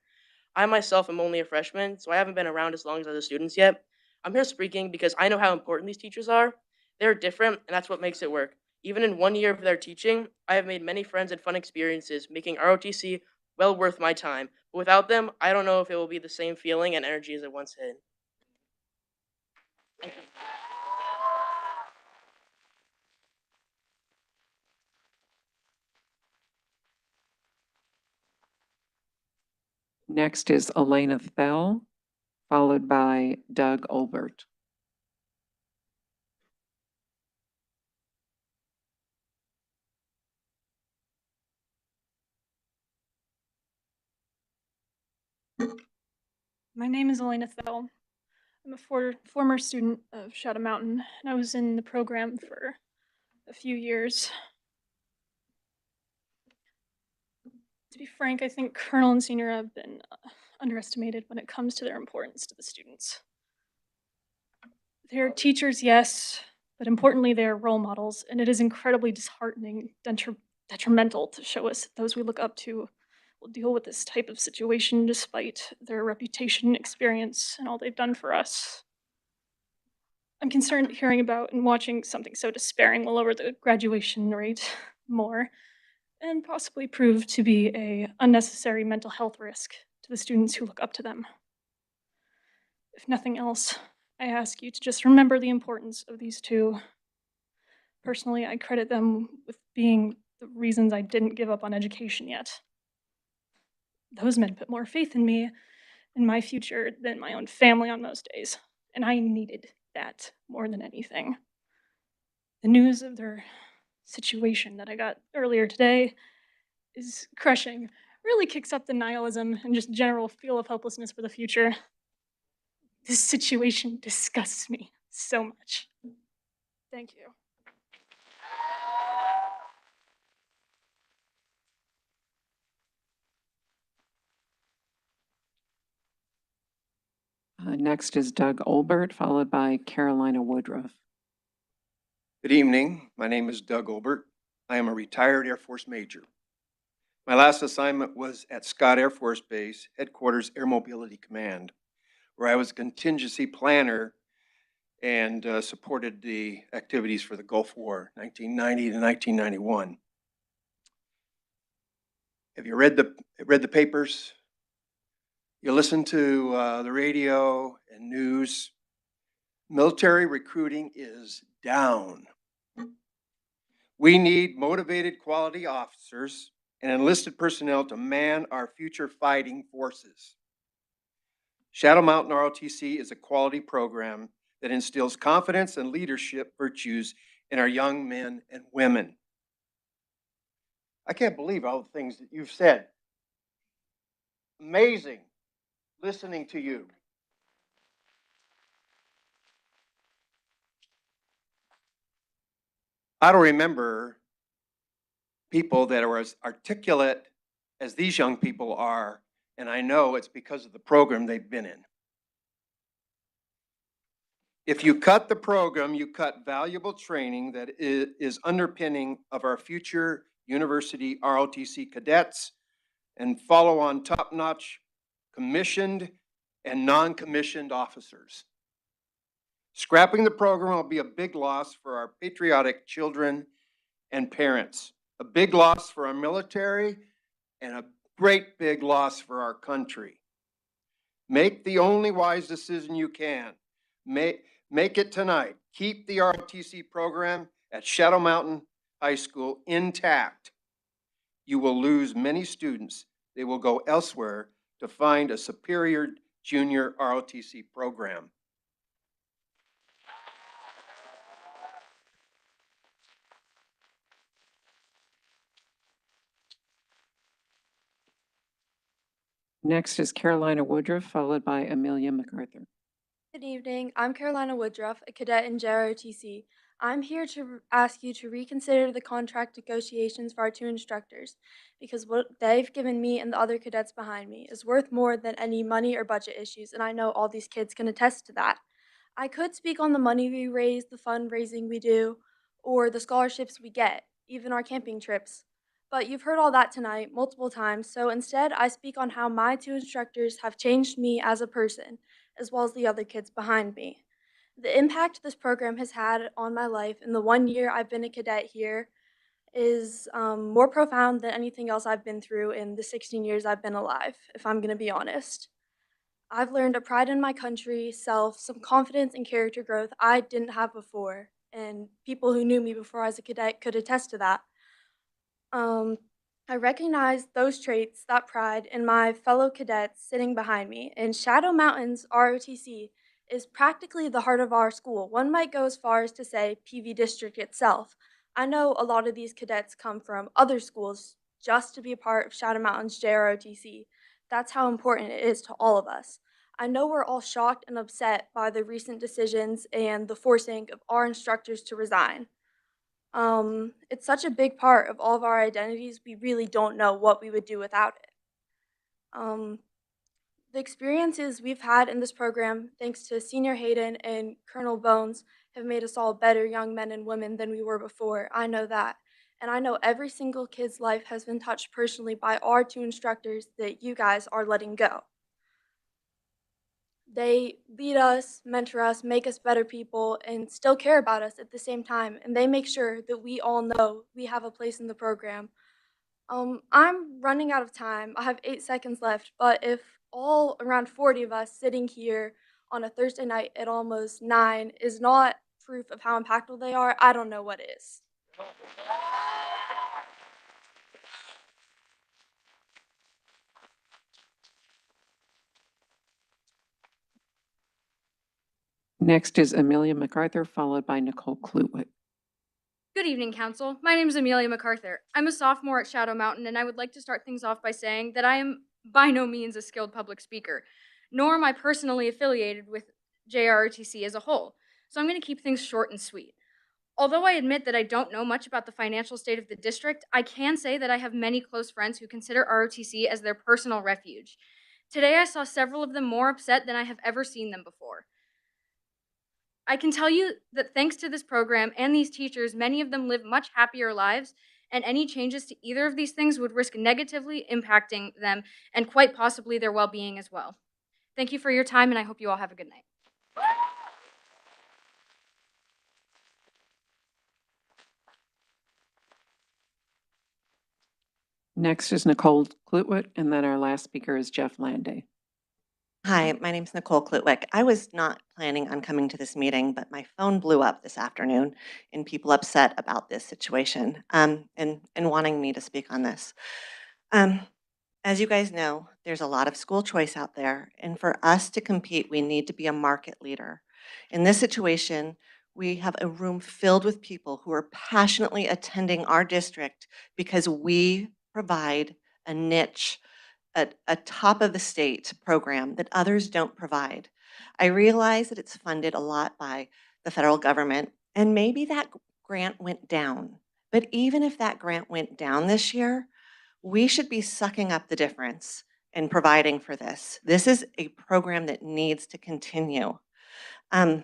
I myself am only a freshman, so I haven't been around as long as other students yet. I'm here speaking because I know how important these teachers are. They're different, and that's what makes it work. Even in 1 year of their teaching, I have made many friends and fun experiences, making ROTC well worth my time. But without them, I don't know if it will be the same feeling and energy as it once had. Thank you. Next is Elena Thel, followed by Doug Olbert. My name is Elena Thel. I'm a former student of Shadow Mountain, and I was in the program for a few years. To be frank, I think Colonel and Senior have been underestimated when it comes to their importance to the students. They're teachers, yes, but importantly, they're role models, and it is incredibly disheartening, detrimental to show us that those we look up to will deal with this type of situation despite their reputation, experience, and all they've done for us. I'm concerned hearing about and watching something so despairing will lower the graduation rate more and possibly prove to be an unnecessary mental health risk to the students who look up to them. If nothing else, I ask you to just remember the importance of these two. Personally, I credit them with being the reasons I didn't give up on education yet. Those men put more faith in me and my future than my own family on most days, and I needed that more than anything. The news of their situation that I got earlier today is crushing. Really kicks up the nihilism and just general feel of helplessness for the future. This situation disgusts me so much. Thank you. Next is Doug Olbert, followed by Carolina Woodruff. Good evening. My name is Doug Olbert. I am a retired Air Force major. My last assignment was at Scott Air Force Base, Headquarters Air Mobility Command, where I was a contingency planner and supported the activities for the Gulf War, 1990 to 1991. Have you read the papers? You listen to the radio and news. Military recruiting is down. We need motivated quality officers and enlisted personnel to man our future fighting forces. Shadow Mountain ROTC is a quality program that instills confidence and leadership virtues in our young men and women. I can't believe all the things that you've said. Amazing listening to you. I don't remember people that are as articulate as these young people are, and I know it's because of the program they've been in. If you cut the program, you cut valuable training that is underpinning of our future university ROTC cadets and follow on top-notch commissioned and non-commissioned officers. Scrapping the program will be a big loss for our patriotic children and parents, a big loss for our military, and a great big loss for our country. Make the only wise decision you can. Make it tonight. Keep the ROTC program at Shadow Mountain High School intact. You will lose many students. They will go elsewhere to find a superior junior ROTC program. Next is Carolina Woodruff, followed by Amelia MacArthur. Good evening. I'm Carolina Woodruff, a cadet in JROTC. I'm here to ask you to reconsider the contract negotiations for our two instructors because what they've given me and the other cadets behind me is worth more than any money or budget issues, and I know all these kids can attest to that. I could speak on the money we raise, the fundraising we do, or the scholarships we get, even our camping trips. But you've heard all that tonight multiple times, so instead I speak on how my two instructors have changed me as a person, as well as the other kids behind me. The impact this program has had on my life in the 1 year I've been a cadet here is more profound than anything else I've been through in the 16 years I've been alive, if I'm going to be honest. I've learned a pride in my country, self, some confidence and character growth I didn't have before, and people who knew me before I was a cadet could attest to that. Um, I recognize those traits, that pride, in my fellow cadets sitting behind me. And Shadow Mountains ROTC is practically the heart of our school. One might go as far as to say PV District itself. I know a lot of these cadets come from other schools just to be a part of Shadow Mountains JROTC. That's how important it is to all of us. I know we're all shocked and upset by the recent decisions and the forcing of our instructors to resign. It's such a big part of all of our identities, we really don't know what we would do without it. The experiences we've had in this program, thanks to Senior Hayden and Colonel Bones, have made us all better young men and women than we were before. I know that. And I know every single kid's life has been touched personally by our two instructors that you guys are letting go. They lead us, mentor us, make us better people, and still care about us at the same time. And they make sure that we all know we have a place in the program. I'm running out of time. I have 8 seconds left, but if all around 40 of us sitting here on a Thursday night at almost 9 is not proof of how impactful they are, I don't know what is. Next is Amelia MacArthur, followed by Nicole Klutwick. evening, Council. My name is Amelia MacArthur. I'm a sophomore at Shadow Mountain, and I would like to start things off by saying that I am by no means a skilled public speaker, nor am I personally affiliated with JROTC as a whole, so I'm going to keep things short and sweet. Although I admit that I don't know much about the financial state of the district, I can say that I have many close friends who consider ROTC as their personal refuge. Today, I saw several of them more upset than I have ever seen them before. I can tell you that thanks to this program and these teachers, many of them live much happier lives, and any changes to either of these things would risk negatively impacting them and quite possibly their well-being as well. Thank you for your time, and I hope you all have a good night. Next is Nicole Klutwick, and then our last speaker is Jeff Landay. Hi, my name's Nicole Klutwick. I was not planning on coming to this meeting, but my phone blew up this afternoon and people upset about this situation and wanting me to speak on this. As you guys know, there's a lot of school choice out there, and for us to compete, we need to be a market leader. In this situation, we have a room filled with people who are passionately attending our district because we provide a niche, a top of the state program that others don't provide. I realize that it's funded a lot by the federal government, and maybe that grant went down. But even if that grant went down this year, we should be sucking up the difference and providing for this. This is a program that needs to continue. And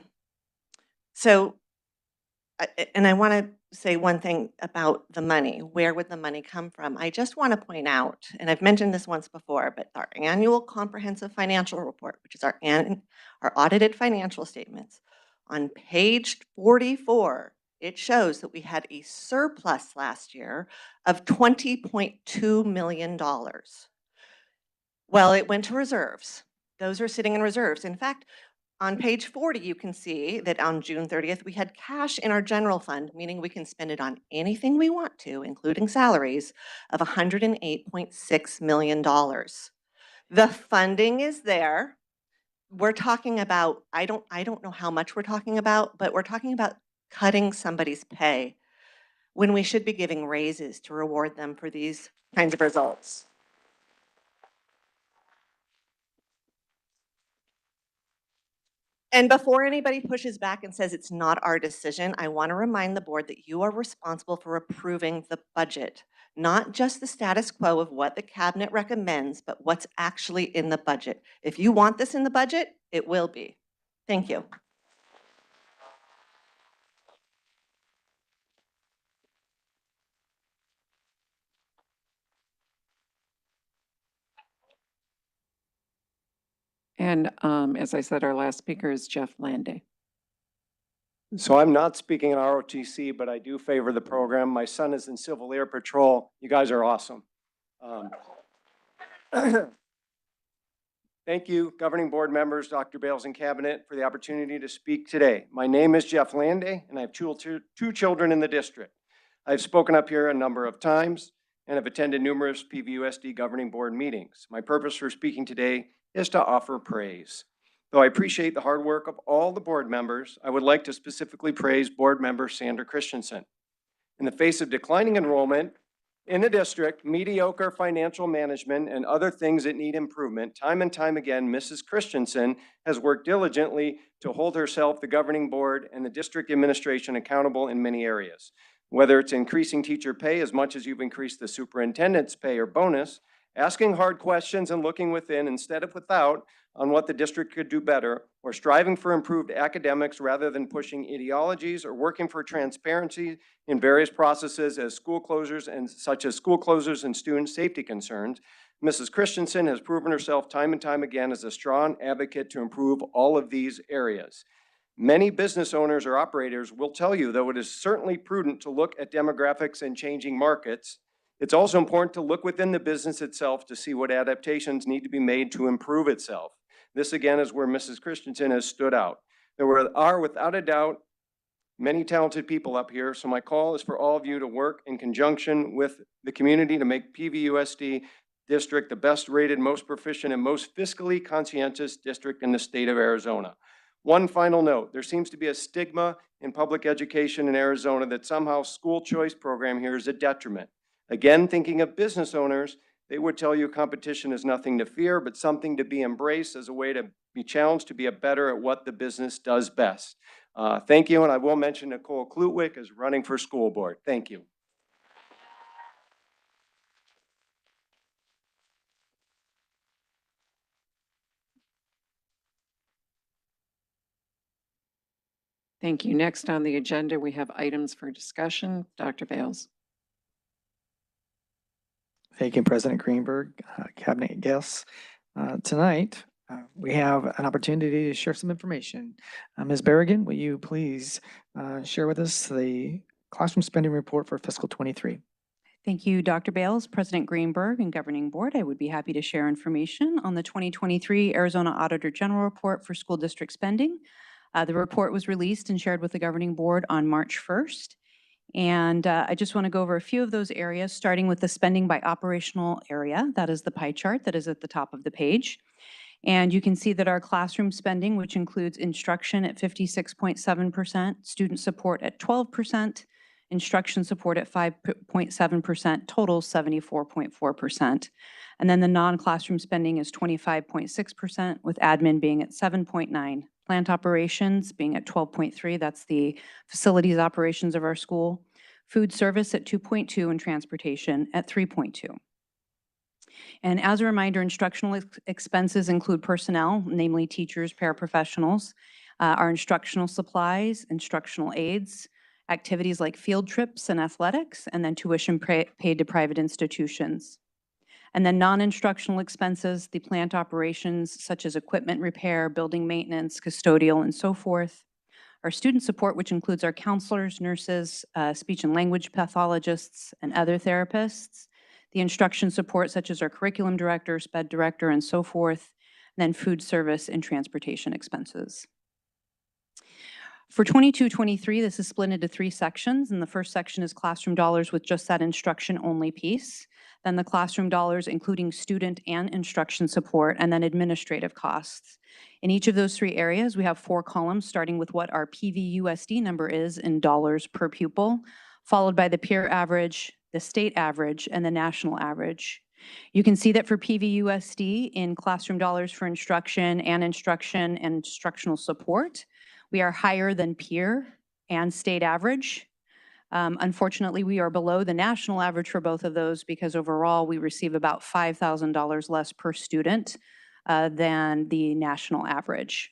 I want to say one thing about the money. Where would the money come from? I just want to point out, and I've mentioned this once before, but our annual comprehensive financial report, which is our audited financial statements, on page 44, it shows that we had a surplus last year of $20.2 million. Well, it went to reserves. Those are sitting in reserves. In fact, on page 40, you can see that on June 30th, we had cash in our general fund, meaning we can spend it on anything we want to, including salaries, of $108.6 million. The funding is there. We're talking about, I don't know how much we're talking about, but we're talking about cutting somebody's pay when we should be giving raises to reward them for these kinds of results. And before anybody pushes back and says it's not our decision, I want to remind the board that you are responsible for approving the budget, not just the status quo of what the cabinet recommends, but what's actually in the budget. If you want this in the budget, it will be. Thank you. And as I said, our last speaker is Jeff Landay. So I'm not speaking in ROTC, but I do favor the program. My son is in Civil Air Patrol. You guys are awesome. Thank you, governing board members, Dr. Bales and cabinet, for the opportunity to speak today. My name is Jeff Landay, and I have two children in the district. I've spoken up here a number of times and have attended numerous PVUSD governing board meetings. My purpose for speaking today is to offer praise. Though I appreciate the hard work of all the board members, I would like to specifically praise board member Sandra Christensen. In the face of declining enrollment in the district, mediocre financial management, and other things that need improvement, time and time again, Mrs. Christensen has worked diligently to hold herself, the governing board, and the district administration accountable in many areas. Whether it's increasing teacher pay as much as you've increased the superintendent's pay or bonus, asking hard questions and looking within instead of without on what the district could do better, or striving for improved academics rather than pushing ideologies, or working for transparency in various processes as school closures and such as school closures and student safety concerns, Mrs. Christensen has proven herself time and time again as a strong advocate to improve all of these areas. Many business owners or operators will tell you, though it is certainly prudent to look at demographics and changing markets, it's also important to look within the business itself to see what adaptations need to be made to improve itself. This again is where Mrs. Christensen has stood out. There are without a doubt many talented people up here, so my call is for all of you to work in conjunction with the community to make PVUSD district the best rated, most proficient, and most fiscally conscientious district in the state of Arizona. One final note, there seems to be a stigma in public education in Arizona that somehow school choice program here is a detriment. Again, thinking of business owners, they would tell you competition is nothing to fear, but something to be embraced as a way to be challenged to be better at what the business does best. Thank you, and I will mention Nicole Klutwick is running for school board. Thank you. Thank you. Next on the agenda, we have items for discussion. Dr. Bales. Thank you, President Greenberg, cabinet guests. Tonight, we have an opportunity to share some information. Ms. Berrigan, will you please share with us the classroom spending report for fiscal 23? Thank you, Dr. Bales, President Greenberg, and Governing Board. I would be happy to share information on the 2023 Arizona Auditor General Report for school district spending. The report was released and shared with the Governing Board on March 1st. And I just want to go over a few of those areas, starting with the spending by operational area. That is the pie chart that is at the top of the page. And you can see that our classroom spending, which includes instruction at 56.7%, student support at 12%, instruction support at 5.7%, total 74.4%. And then the non-classroom spending is 25.6%, with admin being at 7.9%. Plant operations being at 12.3%, that's the facilities operations of our school. Food service at 2.2%, and transportation at 3.2%. And as a reminder, instructional expenses include personnel, namely teachers, paraprofessionals, our instructional supplies, instructional aids, activities like field trips and athletics, and then tuition paid to private institutions. And then non-instructional expenses, the plant operations such as equipment repair, building maintenance, custodial, and so forth. Our student support, which includes our counselors, nurses, speech and language pathologists, and other therapists. The instruction support such as our curriculum director, SPED director, and so forth. And then food service and transportation expenses. For 22-23, this is split into 3 sections, and the first section is classroom dollars with just that instruction-only piece. Then the classroom dollars including student and instruction support, and then administrative costs. In each of those 3 areas, we have 4 columns, starting with what our PVUSD number is in dollars per pupil, followed by the peer average, the state average, and the national average. You can see that for PVUSD in classroom dollars for instruction and instructional support, we are higher than peer and state average. Unfortunately, we are below the national average for both of those because overall we receive about $5,000 less per student than the national average.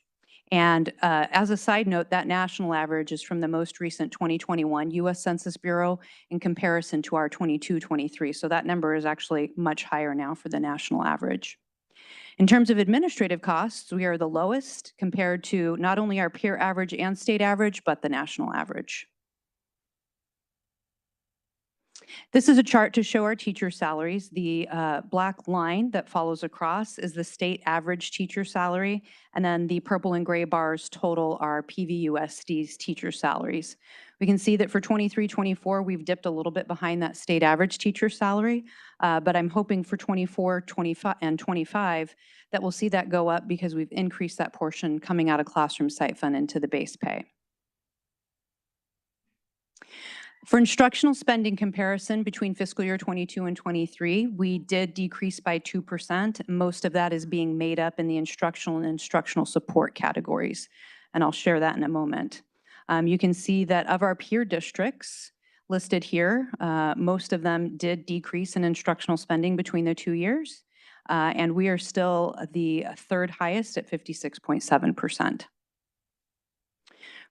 And as a side note, that national average is from the most recent 2021 U.S. Census Bureau in comparison to our 22-23. So that number is actually much higher now for the national average. In terms of administrative costs, we are the lowest compared to not only our peer average and state average, but the national average. This is a chart to show our teacher salaries. The black line that follows across is the state average teacher salary, and then the purple and gray bars total our PVUSD's teacher salaries. We can see that for 23-24, we've dipped a little bit behind that state average teacher salary, but I'm hoping for 24, 25, and 25 that we'll see that go up because we've increased that portion coming out of classroom site fund into the base pay. For instructional spending comparison between fiscal year 22 and 23, we did decrease by 2%. Most of that is being made up in the instructional and instructional support categories, and I'll share that in a moment. You can see that of our peer districts listed here, most of them did decrease in instructional spending between the 2 years, and we are still the 3rd highest at 56.7%.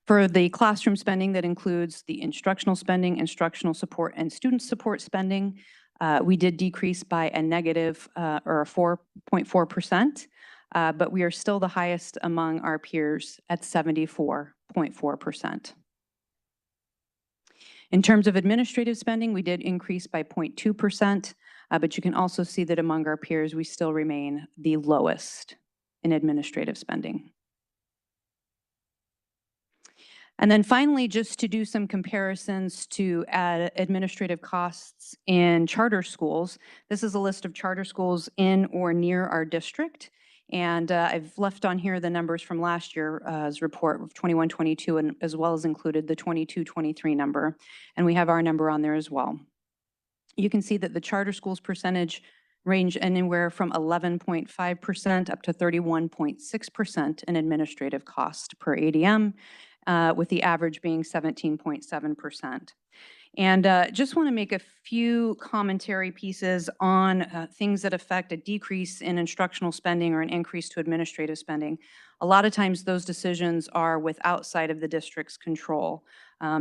For the classroom spending that includes the instructional spending, instructional support, and student support spending, we did decrease by a negative or a 4.4%, but we are still the highest among our peers at 74.4%. In terms of administrative spending, we did increase by 0.2%, but you can also see that among our peers, we still remain the lowest in administrative spending. And then finally, just to do some comparisons to administrative costs in charter schools, this is a list of charter schools in or near our district. And I've left on here the numbers from last year's report of 21-22, and as well as included the 22-23 number. And we have our number on there as well. You can see that the charter schools percentage range anywhere from 11.5% up to 31.6% in administrative cost per ADM, with the average being 17.7%. And just want to make a few commentary pieces on things that affect a decrease in instructional spending or an increase to administrative spending. A lot of times those decisions are outside of the district's control.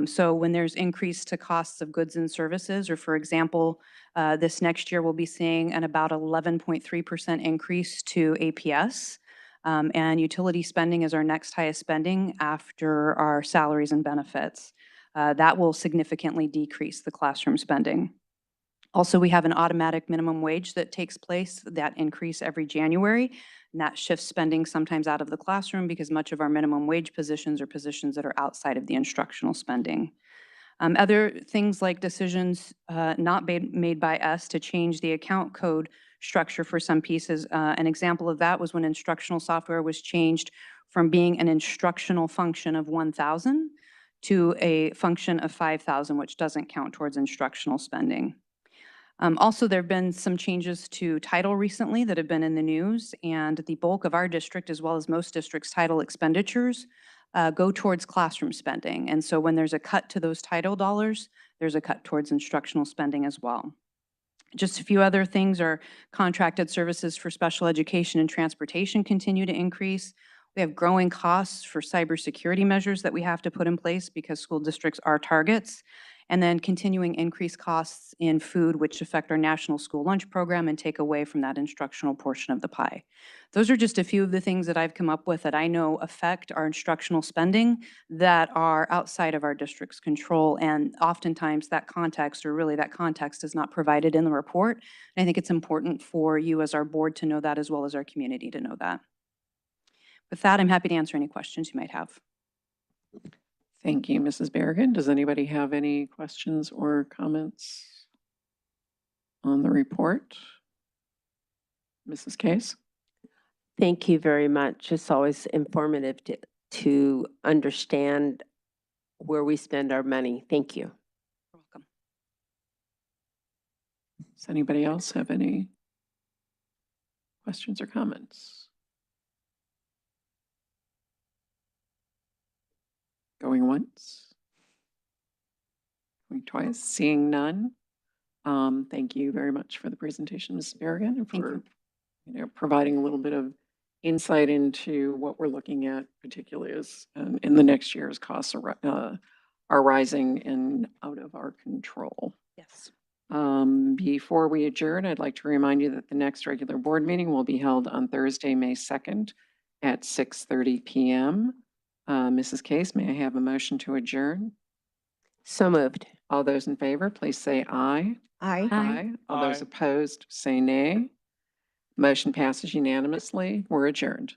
So when there's increase to costs of goods and services, or for example, this next year we'll be seeing an about 11.3% increase to APS. And utility spending is our next highest spending after our salaries and benefits. That will significantly decrease the classroom spending. Also, we have an automatic minimum wage that takes place, that increase every January, and that shifts spending sometimes out of the classroom because much of our minimum wage positions are positions that are outside of the instructional spending. Other things like decisions not made by us to change the account code structure for some pieces. An example of that was when instructional software was changed from being an instructional function of 1,000 to a function of 5,000, which doesn't count towards instructional spending. Also, there have been some changes to title recently that have been in the news, and the bulk of our district, as well as most districts' title expenditures, go towards classroom spending. And so when there's a cut to those title dollars, there's a cut towards instructional spending as well. Just a few other things are contracted services for special education and transportation continue to increase. We have growing costs for cybersecurity measures that we have to put in place because school districts are targets, and then continuing increased costs in food, which affect our national school lunch program and take away from that instructional portion of the pie. Those are just a few of the things that I've come up with that I know affect our instructional spending that are outside of our district's control, and oftentimes that context, or really that context, is not provided in the report. And I think it's important for you as our board to know that, as well as our community to know that. With that, I'm happy to answer any questions you might have. Thank you, Mrs. Berrigan. Does anybody have any questions or comments on the report? Mrs. Case? Thank you very much. It's always informative to understand where we spend our money. Thank you. You're welcome. Does anybody else have any questions or comments? Going once? Going twice? Seeing none? Thank you very much for the presentation, Ms. Berrigan, and for providing a little bit of insight into what we're looking at, particularly as in the next year as costs are rising and out of our control. Yes. Before we adjourn, I'd like to remind you that the next regular board meeting will be held on Thursday, May 2nd at 6:30 p.m. Mrs. Case, may I have a motion to adjourn? So moved. All those in favor, please say aye. Aye. Aye. All those opposed, say nay. Motion passes unanimously. We're adjourned.